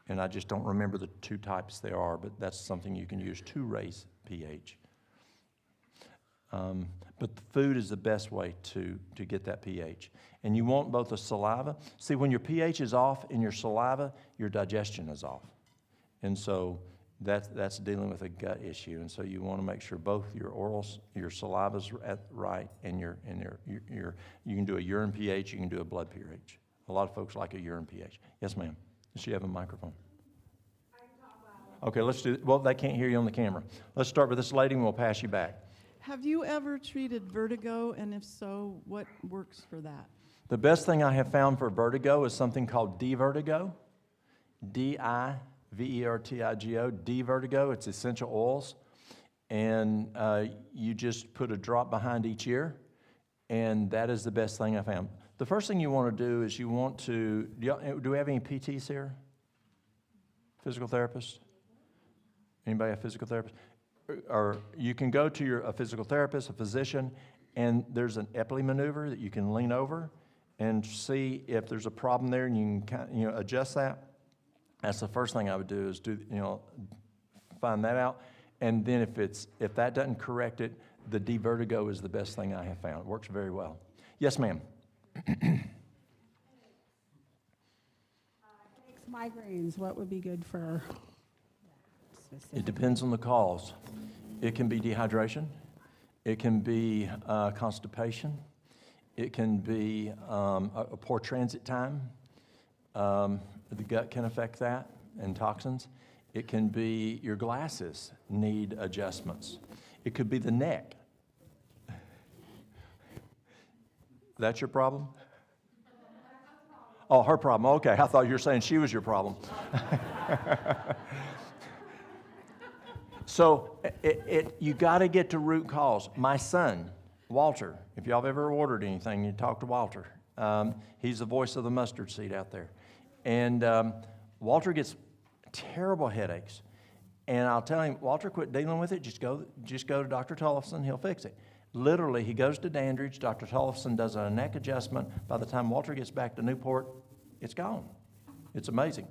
And I just don't remember the 2 types they are, but that's something you can use to raise pH. But the food is the best way to get that pH. And you want both the saliva. See, when your pH is off in your saliva, your digestion is off. And so that's dealing with a gut issue. And so you want to make sure both your saliva's right, and your you can do a urine pH, you can do a blood pH. A lot of folks like a urine pH. Yes, ma'am. Does she have a microphone? Okay, let's do it. Well, they can't hear you on the camera. Let's start with this lady and we'll pass you back. Have you ever treated vertigo, and if so, what works for that? The best thing I have found for vertigo is something called D-vertigo, D-I-V-E-R-T-I-G-O, D-vertigo. It's essential oils, and you just put a drop behind each ear, and that is the best thing I found. The first thing you want to do is you want to, do we have any PTs here? Physical therapists? Anybody a physical therapist? Or you can go to a physical therapist, a physician, and there's an Epley maneuver that you can lean over and see if there's a problem there, and you can adjust that. That's the first thing I would do is find that out, and then if that doesn't correct it, the D-vertigo is the best thing I have found. It works very well. Yes, ma'am. Migraines, what would be good for? It depends on the cause. It can be dehydration. It can be constipation. It can be a poor transit time. The gut can affect that, and toxins. It can be your glasses need adjustments. It could be the neck. That's your problem? Oh, her problem. Okay, I thought you were saying she was your problem. So you got to get to root cause. My son, Walter, if y'all have ever ordered anything, you talk to Walter. He's the voice of the mustard seed out there. And Walter gets terrible headaches. And I'll tell him, Walter, quit dealing with it. Just go to Dr. Tollefson. He'll fix it. Literally, he goes to Dandridge. Dr. Tollefson does a neck adjustment. By the time Walter gets back to Newport, it's gone. It's amazing.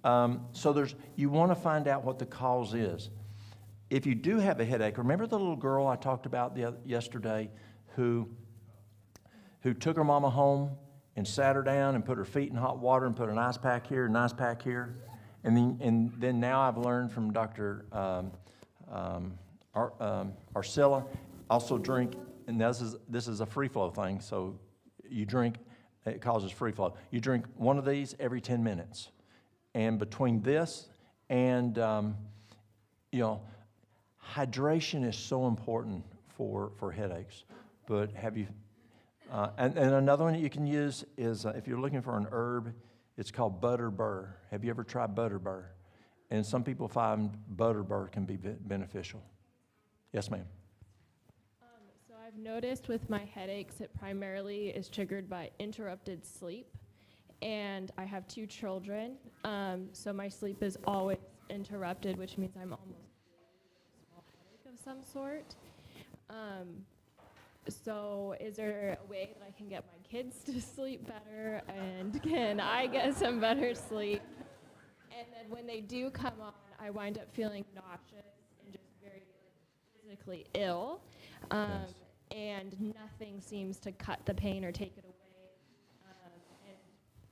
So you want to find out what the cause is. If you do have a headache, remember the little girl I talked about yesterday who took her mama home and sat her down and put her feet in hot water and put an ice pack here, an ice pack here? And then now I've learned from Dr. Arcilla, also drink, and this is a free flow thing, so you drink, it causes free flow. You drink one of these every 10 minutes. And between this and, hydration is so important for headaches. But have you, and another one that you can use is if you're looking for an herb, it's called butter burr. Have you ever tried butter burr? And some people find butter burr can be beneficial. Yes, ma'am. So I've noticed with my headaches, it primarily is triggered by interrupted sleep. And I have 2 children, so my sleep is always interrupted, which means I'm almost a small headache of some sort. So is there a way that I can get my kids to sleep better, and can I get some better sleep? And then when they do come on, I wind up feeling nauseous and just very physically ill. And nothing seems to cut the pain or take it away.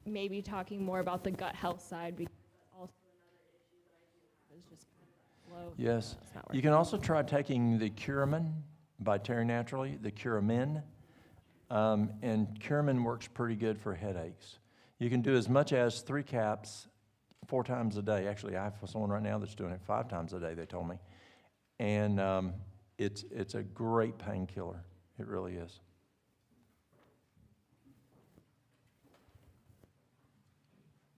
And maybe talking more about the gut health side, because that's also another issue that I do have is just kind of flow. Yes. It's not You working. can also try taking the Curamin by Terry Naturally, the Curamin. And Curamin works pretty good for headaches. You can do as much as 3 caps 4 times a day. Actually, I have someone right now that's doing it 5 times a day, they told me. And it's a great painkiller. It really is.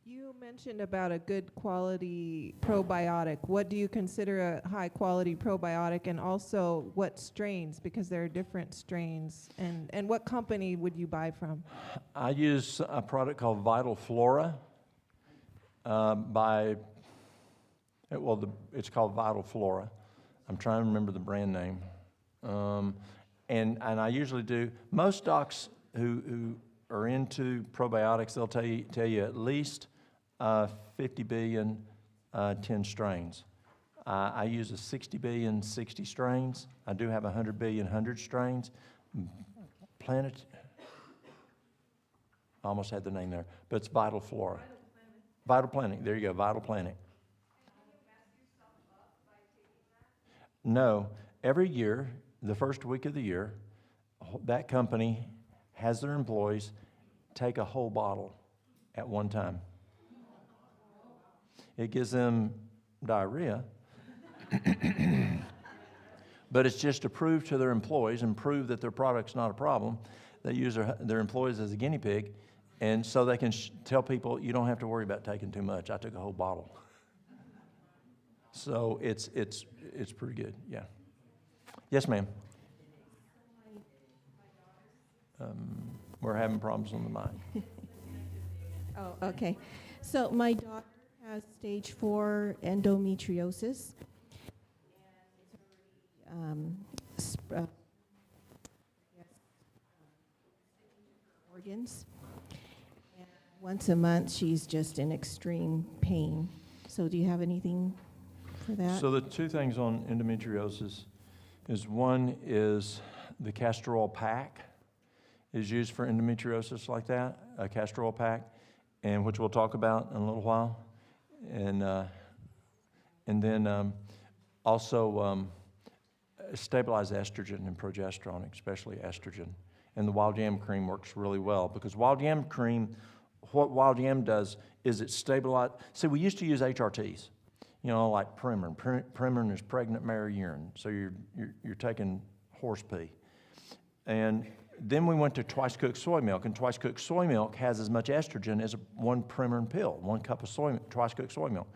You mentioned about a good quality probiotic. What do you consider a high quality probiotic, and also what strains, because there are different strains, and what company would you buy from? I use a product called Vital Flora it's called Vital Flora. I'm trying to remember the brand name. And I usually do, most docs who are into probiotics, they'll tell you at least 50 billion 10 strains. I use a 60 billion 60 strains. I do have 100 billion 100 strains. Planet, I almost had the name there, but it's Vital Flora. Vital Planet, there you go, Vital Planet. No, every year, the first week of the year, that company has their employees take a whole bottle at one time. It gives them diarrhea, but it's just to prove to their employees and prove that their product's not a problem. They use their employees as a guinea pig, and so they can tell people, you don't have to worry about taking too much. I took a whole bottle. So it's pretty good, yeah. Yes, ma'am. We're having problems on the mic. Oh, okay. So my daughter has stage 4 endometriosis. Organs. And once a month, she's just in extreme pain. So do you have anything for that? So the 2 things on endometriosis is, one is the castor oil pack is used for endometriosis like that, a castor oil pack, and which we'll talk about in a little while. And then also stabilize estrogen and progesterone, especially estrogen. And the wild yam cream works really well, because wild yam cream, what wild yam does is it stabilizes. See, we used to use HRTs, like Premarin. Premarin is pregnant mare urine, so you're taking horse pee. And then we went to twice-cooked soy milk, and twice-cooked soy milk has as much estrogen as 1 Premarin pill, 1 cup of twice-cooked soy milk.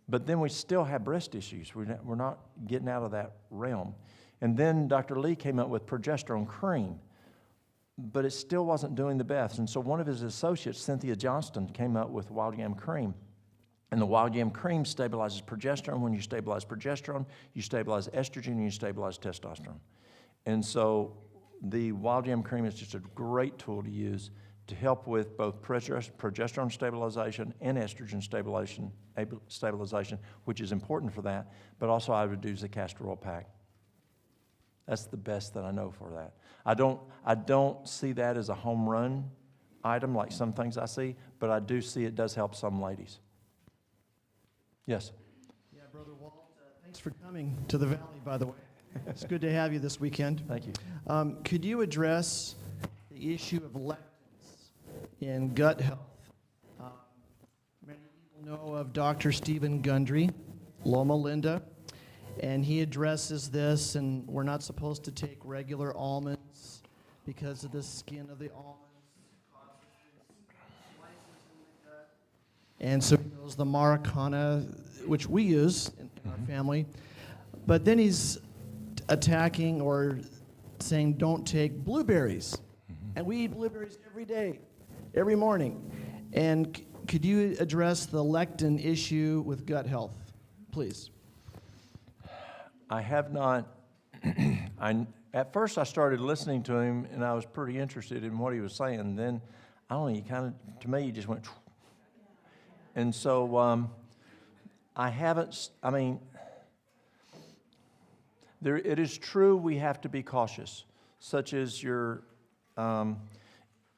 But then we still have breast issues. We're not getting out of that realm. And then Dr. Lee came up with progesterone cream, but it still wasn't doing the best. And so one of his associates, Cynthia Johnston, came up with wild yam cream. And the wild yam cream stabilizes progesterone. When you stabilize progesterone, you stabilize estrogen, and you stabilize testosterone. And so the wild yam cream is just a great tool to use to help with both progesterone stabilization and estrogen stabilization, which is important for that, but also I would use the castor oil pack. That's the best that I know for that. I don't see that as a home run item like some things I see, but I do see it does help some ladies. Yes? Yeah, Brother Walt, thanks for coming to the Valley, by the way. It's good to have you this weekend. Thank you. Could you address the issue of lectins in gut health? Many people know of Dr. Stephen Gundry, Loma Linda, and he addresses this, and we're not supposed to take regular almonds because of the skin of the almonds. And so he knows the Maracana, which we use in our family. But then he's attacking or saying don't take blueberries. And we eat blueberries every day, every morning. And could you address the lectin issue with gut health, please? I have not. At first, I started listening to him, and I was pretty interested in what he was saying. Then, I don't know, he kind of, to me, he just went. And so, I haven't. I mean, it is true we have to be cautious, such as your.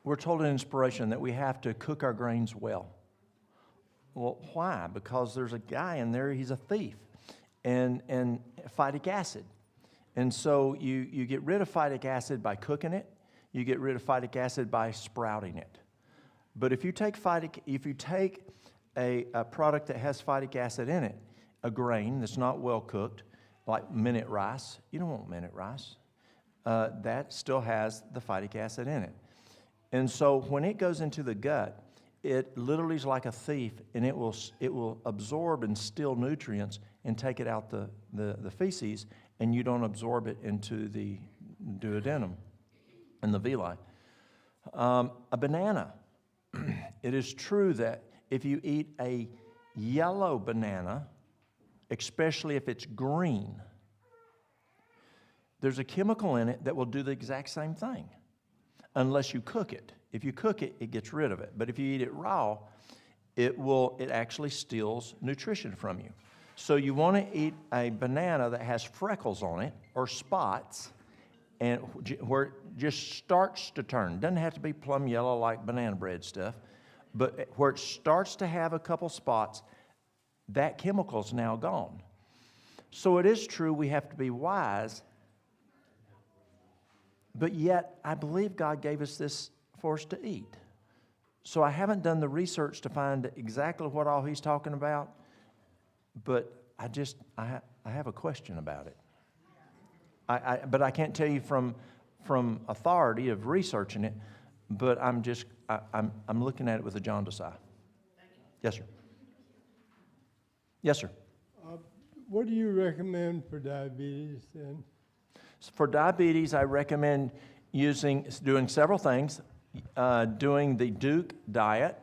We're told in inspiration that we have to cook our grains well. Well, why? Because there's a guy in there, he's a thief, and phytic acid. And so you get rid of phytic acid by cooking it. You get rid of phytic acid by sprouting it. But if you take a product that has phytic acid in it, a grain that's not well cooked, like minute rice, you don't want minute rice. That still has the phytic acid in it. And so when it goes into the gut, it literally is like a thief, and it will absorb and steal nutrients and take it out the feces, and you don't absorb it into the duodenum and the villi. A banana. It is true that if you eat a yellow banana, especially if it's green, there's a chemical in it that will do the exact same thing, unless you cook it. If you cook it, it gets rid of it. But if you eat it raw, it actually steals nutrition from you. So you want to eat a banana that has freckles on it or spots, and where it just starts to turn. Doesn't have to be plum yellow like banana bread stuff, but where it starts to have a couple spots, that chemical's now gone. So it is true we have to be wise, but yet I believe God gave us this for us to eat. So I haven't done the research to find exactly what all he's talking about, but I have a question about it. But I can't tell you from authority of researching it, but I'm looking at it with a jaundiced eye. Yes, sir. Yes, sir. What do you recommend for diabetes then? For diabetes, I recommend doing several things. Doing the Duke diet,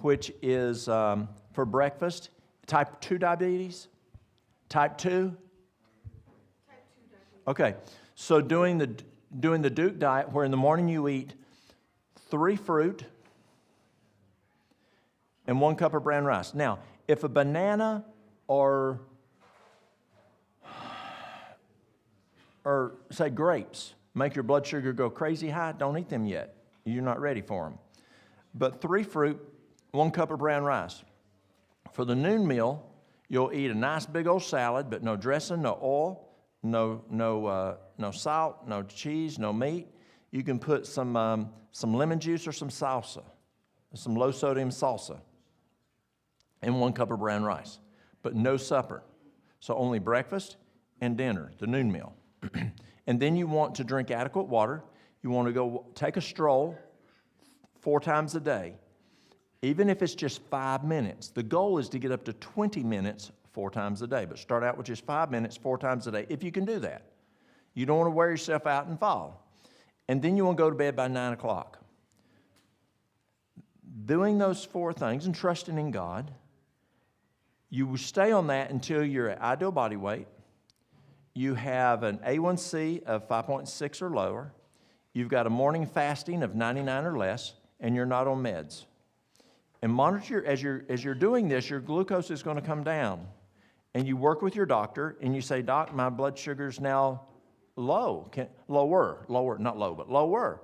which is for breakfast. Type 2 diabetes? Type 2? Okay, so doing the Duke diet, where in the morning you eat 3 fruit and 1 cup of brown rice. Now, if a banana or say grapes make your blood sugar go crazy high, don't eat them yet. You're not ready for them. But 3 fruit, 1 cup of brown rice. For the noon meal, you'll eat a nice big old salad, but no dressing, no oil, no salt, no cheese, no meat. You can put some lemon juice or some salsa, some low sodium salsa, and 1 cup of brown rice, but no supper. So only breakfast and dinner, the noon meal. And then you want to drink adequate water. You want to go take a stroll 4 times a day, even if it's just 5 minutes. The goal is to get up to 20 minutes 4 times a day, but start out with just 5 minutes 4 times a day, if you can do that. You don't want to wear yourself out and fall. And then you want to go to bed by 9 o'clock. Doing those 4 things and trusting in God, you will stay on that until you're at ideal body weight. You have an A1C of 5.6 or lower. You've got a morning fasting of 99 or less, and you're not on meds. And monitor, as you're doing this, your glucose is going to come down. And you work with your doctor, and you say, Doc, my blood sugar's now lower, not low, but lower.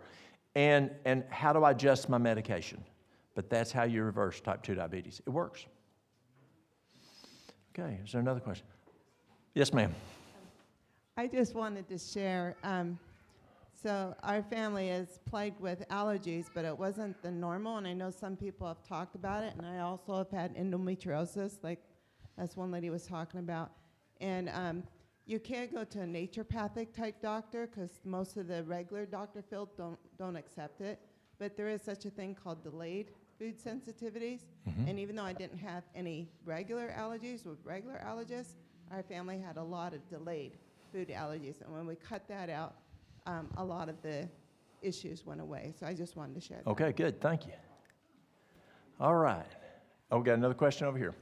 And how do I adjust my medication? But that's how you reverse type 2 diabetes. It works. Okay, is there another question? Yes, ma'am. I just wanted to share, So our family is plagued with allergies, but it wasn't the normal, and I know some people have talked about it, and I also have had endometriosis, like as one lady was talking about. And you can't go to a naturopathic type doctor because most of the regular doctor field don't accept it, but there is such a thing called delayed food sensitivities. And even though I didn't have any regular allergies with regular allergists, our family had a lot of delayed food allergies. And when we cut that out, a lot of the issues went away. So I just wanted to share that. Okay, good. Thank you. All right. Oh, we got another question over here.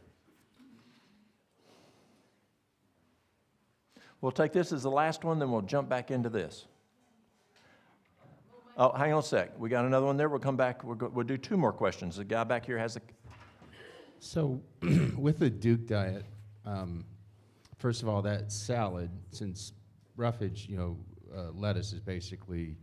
We'll take this as the last one, then we'll jump back into this. Oh, hang on a sec. We got another one there. We'll come back. We'll do 2 more questions. The guy back here has a... So with the Duke diet, first of all, that salad, since roughage, lettuce is basically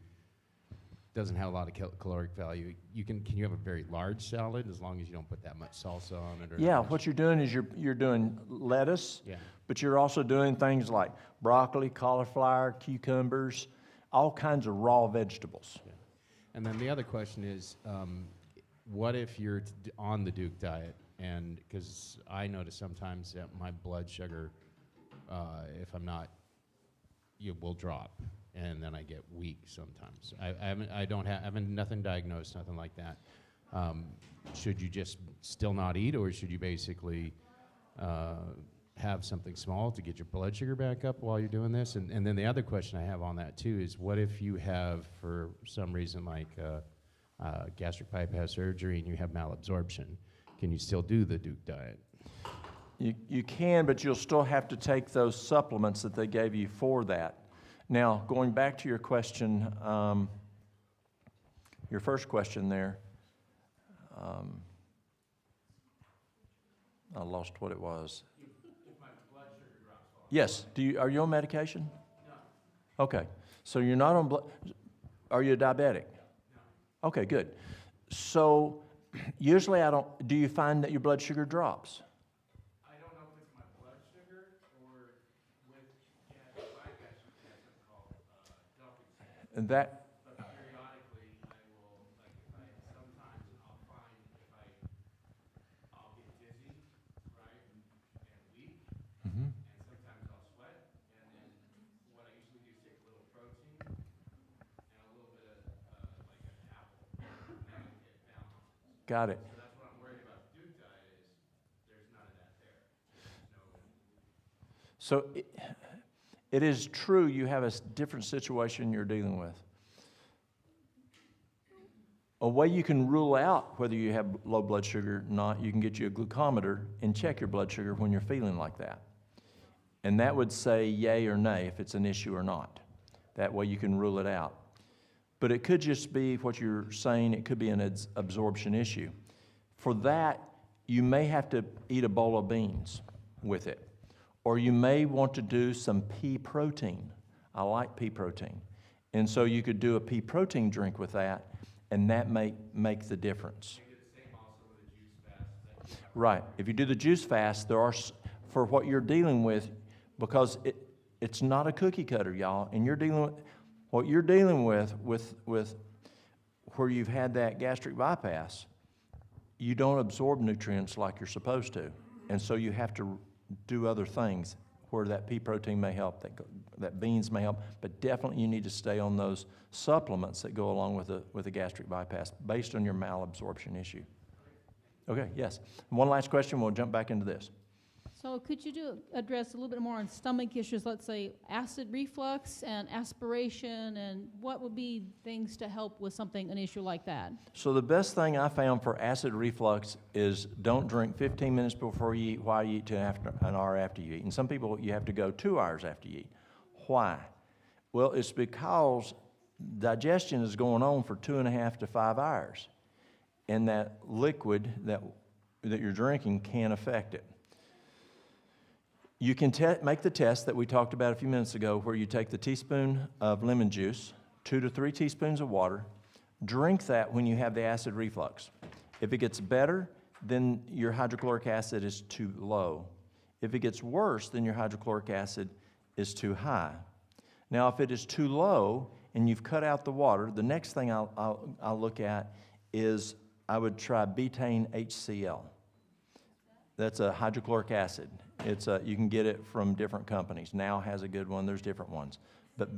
doesn't have a lot of caloric value. Can you have a very large salad as long as you don't put that much salsa on it? Or Yeah, what you're doing is you're doing lettuce, but you're also doing things like broccoli, cauliflower, cucumbers, all kinds of raw vegetables. Yeah. And then the other question is, what if you're on the Duke diet? And because I notice sometimes that my blood sugar, if I'm not, will drop, and then I get weak sometimes. I haven't nothing diagnosed, nothing like that. Should you just still not eat, or should you basically have something small to get your blood sugar back up while you're doing this? And then the other question I have on that too is, what if you have, for some reason, like gastric bypass surgery and you have malabsorption? Can you still do the Duke diet? You can, but you'll still have to take those supplements that they gave you for that. Now, going back to your question, your first question there, I lost what it was. If my blood sugar drops off. Yes. Are you on medication? No. Okay. So you're not on blood. Are you a diabetic? No. Okay, good. So usually do you find that your blood sugar drops? I don't know if it's my blood sugar or with gastric bypass, you have something called dumping. And that. But periodically, I will, sometimes I'll find I'll get dizzy, right, and weak, and sometimes I'll sweat, and then what I usually do is take a little protein and a little bit of like an apple, and then it balances. Got it. So that's what I'm worried about the Duke diet is there's none of that there. So it is true you have a different situation you're dealing with. A way you can rule out whether you have low blood sugar or not, you can get you a glucometer and check your blood sugar when you're feeling like that. And that would say yay or nay if it's an issue or not. That way you can rule it out. But it could just be what you're saying, it could be an absorption issue. For that, you may have to eat a bowl of beans with it. Or you may want to do some pea protein. I like pea protein. And so you could do a pea protein drink with that, and that may make the difference. Right. If you do the juice fast, there are, for what you're dealing with, because it's not a cookie cutter, y'all, and you're dealing with, what you're dealing with where you've had that gastric bypass, you don't absorb nutrients like you're supposed to. And so you have to do other things where that pea protein may help, that beans may help, but definitely you need to stay on those supplements that go along with a gastric bypass based on your malabsorption issue. Okay, yes. And one last question, we'll jump back into this. So could you address a little bit more on stomach issues, let's say acid reflux and aspiration, and what would be things to help with an issue like that? So the best thing I found for acid reflux is don't drink 15 minutes before you eat, while you eat, to an hour after you eat. And some people, you have to go 2 hours after you eat. Why? Well, it's because digestion is going on for 2.5 to 5 hours. And that liquid that you're drinking can affect it. You can make the test that we talked about a few minutes ago, where you take the teaspoon of lemon juice, 2 to 3 teaspoons of water, drink that when you have the acid reflux. If it gets better, then your hydrochloric acid is too low. If it gets worse, then your hydrochloric acid is too high. Now, if it is too low and you've cut out the water, the next thing I'll look at is I would try betaine HCl. That's a hydrochloric acid. You can get it from different companies. Now has a good one. There's different ones. But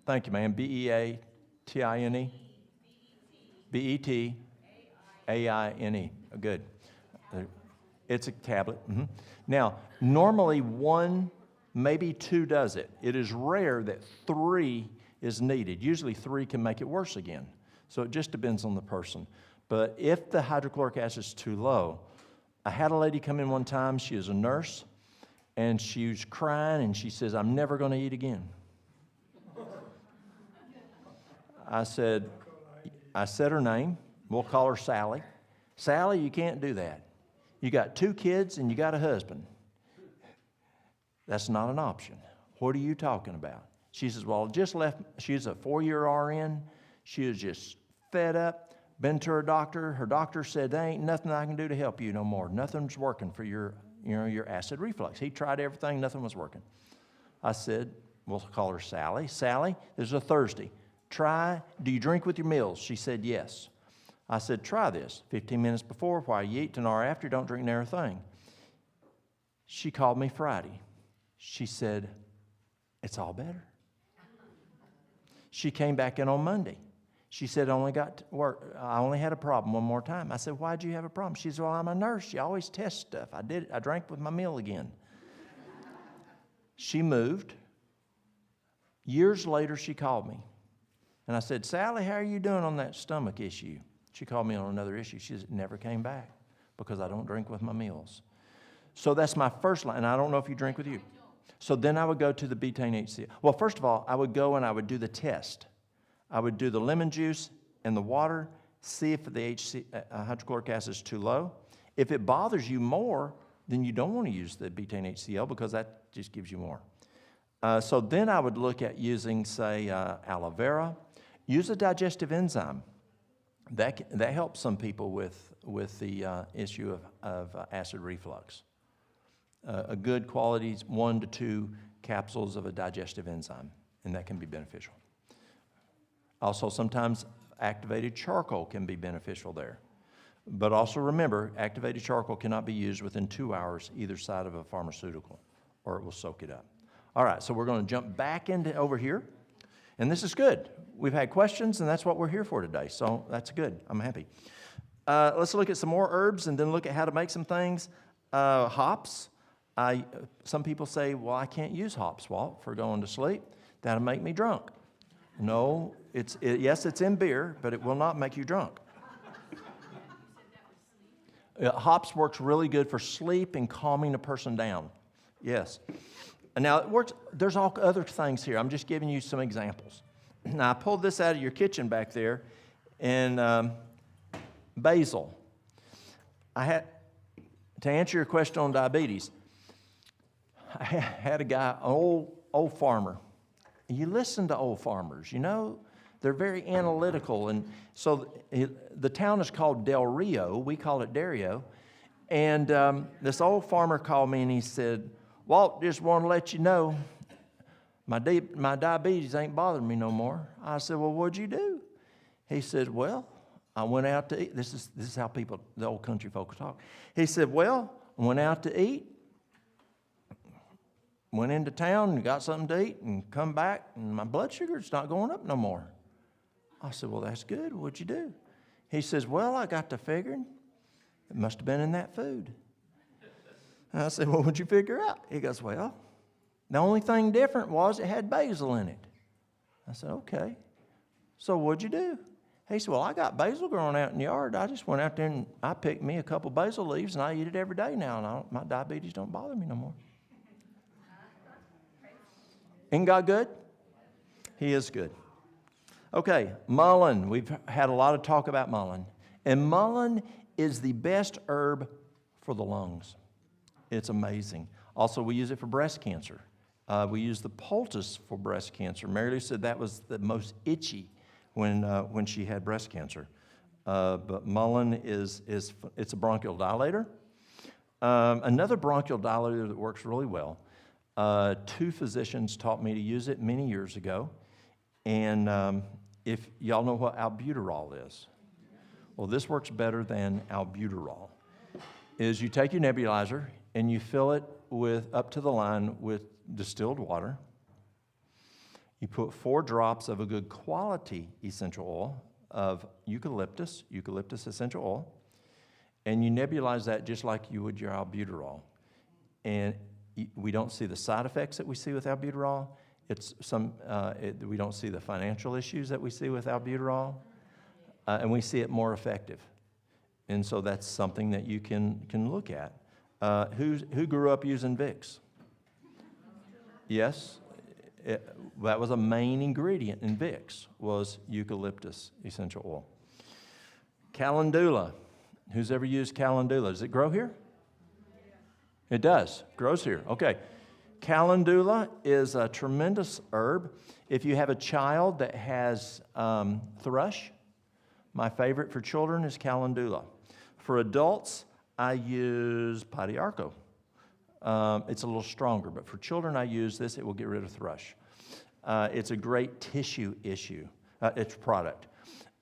thank you, ma'am. B-E-A-T-I-N-E? B-E-T-A-I-N-E. Good. It's a tablet. Now, normally 1, maybe 2 does it. It is rare that 3 is needed. Usually 3 can make it worse again. So it just depends on the person. But if the hydrochloric acid is too low, I had a lady come in one time. She is a nurse, and she was crying, and she says, "I'm never going to eat again." I said her name. We'll call her Sally. Sally, you can't do that. You got 2 kids, and you got a husband. That's not an option. What are you talking about? She says, well, just left. She's a 4-year RN. She is just fed up. Been to her doctor. Her doctor said, there ain't nothing I can do to help you no more. Nothing's working for your acid reflux. He tried everything. Nothing was working. I said, we'll call her Sally. Sally, this is a Thursday. Do you drink with your meals? She said, yes. I said, try this. 15 minutes before, while you eat, an hour after, don't drink near a thing. She called me Friday. She said, it's all better. She came back in on Monday. She said, I only had a problem one more time. I said, why'd you have a problem? She said, well, I'm a nurse. She always tests stuff. I drank with my meal again. She moved. Years later, she called me. And I said, Sally, how are you doing on that stomach issue? She called me on another issue. She said, never came back because I don't drink with my meals. So that's my first line. And I don't know if you drink with you. So then I would go to the betaine HCl. Well, first of all, I would go and I would do the test. I would do the lemon juice and the water, see if the hydrochloric acid is too low. If it bothers you more, then you don't want to use the betaine HCl because that just gives you more. So then I would look at using, say, aloe vera. Use a digestive enzyme. That helps some people with the issue of acid reflux. A good quality is 1 to 2 capsules of a digestive enzyme, and that can be beneficial. Also, sometimes activated charcoal can be beneficial there. But also remember, activated charcoal cannot be used within 2 hours either side of a pharmaceutical, or it will soak it up. All right, so we're going to jump back into over here, and this is good. We've had questions, and that's what we're here for today, so that's good. I'm happy. Let's look at some more herbs and then look at how to make some things. Hops. Some people say, well, I can't use hops, Walt, for going to sleep. That'll make me drunk. No, yes, it's in beer, but it will not make you drunk. Hops works really good for sleep and calming a person down. Yes. And now it works. There's all other things here. I'm just giving you some examples. Now I pulled this out of your kitchen back there, and basil. To answer your question on diabetes, I had a guy, an old farmer. You listen to old farmers, you know, they're very analytical. And so the town is called Del Rio. We call it Dario. And this old farmer called me and he said, Walt, just want to let you know, my diabetes ain't bothering me no more. I said, well, what'd you do? He said, well, I went out to eat. This is how the old country folks talk. He said, well, I went out to eat. Went into town and got something to eat and come back, and my blood sugar's not going up no more. I said, well, that's good. What'd you do? He says, well, I got to figuring it must have been in that food. And I said, well, what'd you figure out? He goes, well, the only thing different was it had basil in it. I said, okay. So what'd you do? He said, well, I got basil growing out in the yard. I just went out there and I picked me a couple basil leaves, and I eat it every day now, and my diabetes don't bother me no more. Ain't God good? He is good. Okay, mullein. We've had a lot of talk about mullein. And mullein is the best herb for the lungs. It's amazing. Also, we use it for breast cancer. We use the poultice for breast cancer. Mary Lou said that was the most itchy when she had breast cancer. But mullein it's a bronchial dilator. Another bronchial dilator that works really well Two physicians taught me to use it many years ago. And if y'all know what albuterol is, well, this works better than albuterol. Is you take your nebulizer and you fill it with up to the line with distilled water. You put 4 drops of a good quality essential oil of eucalyptus essential oil, and you nebulize that just like you would your albuterol. And we don't see the side effects that we see with albuterol. We don't see the financial issues that we see with albuterol, and we see it more effective. And so that's something that you can look at. Who grew up using Vicks? Yes, that was a main ingredient in Vicks, was eucalyptus essential oil. Calendula. Who's ever used calendula? Does it grow here? It does. Grows here. Okay. Calendula is a tremendous herb. If you have a child that has thrush, my favorite for children is calendula. For adults, I use Padiarco. It's a little stronger, but for children, I use this. It will get rid of thrush. It's a great tissue product.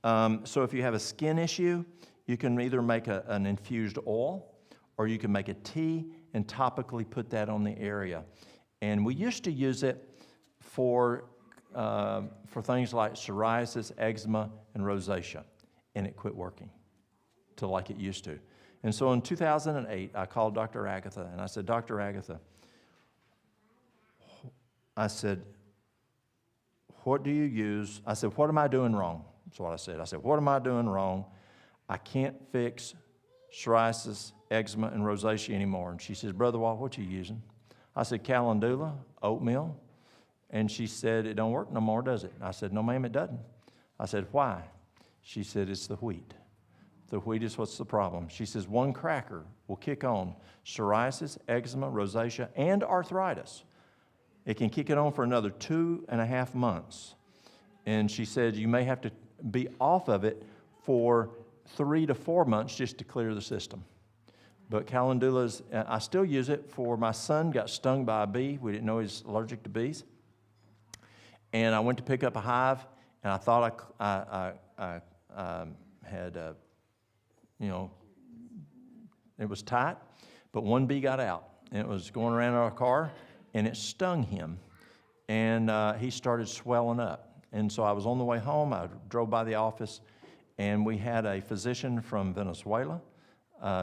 So if you have a skin issue, you can either make an infused oil, or you can make a tea and topically put that on the area. And we used to use it for things like psoriasis, eczema, and rosacea, and it quit working to like it used to. And so in 2008, I called Dr. Agatha, and I said, Dr. Agatha, I said, what do you use? I said, what am I doing wrong? That's what I said. I said, what am I doing wrong? I can't fix psoriasis, eczema, and rosacea anymore. And she says, Brother Walt, what you using? I said, calendula, oatmeal. And she said, it don't work no more, does it? I said, no, ma'am, it doesn't. I said, why? She said, it's the wheat. The wheat is what's the problem. She says, one cracker will kick on psoriasis, eczema, rosacea, and arthritis. It can kick it on for another 2.5 months. And she said, you may have to be off of it for 3 to 4 months just to clear the system. But calendula's, I still use it for my son got stung by a bee. We didn't know he was allergic to bees. And I went to pick up a hive, and I thought I had, it was tight, but one bee got out, and it was going around our car, and it stung him, and he started swelling up. And so I was on the way home. I drove by the office, and we had a physician from Venezuela.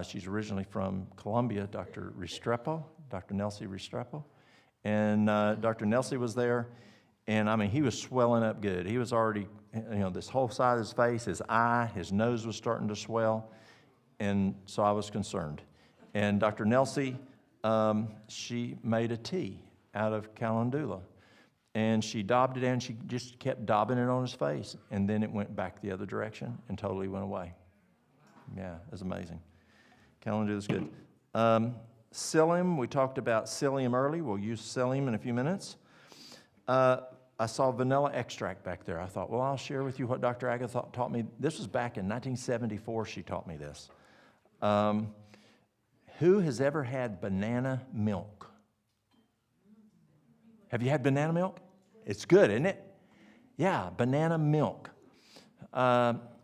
She's originally from Colombia, Dr. Restrepo, Dr. Nelsie Restrepo. And Dr. Nelsie was there, and I mean, he was swelling up good. He was already, this whole side of his face, his eye, his nose was starting to swell, and so I was concerned. And Dr. Nelsie, she made a tea out of calendula, and she daubed it in. She just kept daubing it on his face, and then it went back the other direction and totally went away. Yeah, it was amazing. Calendula is good. Psyllium, we talked about psyllium early. We'll use psyllium in a few minutes. I saw vanilla extract back there. I thought, well, I'll share with you what Dr. Agatha taught me. This was back in 1974 she taught me this. Who has ever had banana milk? Have you had banana milk? It's good, isn't it? Yeah, banana milk.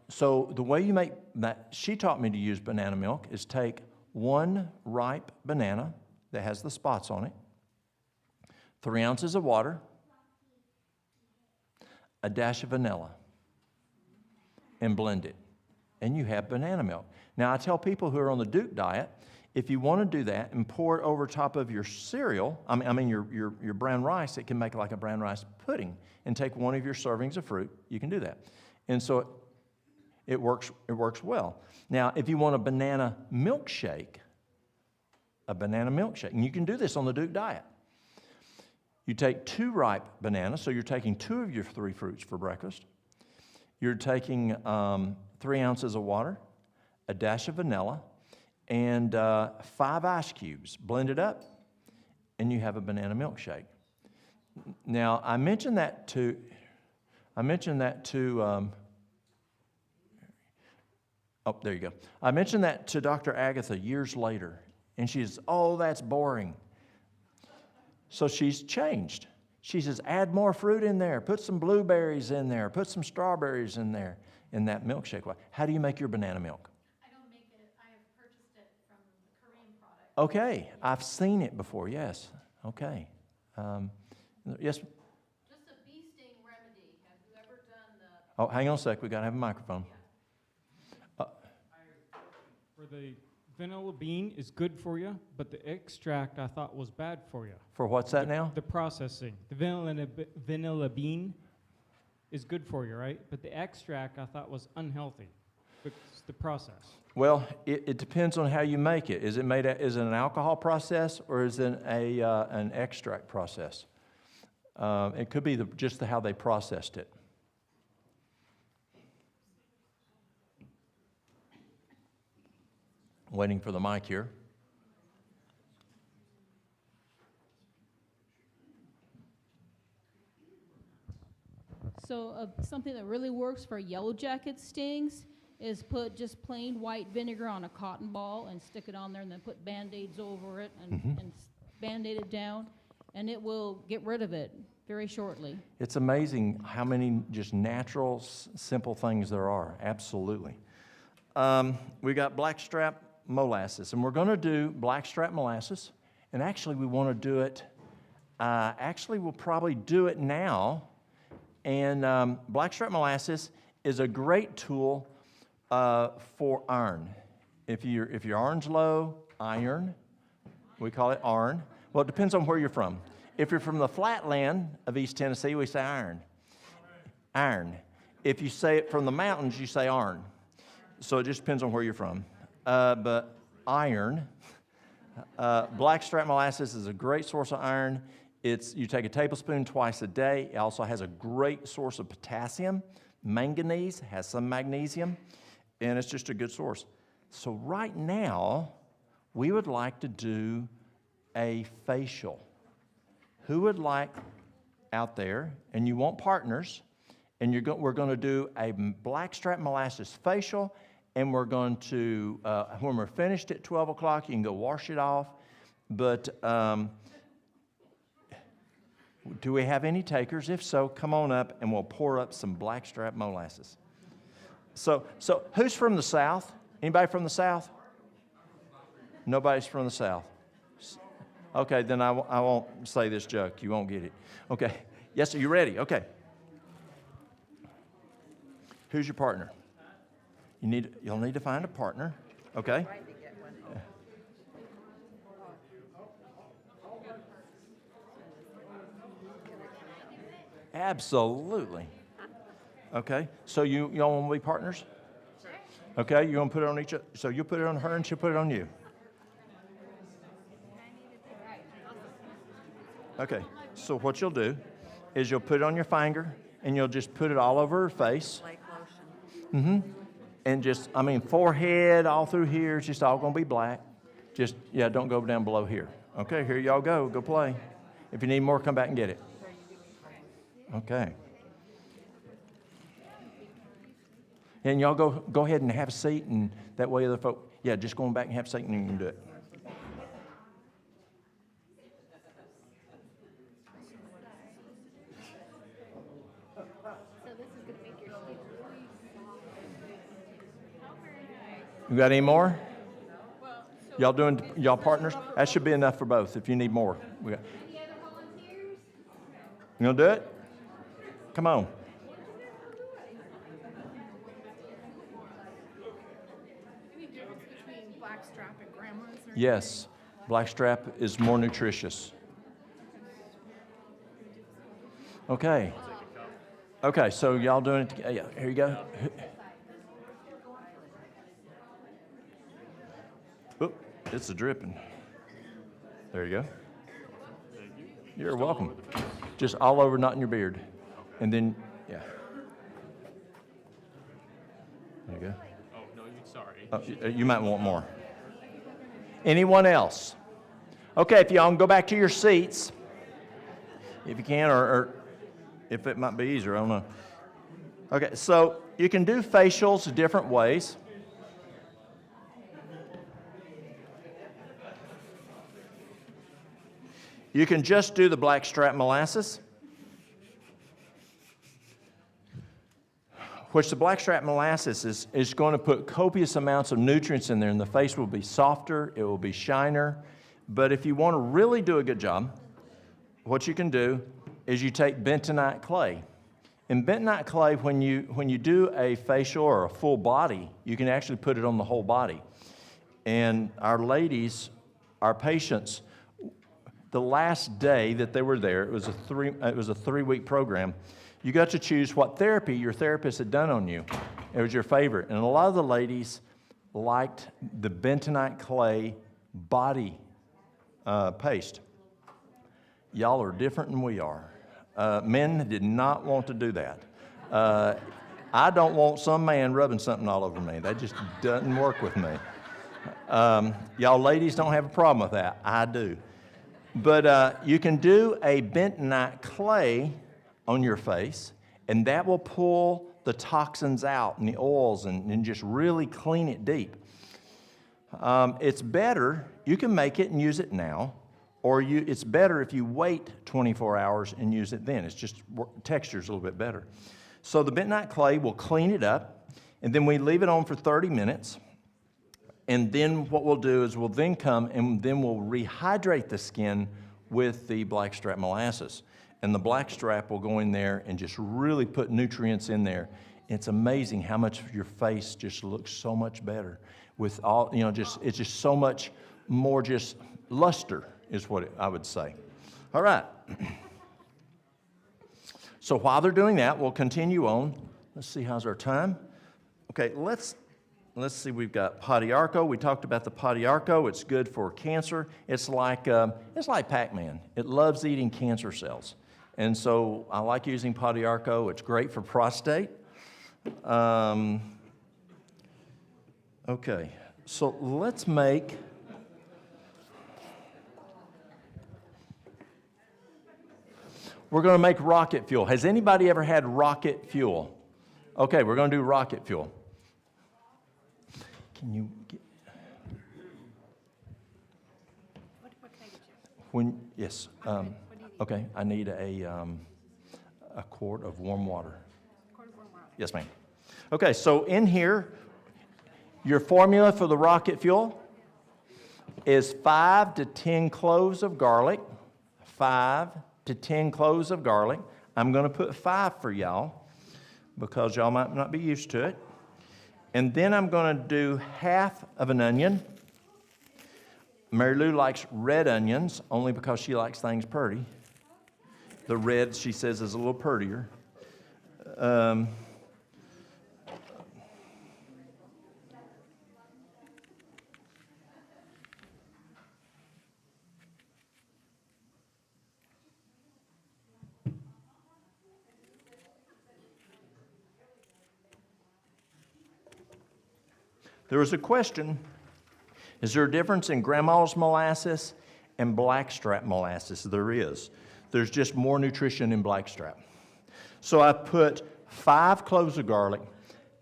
So the way you make that, she taught me to use banana milk, is take one ripe banana that has the spots on it, 3 ounces of water, a dash of vanilla, and blend it. And you have banana milk. Now, I tell people who are on the Duke diet, if you want to do that and pour it over top of your cereal, your brown rice, it can make like a brown rice pudding, and take one of your servings of fruit, you can do that. And so it works well. Now, if you want a banana milkshake, and you can do this on the Duke diet. You take 2 ripe bananas, so you're taking 2 of your 3 fruits for breakfast. You're taking 3 ounces of water, a dash of vanilla, and 5 ice cubes. Blend it up, and you have a banana milkshake. Now, I mentioned that to oh, there you go. I mentioned that to Dr. Agatha years later, and she says, oh, that's boring. So she's changed. She says, add more fruit in there. Put some blueberries in there. Put some strawberries in there in that milkshake. How do you make your banana milk? I don't make it. I have purchased it from the Korean product. Okay, I've seen it before, yes. Okay. Yes? Just a bee sting remedy. Have you ever done the... Oh, hang on a sec. We got to have a microphone. For the vanilla bean is good for you, but the extract I thought was bad for you. For what's that now? The processing. The vanilla bean is good for you, right? But the extract I thought was unhealthy. It's the process. Well, it depends on how you make it. Is it an alcohol process or is it an extract process? It could be just how they processed it. Waiting for the mic here. So something that really works for yellow jacket stings is put just plain white vinegar on a cotton ball and stick it on there and then put Band-Aids over it and Band-Aid it down, and it will get rid of it very shortly. It's amazing how many just natural, simple things there are. Absolutely. We got blackstrap molasses, and we're going to do blackstrap molasses, and actually we want to do it, we'll probably do it now, and blackstrap molasses is a great tool for iron. If your iron's low, iron, we call it iron. Well, it depends on where you're from. If you're from the flatland of East Tennessee, we say iron. Iron. If you say it from the mountains, you say iron. So it just depends on where you're from. But iron, blackstrap molasses is a great source of iron. You take a tablespoon twice a day. It also has a great source of potassium. Manganese has some magnesium, and it's just a good source. So right now, we would like to do a facial. Who would like out there, and you want partners, and we're going to do a blackstrap molasses facial. And we're going to, when we're finished at 12 o'clock, you can go wash it off. But do we have any takers? If so, come on up and we'll pour up some blackstrap molasses. So who's from the South? Anybody from the South? Nobody's from the South. Okay, then I won't say this joke. You won't get it. Okay. Yes, are you ready? Okay. Who's your partner? You'll need to find a partner, okay? Absolutely. Okay, so y'all want to be partners? Okay, you're going to put it on each other. So you put it on her and she'll put it on you. Okay, so what you'll do is you'll put it on your finger and you'll just put it all over her face. Like lotion. And just, forehead, all through here, it's just all going to be black. Just, don't go down below here. Okay, here y'all go. Go play. If you need more, come back and get it. Okay. And y'all go ahead and have a seat, and that way other folk, just go on back and have a seat, and you can do it. You got any more? Y'all partners? That should be enough for both if you need more. Any other volunteers? You gonna do it? Come on. Any difference between blackstrap and grandma's? Yes, blackstrap is more nutritious. Okay. Okay, so y'all doing it together. Yeah, here you go. Oop, it's a dripping. There you go. You're welcome. Just all over, not in your beard. And then, yeah. There you go. Oh, no, sorry. Oh, you might want more. Anyone else? Okay, if y'all can go back to your seats, if you can, or if it might be easier, I don't know. Okay, so you can do facials different ways. You can just do the blackstrap molasses, which the blackstrap molasses is going to put copious amounts of nutrients in there, and the face will be softer, it will be shiner. But if you want to really do a good job, what you can do is you take bentonite clay. In bentonite clay, when you do a facial or a full body, you can actually put it on the whole body. And our ladies, our patients, the last day that they were there, it was a 3-week program, you got to choose what therapy your therapist had done on you. It was your favorite. And a lot of the ladies liked the bentonite clay body paste. Y'all are different than we are. Men did not want to do that. I don't want some man rubbing something all over me. That just doesn't work with me. Y'all ladies don't have a problem with that. I do. But you can do a bentonite clay on your face, and that will pull the toxins out and the oils and just really clean it deep. It's better, you can make it and use it now, or it's better if you wait 24 hours and use it then. It's just texture's a little bit better. So the bentonite clay will clean it up, and then we leave it on for 30 minutes. And then what we'll do is we'll then come and then we'll rehydrate the skin with the blackstrap molasses. And the blackstrap will go in there and just really put nutrients in there. It's amazing how much your face just looks so much better with all, it's just so much more just luster is what I would say. All right. So while they're doing that, we'll continue on. Let's see, how's our time? Okay, let's see, we've got Podiarco. We talked about the Podiarco. It's good for cancer. It's like Pac-Man. It loves eating cancer cells. And so I like using Podiarco. It's great for prostate. Okay, so let's make... We're going to make rocket fuel. Has anybody ever had rocket fuel? Okay, we're going to do rocket fuel. Can you get... What can I get you? Yes. Okay, I need a quart of warm water. Yes, ma'am. Okay, so in here, your formula for the rocket fuel is 5 to 10 cloves of garlic. 5 to 10 cloves of garlic. I'm going to put 5 for y'all because y'all might not be used to it. And then I'm going to do half of an onion. Mary Lou likes red onions only because she likes things pretty. The red, she says, is a little prettier. There was a question, is there a difference in grandma's molasses and blackstrap molasses? There is. There's just more nutrition in blackstrap. So I put 5 cloves of garlic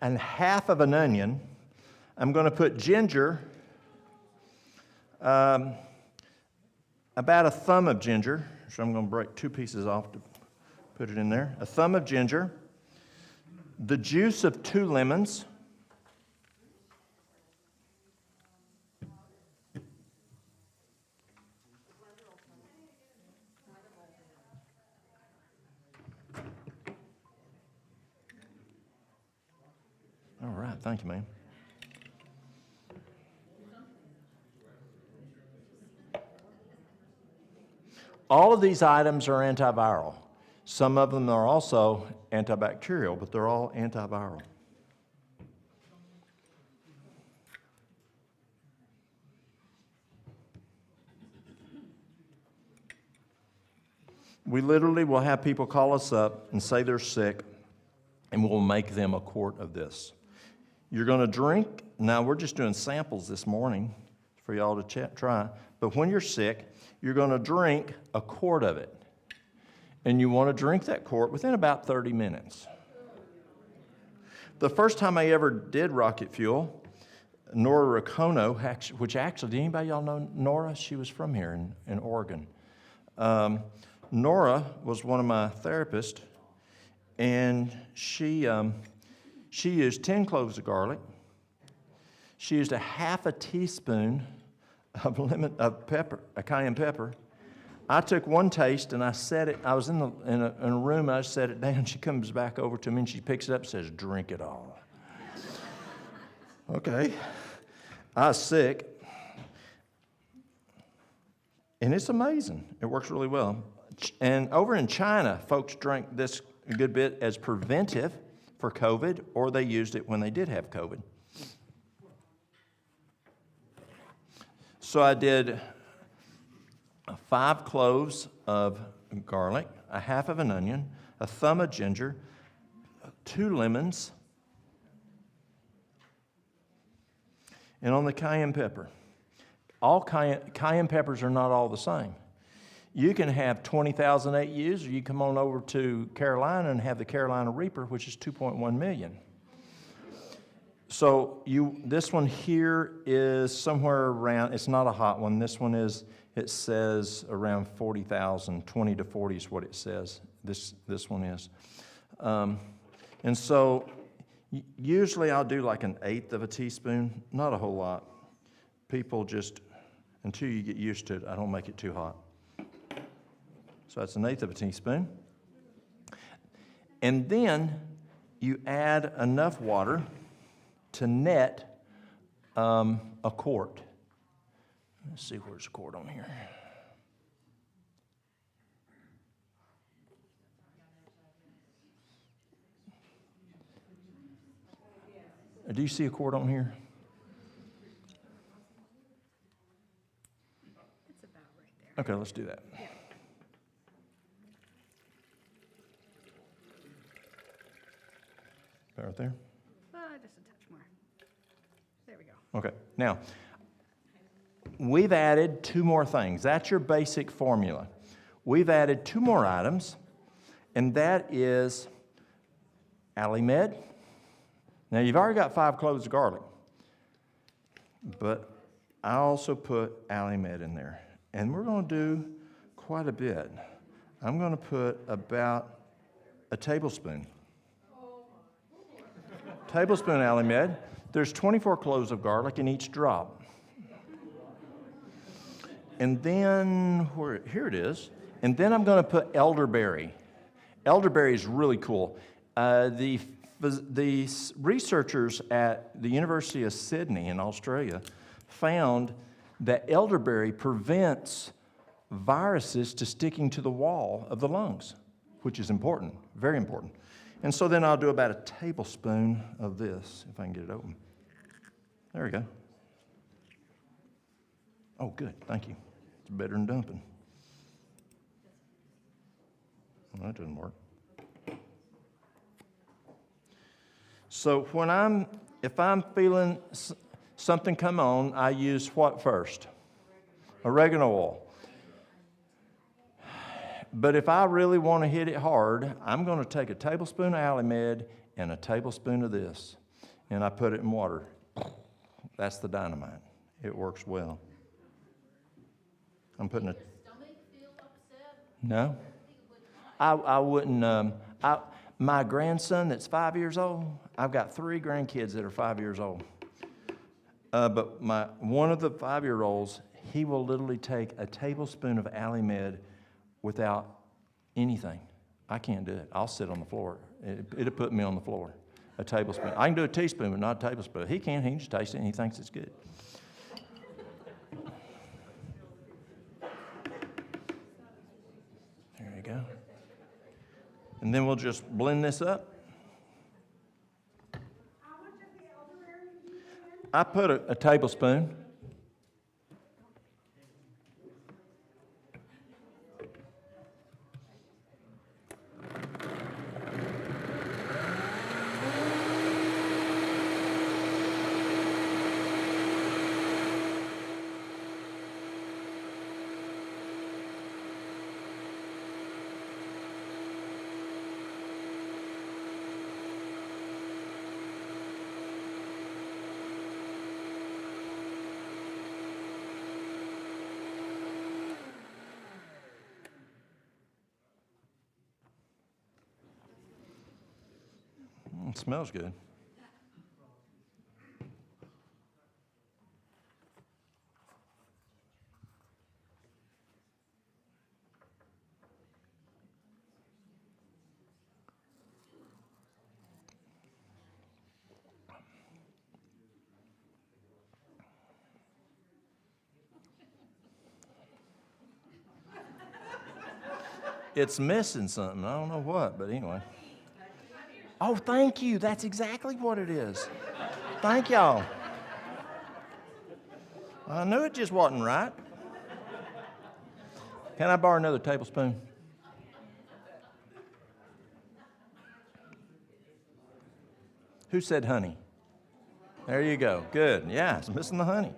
and half of an onion. I'm going to put ginger, about a thumb of ginger. So I'm going to break 2 pieces off to put it in there. A thumb of ginger, the juice of 2 lemons, all right, thank you, ma'am. All of these items are antiviral. Some of them are also antibacterial, but they're all antiviral. We literally will have people call us up and say they're sick, and we'll make them a quart of this. You're going to drink, now we're just doing samples this morning for y'all to try, but when you're sick, you're going to drink a quart of it. And you want to drink that quart within about 30 minutes. The first time I ever did rocket fuel, Nora Racono, which actually, did anybody y'all know Nora? She was from here in Oregon. Nora was one of my therapists, and she used 10 cloves of garlic. She used a half a teaspoon of cayenne pepper. I took one taste and I set it. I was in a room. I set it down. She comes back over to me and she picks it up and says, "Drink it all." Okay. I was sick. And it's amazing. It works really well. And over in China, folks drank this a good bit as preventive for COVID, or they used it when they did have COVID. So I did 5 cloves of garlic, a half of an onion, a thumb of ginger, 2 lemons, and on the cayenne pepper. All cayenne peppers are not all the same. You can have 20,000 AUs, or you come on over to Carolina and have the Carolina Reaper, which is 2.1 million. So this one here is somewhere around, it's not a hot one. This one is, it says around 40,000, 20 to 40 is what it says. This one is. And so usually I'll do like 1/8 of a teaspoon, not a whole lot. People just, until you get used to it, I don't make it too hot. So that's 1/8 of a teaspoon. And then you add enough water to net a quart. Let's see, where's the quart on here? Do you see a quart on here? It's about right there. Okay, let's do that. Yeah. Right there? Just a touch more. There we go. Okay, now, we've added 2 more things. That's your basic formula. We've added 2 more items, and that is Alimed. Now, you've already got 5 cloves of garlic, but I also put Alimed in there, and we're going to do quite a bit. I'm going to put about a tablespoon. Tablespoon Alimed. There's 24 cloves of garlic in each drop. And then, here it is. And then I'm going to put elderberry. Elderberry is really cool. The researchers at the University of Sydney in Australia found that elderberry prevents viruses to sticking to the wall of the lungs, which is important, very important. And so then I'll do about a tablespoon of this, if I can get it open. There we go. Oh, good, thank you. It's better than dumping. Well, that doesn't work. So if I'm feeling something come on, I use what first? Oregano oil. But if I really want to hit it hard, I'm going to take a tablespoon of Alimed and a tablespoon of this, and I put it in water. That's the dynamite. It works well. I'm putting it. Does your stomach feel upset? No, I wouldn't. My grandson that's 5 years old. I've got 3 grandkids that are 5 years old. But one of the 5-year-olds, he will literally take a tablespoon of Alimed without anything. I can't do it. I'll sit on the floor. It'll put me on the floor. A tablespoon. I can do a teaspoon, but not a tablespoon. He can. He can just taste it, and he thinks it's good. There you go. And then we'll just blend this up. I put a tablespoon. It smells good. It's missing something. I don't know what, but anyway. Oh, thank you. That's exactly what it is. Thank y'all. I knew it just wasn't right. Can I borrow another tablespoon? Who said honey? There you go. Good. Yeah, it's missing the honey.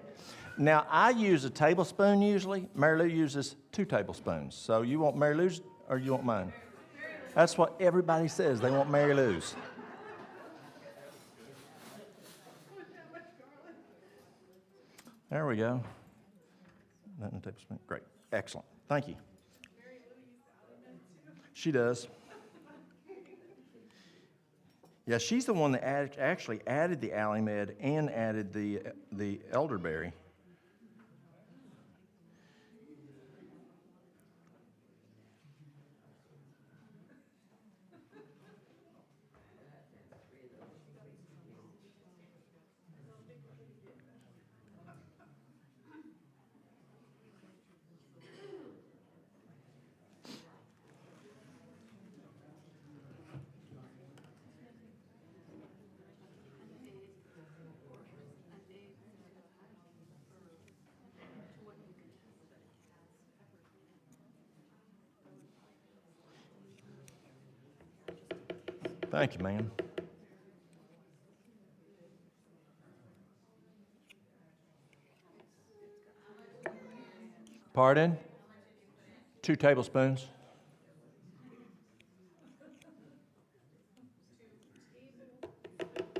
Now, I use a tablespoon usually. Mary Lou uses 2 tablespoons. So you want Mary Lou's or you want mine? That's what everybody says. They want Mary Lou's. There we go. That in a tablespoon. Great. Excellent. Thank you. She does. Yeah, she's the one that actually added the Allimed and added the elderberry. Thank you, ma'am. Pardon? 2 tablespoons.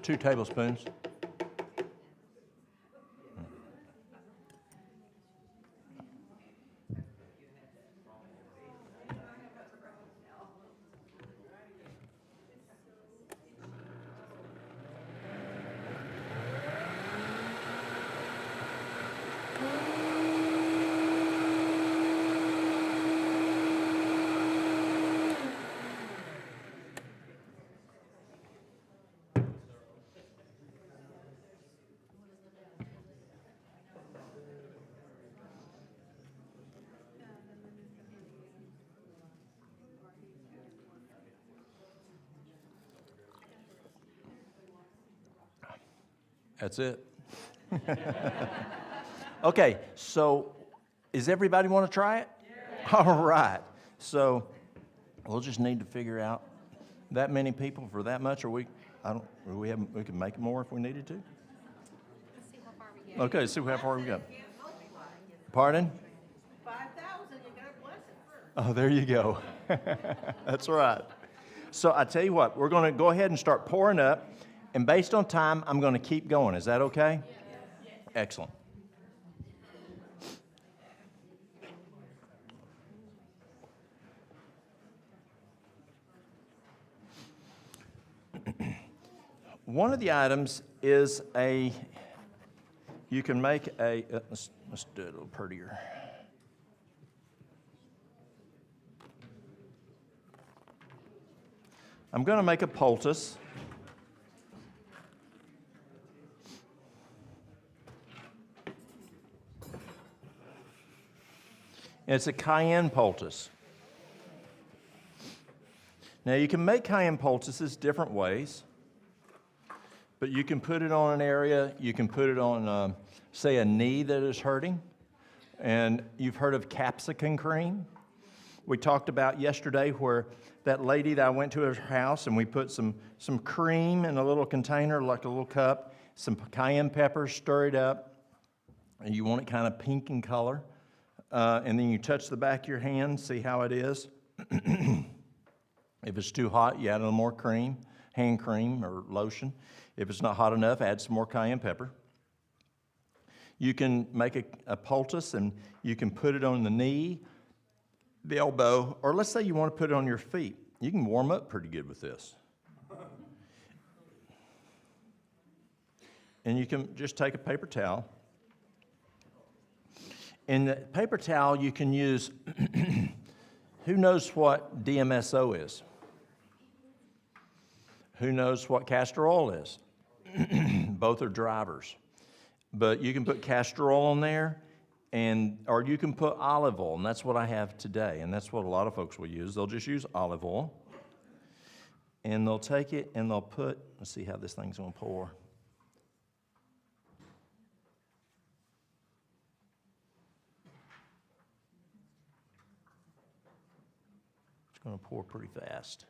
Two tablespoons. That's it. Okay, so is everybody want to try it? Yeah. All right. So we'll just need to figure out that many people for that much, or we can make more if we needed to. Let's see how far we get. Okay, see how far we go. Pardon? 5,000, you gotta bless it first. Oh, there you go. That's right. So I tell you what, we're going to go ahead and start pouring up. And based on time, I'm going to keep going. Is that okay? Yes. Excellent. One of the items is you can make let's do it a little prettier. I'm going to make a poultice. It's a cayenne poultice. Now, you can make cayenne poultices different ways, but you can put it on an area, you can put it on, say, a knee that is hurting, and you've heard of capsicum cream. We talked about yesterday where that lady that I went to her house, and we put some cream in a little container, like a little cup, some cayenne pepper, stir it up, and you want it kind of pink in color. And then you touch the back of your hand, see how it is. If it's too hot, you add a little more cream, hand cream or lotion. If it's not hot enough, add some more cayenne pepper. You can make a poultice, and you can put it on the knee, the elbow, or let's say you want to put it on your feet. You can warm up pretty good with this. And you can just take a paper towel. In the paper towel, you can use, who knows what DMSO is? Who knows what castor oil is? Both are drivers. But you can put castor oil on there, or you can put olive oil, and that's what I have today, and that's what a lot of folks will use. They'll just use olive oil, and they'll take it and they'll put, let's see how this thing's going to pour. It's going to pour pretty fast.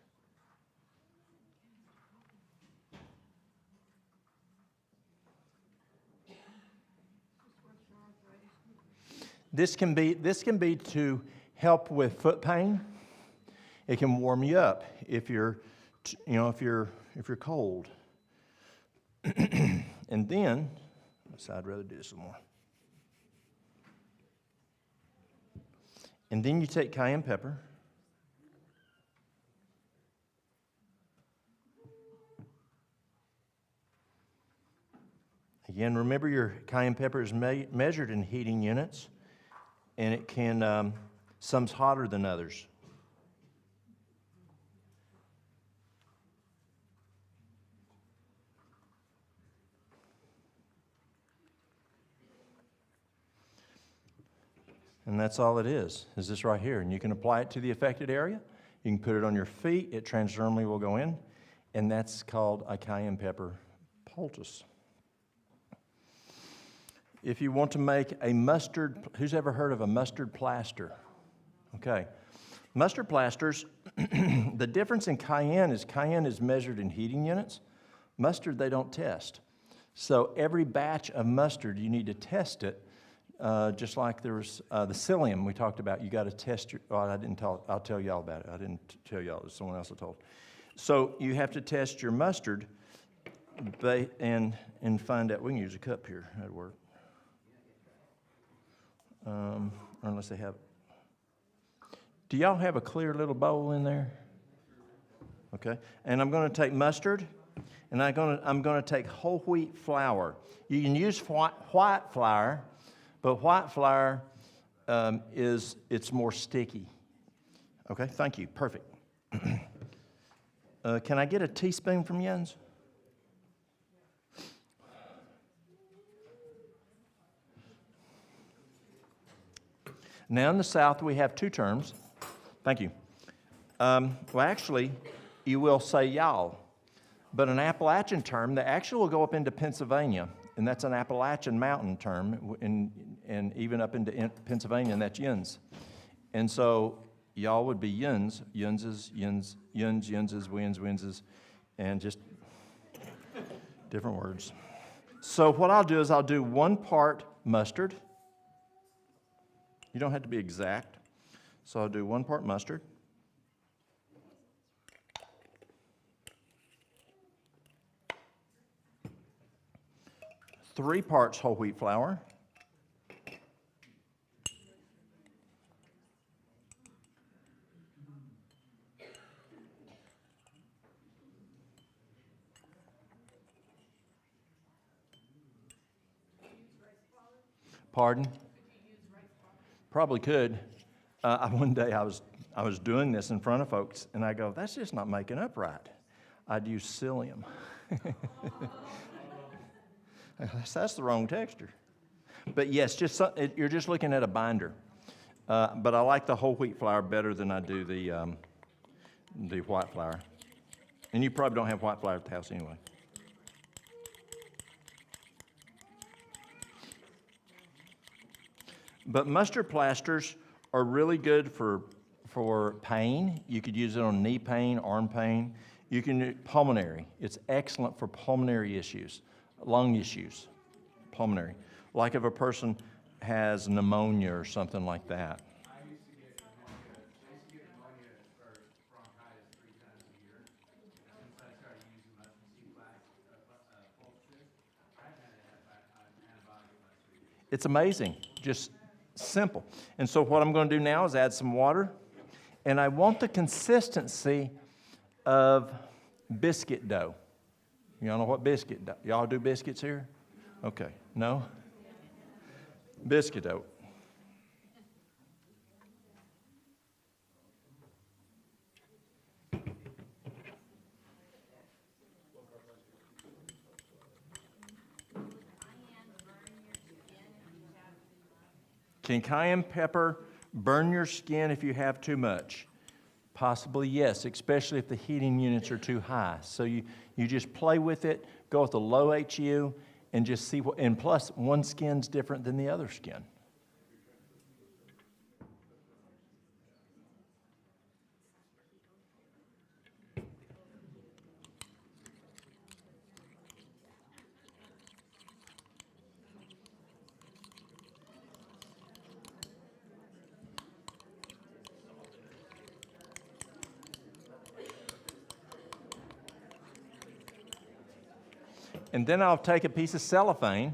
This can be to help with foot pain. It can warm you up if you're cold. And then, I'd rather do some more. And then you take cayenne pepper. Again, remember your cayenne pepper is measured in heating units, and it can, some's hotter than others. And that's all it is this right here. And you can apply it to the affected area. You can put it on your feet. It transdermally will go in. And that's called a cayenne pepper poultice. If you want to make a mustard, who's ever heard of a mustard plaster? Okay. Mustard plasters, the difference in cayenne is measured in heating units. Mustard, they don't test. So every batch of mustard, you need to test it. Just like there was the psyllium we talked about, you got to test your. Oh, I'll tell y'all about it. I didn't tell y'all. It was someone else I told. So you have to test your mustard, and find out. We can use a cup here. That'd work. Unless they have. Do y'all have a clear little bowl in there? Okay. And I'm going to take mustard, and I'm going to take whole wheat flour. You can use white flour. But white flour it's more sticky. Okay, thank you, perfect. Can I get a teaspoon from Jens? Now in the South we have two terms. Thank you. Well, actually, you will say y'all, but an Appalachian term that actually will go up into Pennsylvania. And that's an Appalachian mountain term, and even up into Pennsylvania, and that's yins. And so y'all would be yins, yinses, winses, and just different words. So what I'll do is I'll do 1 part mustard. You don't have to be exact. So I'll do 1 part mustard. 3 parts whole wheat flour. Pardon? Probably could. One day I was doing this in front of folks, and I go, that's just not making up right. I'd use psyllium. That's the wrong texture. But yes, you're just looking at a binder. But I like the whole wheat flour better than I do the white flour. And you probably don't have white flour at the house anyway. But mustard plasters are really good for pain. You could use it on knee pain, arm pain. You can do pulmonary. It's excellent for pulmonary issues, lung issues, pulmonary. Like if a person has pneumonia or something like that. I used to get pneumonia or bronchitis 3 times a year. Since I started using mushroom seed poultices, I haven't had an antibiotic in like 3 years. It's amazing, just simple. And so what I'm going to do now is add some water. And I want the consistency of biscuit dough. Y'all know what biscuit dough? Y'all do biscuits here? Okay, no? Biscuit dough. Can cayenne pepper burn your skin if you have too much? Possibly yes, especially if the heating units are too high. So you just play with it, go with the low HU, and just see what, and plus one skin's different than the other skin. And then I'll take a piece of cellophane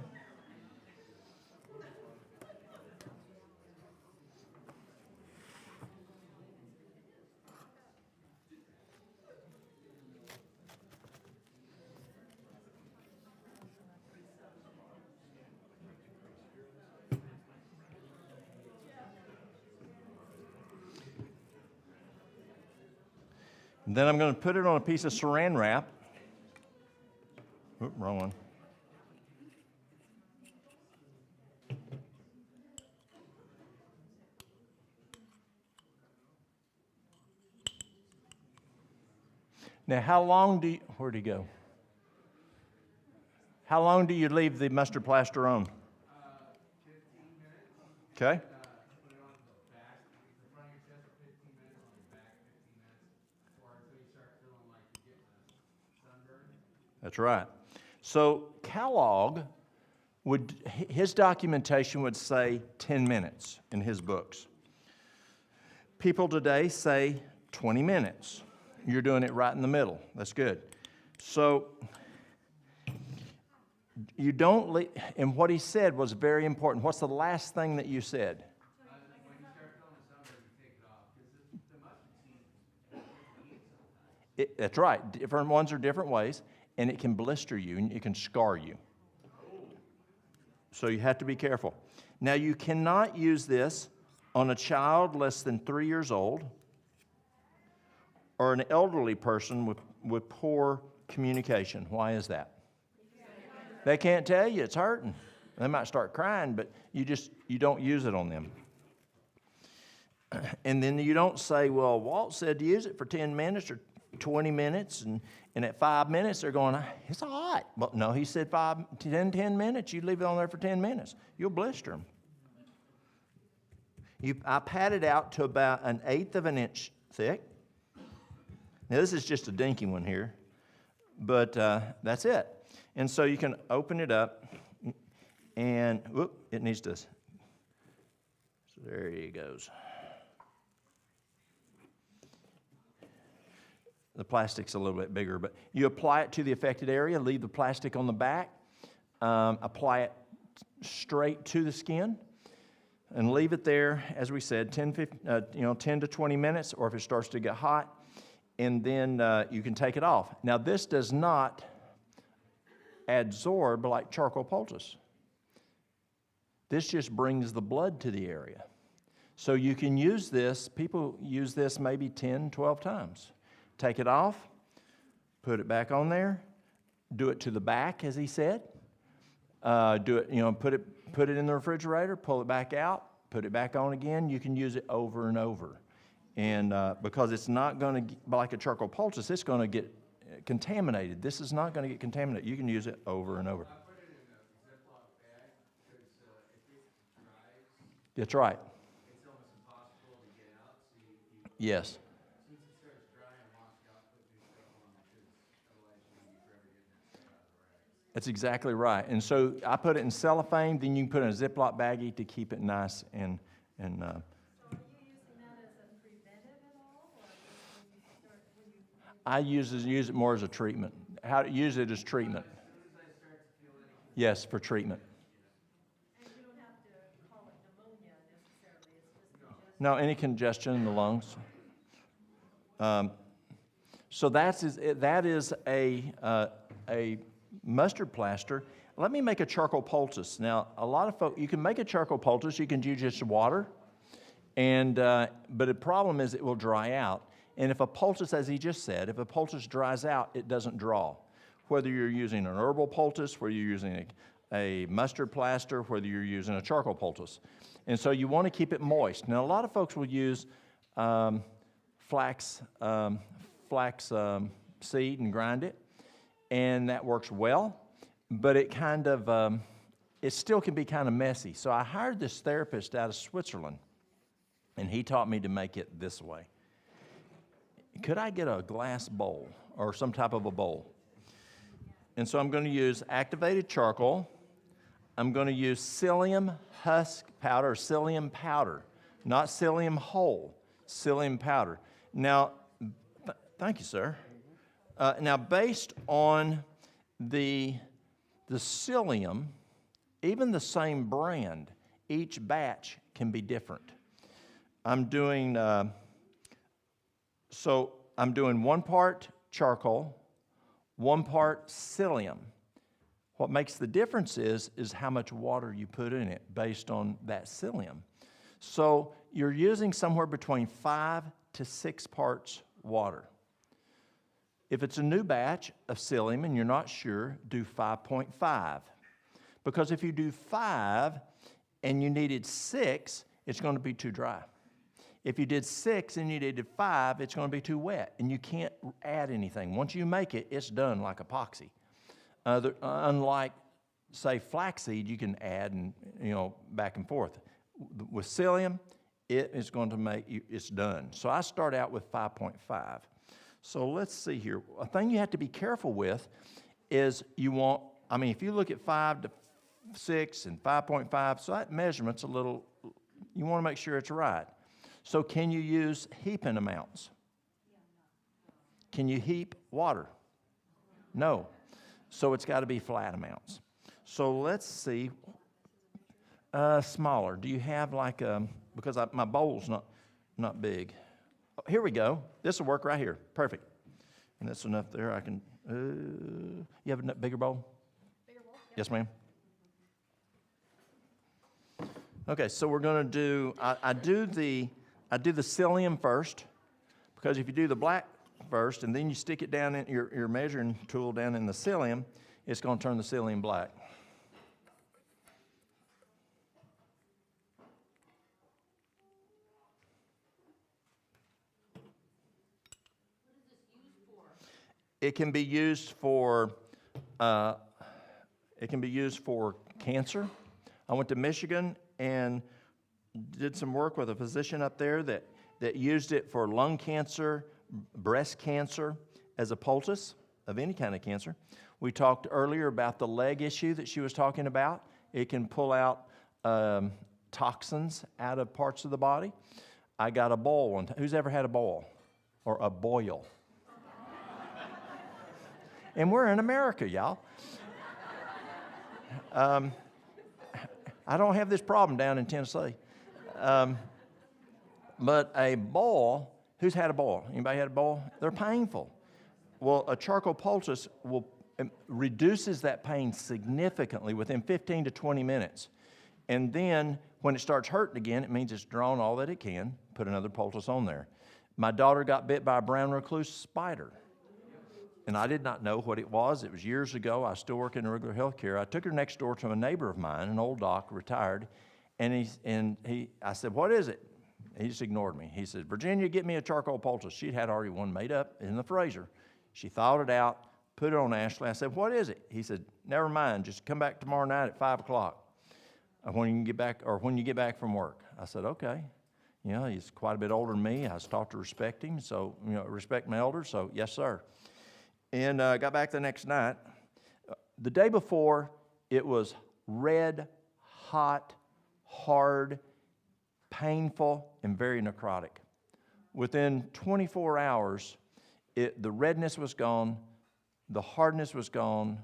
and then I'm going to put it on a piece of saran wrap. Oop, wrong one. Now, how long do you, where'd he go? How long do you leave the mustard plaster on? 15 minutes. Okay. Put it on the back, the front of your chest for 15 minutes, on your back 15 minutes, or until you start feeling like you're getting a sunburn. That's right. So Kellogg would, his documentation would say 10 minutes in his books. People today say 20 minutes. You're doing it right in the middle. That's good. So you don't leave, and what he said was very important. What's the last thing that you said? When you start feeling the sunburn, you take it off, because the mustard seed, sometimes. That's right. Different ones are different ways, and it can blister you, and it can scar you. So you have to be careful. Now, you cannot use this on a child less than 3 years old or an elderly person with poor communication. Why is that? They can't tell you it's hurting. They might start crying, but you don't use it on them. And then you don't say, well, Walt said to use it for 10 minutes or 20 minutes, and at 5 minutes they're going, it's hot. Well, no, he said 10 minutes. You leave it on there for 10 minutes. You'll blister them. I pat it out to about 1/8 of an inch thick. Now, this is just a dinky one here, but that's it. And so you can open it up, and whoop, it needs to, so there he goes. The plastic's a little bit bigger, but you apply it to the affected area, leave the plastic on the back, apply it straight to the skin, and leave it there, as we said, 10 to 20 minutes, or if it starts to get hot, and then you can take it off. Now, this does not adsorb like charcoal poultice. This just brings the blood to the area. So you can use this, people use this maybe 10, 12 times. Take it off, put it back on there, do it to the back, as he said. Do it, put it in the refrigerator, pull it back out, put it back on again. You can use it over and over. And because it's not going to, like a charcoal poultice, it's going to get contaminated. This is not going to get contaminated. You can use it over and over. I put it in a Ziploc bag, because if it dries, That's right. it's almost impossible to get out. So Yes. Since it starts drying, wash it out, put new stuff on, because otherwise you're going to be forever getting that stuff out of the rags. That's exactly right. And so I put it in cellophane, then you can put it in a Ziploc baggie to keep it nice and So are you using that as a preventive at all, or just when you start, when you? I use it more as a treatment. How to use it as treatment. As soon as I start to feel anything. Yes, for treatment. And you don't have to call it pneumonia necessarily, it's just congestion. No, any congestion in the lungs. So that is a mustard plaster. let me make a charcoal poultice. Now, a lot of folks, you can make a charcoal poultice, you can use just water, and, but the problem is it will dry out. And if a poultice, as he just said, if a poultice dries out, it doesn't draw. Whether you're using an herbal poultice, whether you're using a mustard plaster, whether you're using a charcoal poultice. And so you want to keep it moist. Now, a lot of folks will use flax seed and grind it, and that works well, but it kind of, it still can be kind of messy. So I hired this therapist out of Switzerland, and he taught me to make it this way. Could I get a glass bowl or some type of a bowl? And so I'm going to use activated charcoal. I'm going to use psyllium husk powder, or psyllium powder, not psyllium whole, psyllium powder. Now, thank you, sir. Now, based on the psyllium, even the same brand, each batch can be different. I'm doing 1 part charcoal, 1 part psyllium. What makes the difference is how much water you put in it based on that psyllium. So you're using somewhere between 5 to 6 parts water. If it's a new batch of psyllium and you're not sure, do 5.5. Because if you do 5 and you needed 6, it's going to be too dry. If you did 6 and you needed 5, it's going to be too wet, and you can't add anything. Once you make it, it's done like epoxy. Unlike, say, flaxseed, you can add and back and forth. With psyllium, it is going to make it's done. So I start out with 5.5. So let's see here. A thing you have to be careful with is if you look at 5 to 6 and 5.5, so that measurement's a little, you want to make sure it's right. So can you use heaping amounts? Can you heap water? No. So it's got to be flat amounts. So let's see, smaller. Do you have like because my bowl's not big. Here we go. This will work right here. Perfect. And that's enough there. I can, you have a bigger bowl? Bigger bowl? Yes, ma'am. Okay, so we're going to do, I do the psyllium first, because if you do the black first and then you stick it down in your measuring tool down in the psyllium, it's going to turn the psyllium black. It can be used for cancer. I went to Michigan and did some work with a physician up there that used it for lung cancer, breast cancer, as a poultice of any kind of cancer. We talked earlier about the leg issue that she was talking about. It can pull out toxins out of parts of the body. I got a boil one time. Who's ever had a boil or a boil? And we're in America, y'all. I don't have this problem down in Tennessee. But a boil, who's had a boil? Anybody had a boil? They're painful. Well, a charcoal poultice reduces that pain significantly within 15 to 20 minutes. And then when it starts hurting again, it means it's drawn all that it can. Put another poultice on there. My daughter got bit by a brown recluse spider. And I did not know what it was. It was years ago. I was still working in regular health care. I took her next door to a neighbor of mine, an old doc, retired, I said, "What is it?" He just ignored me. He said, "Virginia, get me a charcoal poultice." She'd had already one made up in the freezer. She thawed it out, put it on Ashley. I said, "What is it?" He said, "Never mind. Just come back tomorrow night at 5 o'clock when you get back from work." I said, "Okay." He's quite a bit older than me. I was taught to respect him, so respect my elders. So yes, sir. And got back the next night. The day before, it was red, hot, hard, painful, and very necrotic. Within 24 hours, the redness was gone, the hardness was gone,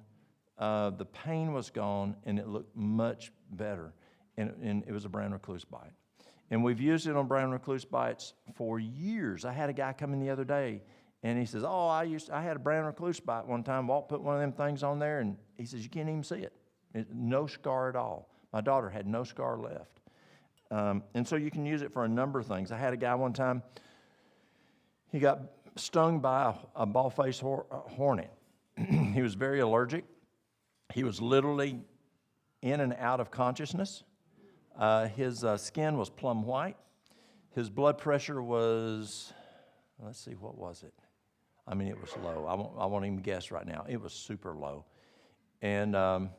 the pain was gone, and it looked much better. And it was a brown recluse bite. And we've used it on brown recluse bites for years. I had a guy come in the other day, and he says, "Oh, I had a brown recluse bite one time. Walt put one of them things on there," and he says, "You can't even see it. No scar at all. My daughter had no scar left. And so you can use it for a number of things. I had a guy one time, he got stung by a ball-faced hornet. He was very allergic. He was literally in and out of consciousness. His skin was plum white. His blood pressure was, let's see, what was it? I mean, it was low. I won't even guess right now. It was super low. And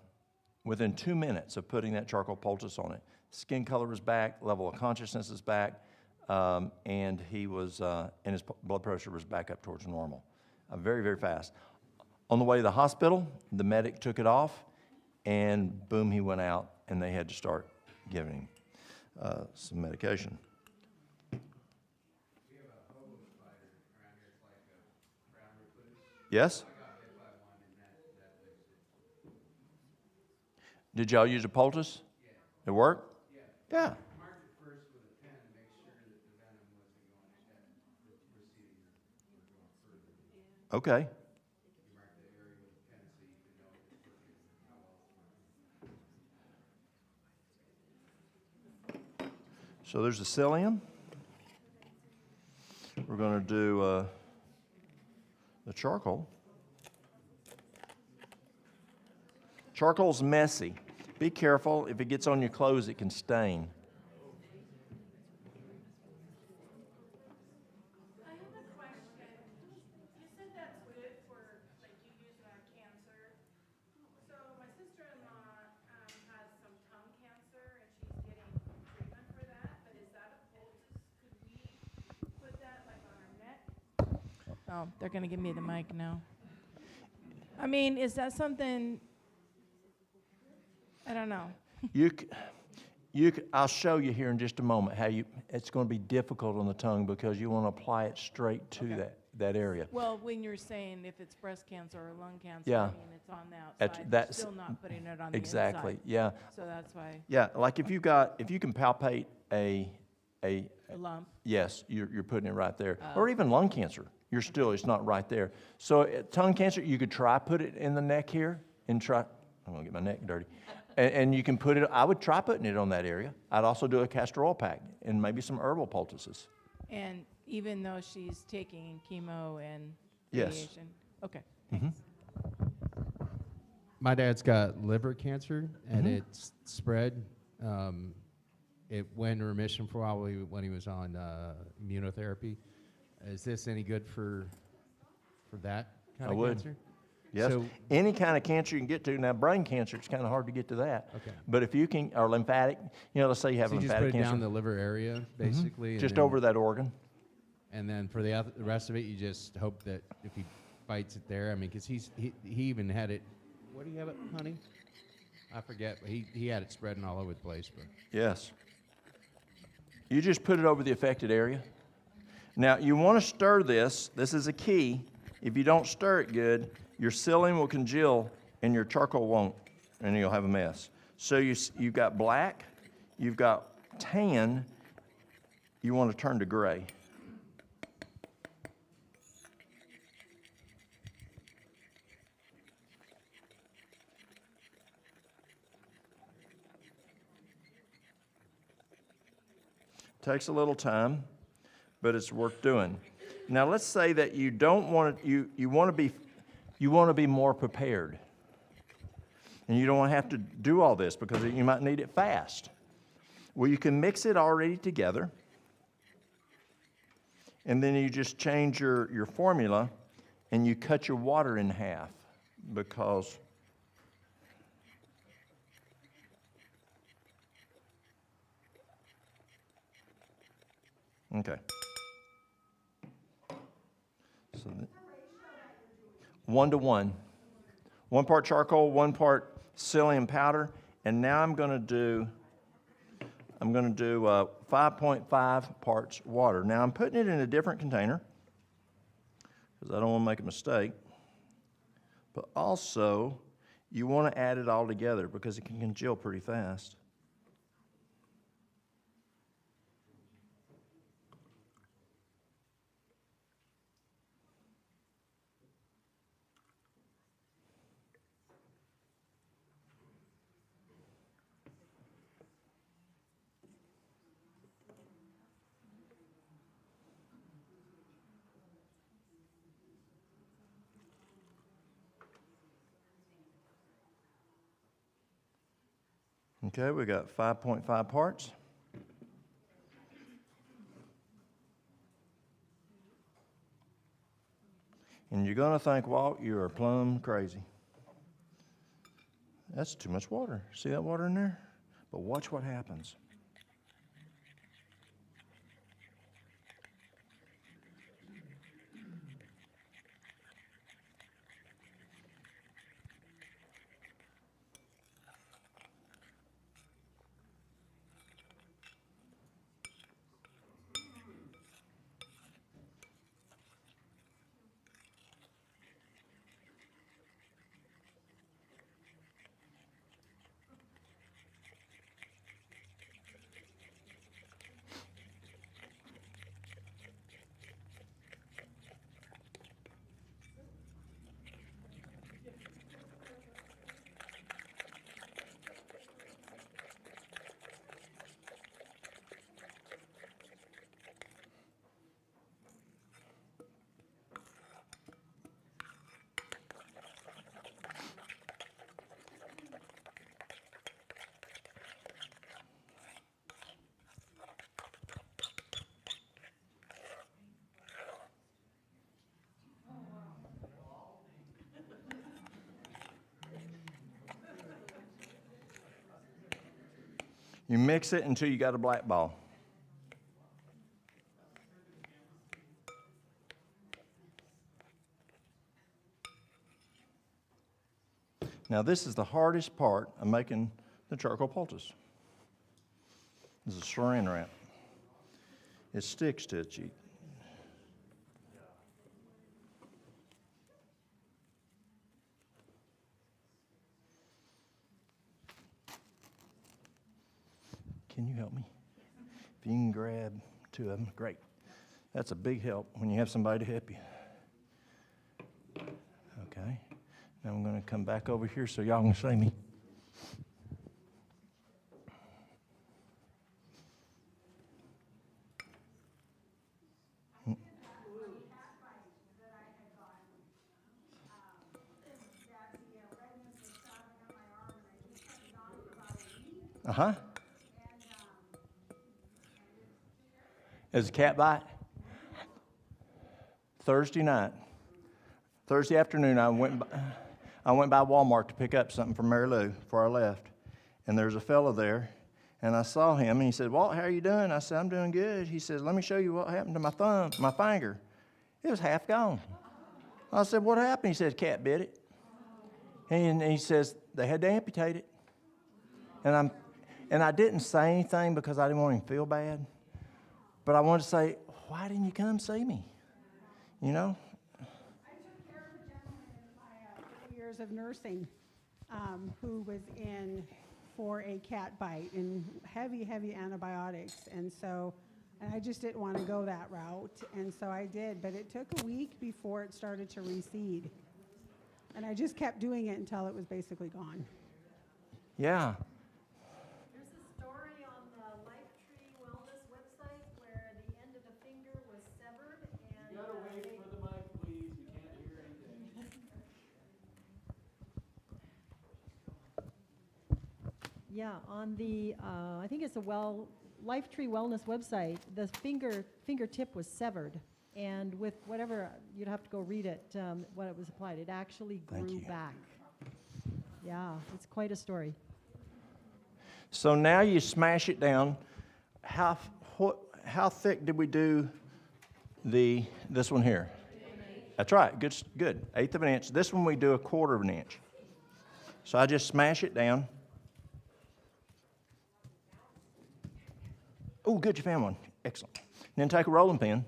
within 2 minutes of putting that charcoal poultice on it, skin color was back, level of consciousness is back, and his blood pressure was back up towards normal. Very, very fast. On the way to the hospital, the medic took it off, and boom, he went out, and they had to start giving him some medication. Yes? Did y'all use a poultice? It worked? Yeah. Okay. So there's the psyllium. We're going to do the charcoal. Charcoal's messy. Be careful. If it gets on your clothes, it can stain. I have a question. You said that's good for, like, you use it on cancer. So my sister-in-law has some tongue cancer, and she's getting treatment for that. But is that a poultice? Could we put that, like, on her neck? Oh, they're going to give me the mic now. I mean, is that something? I don't know. I'll show you here in just a moment how it's going to be difficult on the tongue because you want to apply it straight to that area. Well, when you're saying if it's breast cancer or lung cancer, Yeah. I mean, it's on the outside. That's Still not putting it on the exactly, inside. yeah. So that's why. Yeah, like if you can palpate a lump. Yes, you're putting it right there. Oh. Or even lung cancer, it's not right there. So tongue cancer, you could try put it in the neck here and try. I'm gonna get my neck dirty. And you can put it, I would try putting it on that area. I'd also do a castor oil pack and maybe some herbal poultices. And even though she's taking chemo and Yes. radiation? Okay. Mhm. My dad's got liver cancer, and Mhm. it's spread. It went into remission for a while when he was on immunotherapy. Is this any good for that kind I of would. cancer? Yes, So- any kind of cancer you can get to. Now, brain cancer, it's kind of hard to get to that. Okay. But if you can, or lymphatic, let's say you have So you just lymphatic put it cancer. down the liver area, basically. and Just then- over that organ. And then for the rest of it, you just hope that if he bites it there, I mean, because he even had it. What do you have it, honey? I forget. But he had it spreading all over the place. But Yes. You just put it over the affected area. Now, you want to stir this. This is a key. If you don't stir it good, your psyllium will congeal and your charcoal won't, and you'll have a mess. So you've got black, you've got tan, you want to turn to gray. Takes a little time, but it's worth doing. Now let's say that you don't want to, you want to be more prepared. And you don't want to have to do all this because you might need it fast. Well, you can mix it already together. And then you just change your formula and you cut your water in half because okay. So 1 to 1. 1 part charcoal, 1 part psyllium powder, and now I'm going to do 5.5 parts water. Now I'm putting it in a different container because I don't want to make a mistake. But also, you want to add it all together because it can congeal pretty fast. Okay, we got 5.5 parts. And you're going to think, Walt, you are plumb crazy. That's too much water. See that water in there? But watch what happens. You mix it until you got a black ball. Now this is the hardest part of making the charcoal poultice. This is a saran wrap. It sticks to it cheap. Can you help me? If you can grab 2 of them, great. That's a big help when you have somebody to help you. Okay. Now I'm going to come back over here so y'all can see me. Uh-huh. As a cat bite? Thursday afternoon, I went by Walmart to pick up something from Mary Lou before I left. And there's a fellow there, and I saw him, and he said, Walt, how are you doing? I said, I'm doing good. He says, let me show you what happened to my finger. It was half gone. I said, what happened? He said, cat bit it. And he says, they had to amputate it. And I didn't say anything because I didn't want him to feel bad. But I wanted to say, why didn't you come see me? You know? I took care of a gentleman in my 4 years of nursing who was in for a cat bite and heavy antibiotics. And I just didn't want to go that route. And so I did. But it took a week before it started to recede. And I just kept doing it until it was basically gone. Yeah. There's a story on the Lifetree Wellness website where the end of the finger was severed and... You gotta wait for the mic, please. We can't hear anything. Yeah, on the, I think it's the Lifetree Wellness website, the fingertip was severed. And with whatever, you'd have to go read it, what it was applied. It actually grew back. Yeah, it's quite a story. So now you smash it down. How thick did we do this one here? That's right, good, 1/8 of an inch. This one we do 1/4 of an inch. So I just smash it down. Oh, good, you found one. Excellent. Then take a rolling pin.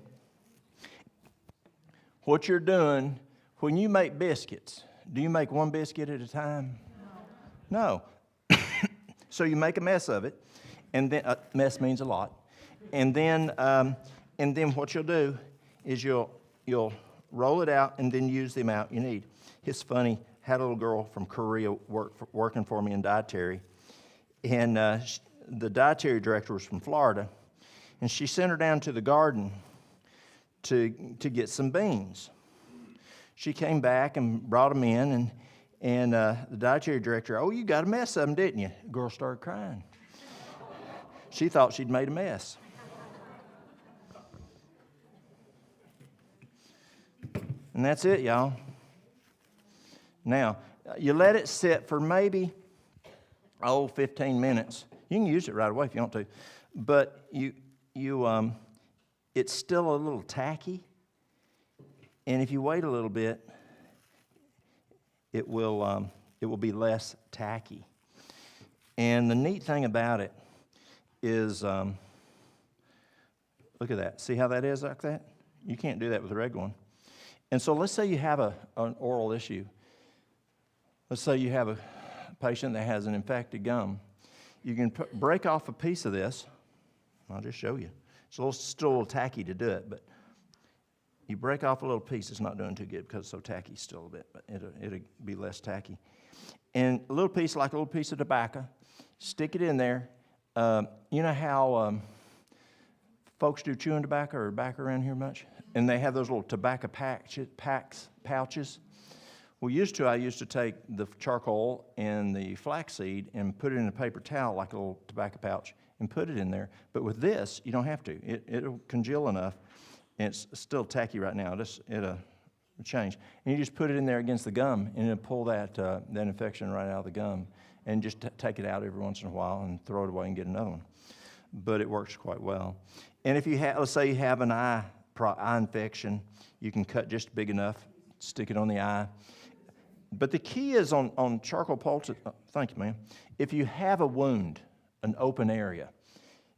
What you're doing, when you make biscuits, do you make one biscuit at a time? No. So you make a mess of it, and then mess means a lot. And then what you'll do is you'll roll it out and then use the amount you need. It's funny. Had a little girl from Korea working for me in dietary, and the dietary director was from Florida, and she sent her down to the garden to get some beans. She came back and brought them in, And the dietary director, oh, you got a mess of them, didn't you? The girl started crying. She thought she'd made a mess. And that's it, y'all. Now, you let it sit for maybe, 15 minutes. You can use it right away if you want to. But it's still a little tacky. And if you wait a little bit, it will be less tacky. And the neat thing about it is, look at that. See how that is like that? You can't do that with a regular one. And so let's say you have an oral issue. Let's say you have a patient that has an infected gum. You can break off a piece of this. I'll just show you. It's still a little tacky to do it, but you break off a little piece. It's not doing too good because it's so tacky still a bit, but it'll be less tacky. And a little piece, like a little piece of tobacco, stick it in there. You know how folks do chewing tobacco or tobacco around here much? And they have those little tobacco pouches. I used to take the charcoal and the flaxseed and put it in a paper towel like a little tobacco pouch and put it in there. But with this, you don't have to. It'll congeal enough, and it's still tacky right now. It'll change. And you just put it in there against the gum, and it'll pull that infection right out of the gum. And just take it out every once in a while and throw it away and get another one. But it works quite well. And if you have, let's say you have an eye infection, you can cut just big enough, stick it on the eye. But the key is on charcoal poultice. Thank you, ma'am. If you have a wound, an open area,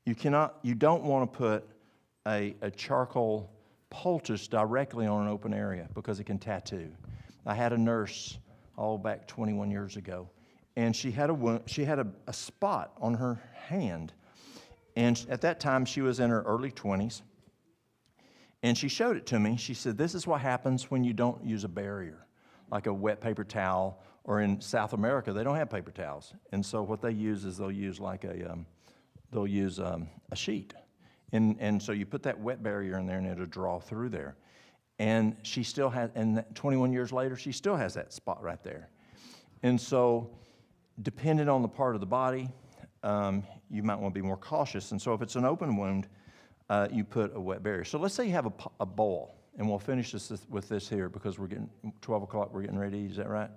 you don't want to put a charcoal poultice directly on an open area because it can tattoo. I had a nurse back 21 years ago, and she had a wound. She had a spot on her hand, and at that time she was in her early 20s. And she showed it to me. She said, "This is what happens when you don't use a barrier, like a wet paper towel." Or in South America, they don't have paper towels, and so what they use is they'll use a sheet, and so you put that wet barrier in there, and it'll draw through there. And she still has, and 21 years later, she still has that spot right there. And so, depending on the part of the body, you might want to be more cautious. And so, if it's an open wound, you put a wet barrier. So let's say you have a bowl, and we'll finish with this here because we're getting 12 o'clock. We're getting ready. Is that right?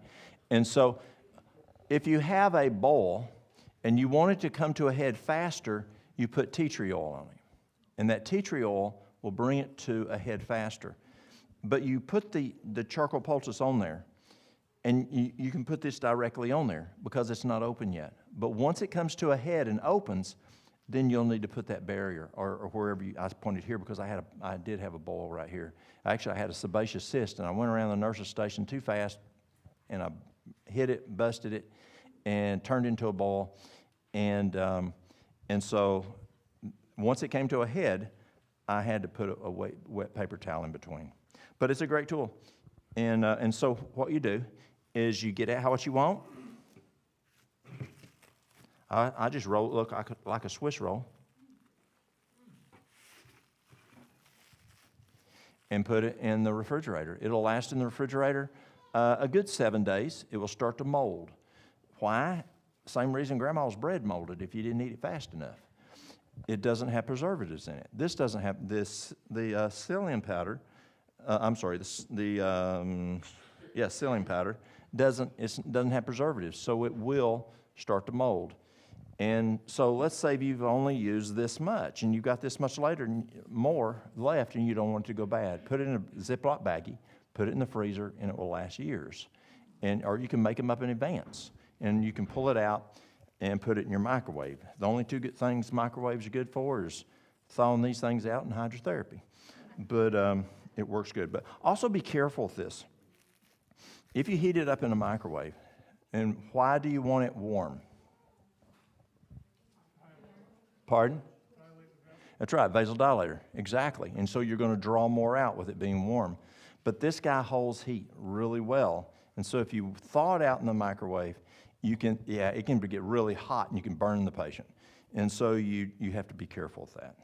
And so, if you have a bowl and you want it to come to a head faster, you put tea tree oil on it, and that tea tree oil will bring it to a head faster. But you put the charcoal poultice on there, and you can put this directly on there because it's not open yet. But once it comes to a head and opens, then you'll need to put that barrier or wherever I pointed here because I did have a boil right here. Actually, I had a sebaceous cyst, and I went around the nurse's station too fast, and I hit it, busted it, and turned into a boil. And so once it came to a head, I had to put a wet paper towel in between. But it's a great tool. And so what you do is you get it how much you want. I just roll it, like a Swiss roll, and put it in the refrigerator. It'll last in the refrigerator a good 7 days. It will start to mold. Why? Same reason Grandma's bread molded if you didn't eat it fast enough. It doesn't have preservatives in it. This doesn't have the psyllium powder. Psyllium powder doesn't have preservatives, so it will start to mold. And so let's say you've only used this much, and you've got this much more left, and you don't want it to go bad. Put it in a Ziploc baggie, put it in the freezer, and it will last years. Or you can make them up in advance, and you can pull it out and put it in your microwave. The only two good things microwaves are good for is thawing these things out and hydrotherapy. But it works good. But also be careful with this. If you heat it up in a microwave, and why do you want it warm? Pardon? That's right, vasodilator, exactly. And so you're going to draw more out with it being warm. But this guy holds heat really well. And so if you thaw it out in the microwave, it can get really hot and you can burn the patient. And so you have to be careful with that.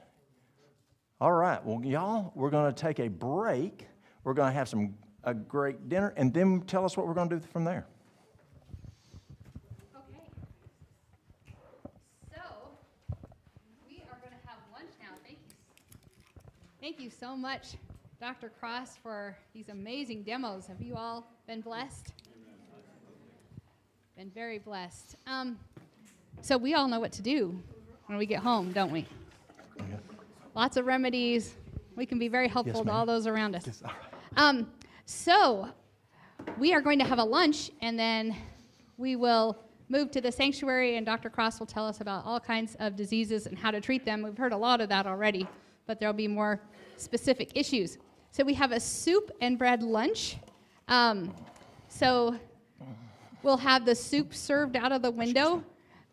All right, well, y'all, we're going to take a break. We're going to have a great dinner, and then tell us what we're going to do from there. Thank you so much, Dr. Cross, for these amazing demos. Have you all been blessed? Been very blessed. So we all know what to do when we get home, don't we? Lots of remedies. We can be very helpful to all those around us. So we are going to have a lunch, and then we will move to the sanctuary, and Dr. Cross will tell us about all kinds of diseases and how to treat them. We've heard a lot of that already, but there'll be more specific issues. So we have a soup and bread lunch. So we'll have the soup served out of the window.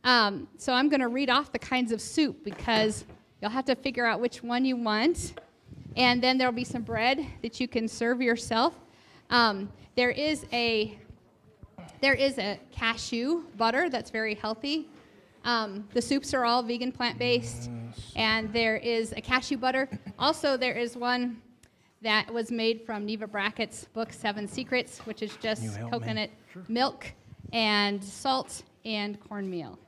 So I'm going to read off the kinds of soup because you'll have to figure out which one you want. And then there'll be some bread that you can serve yourself. There is a cashew butter that's very healthy. The soups are all vegan, plant-based, and there is a cashew butter. Also, there is one that was made from Neva Brackett's book, 7 Secrets, which is just coconut milk and salt and cornmeal.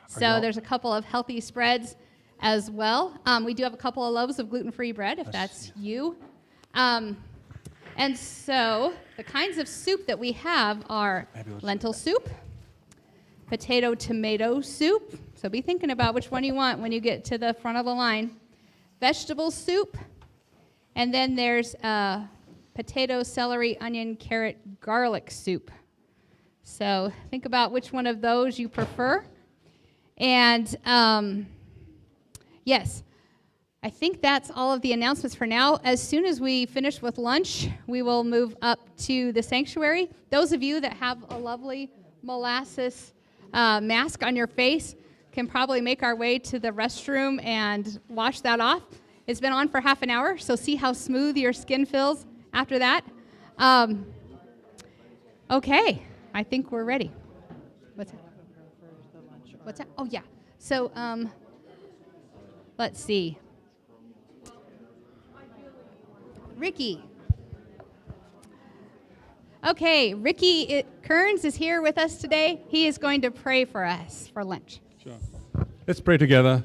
So there's a couple of healthy spreads as well. We do have a couple of loaves of gluten-free bread, if that's you. And so the kinds of soup that we have are lentil soup, potato tomato soup. So be thinking about which one you want when you get to the front of the line. Vegetable soup. And then there's potato, celery, onion, carrot, garlic soup. So think about which one of those you prefer. And yes, I think that's all of the announcements for now. As soon as we finish with lunch, we will move up to the sanctuary. Those of you that have a lovely molasses mask on your face can probably make our way to the restroom and wash that off. It's been on for half an hour, so see how smooth your skin feels after that. Okay, I think we're ready. What's that? What's that? Oh, yeah. So let's see. Ricky. Okay, Ricky Kearns is here with us today. He is going to pray for us for lunch. Sure. Let's pray together.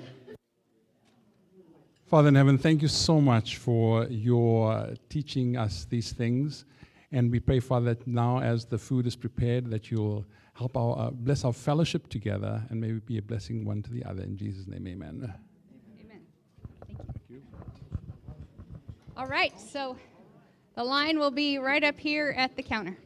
Father in heaven, thank you so much for your teaching us these things. And we pray, Father, that now as the food is prepared, that you'll help our bless our fellowship together and maybe be a blessing one to the other. In Jesus' name, amen. Amen. Thank you. All right, so the line will be right up here at the counter.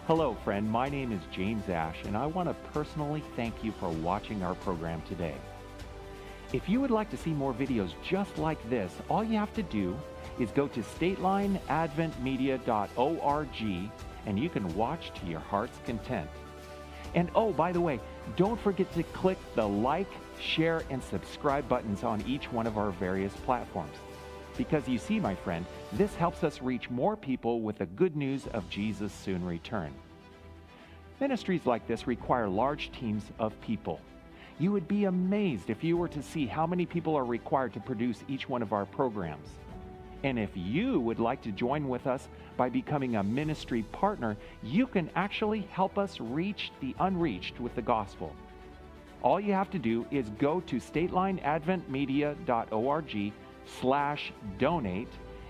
Hello, friend. My name is James Ash, and I want to personally thank you for watching our program today. If you would like to see more videos just like this, all you have to do is go to statelineadventmedia.org, and you can watch to your heart's content. And oh, by the way, don't forget to click the like, share, and subscribe buttons on each one of our various platforms. Because you see, my friend, this helps us reach more people with the good news of Jesus' soon return. Ministries like this require large teams of people. You would be amazed if you were to see how many people are required to produce each one of our programs. And if you would like to join with us by becoming a ministry partner, you can actually help us reach the unreached with the gospel. All you have to do is go to statelineadventmedia.org/donate,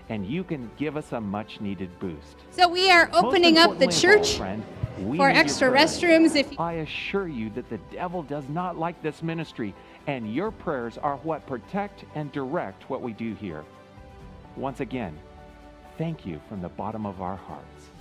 and you can give us a much-needed boost. So we are opening up the Most importantly of all, church friend, we for need your extra prayers. restrooms. I assure you that the devil does not like this ministry, and your prayers are what protect and direct what we do here. Once again, thank you from the bottom of our hearts.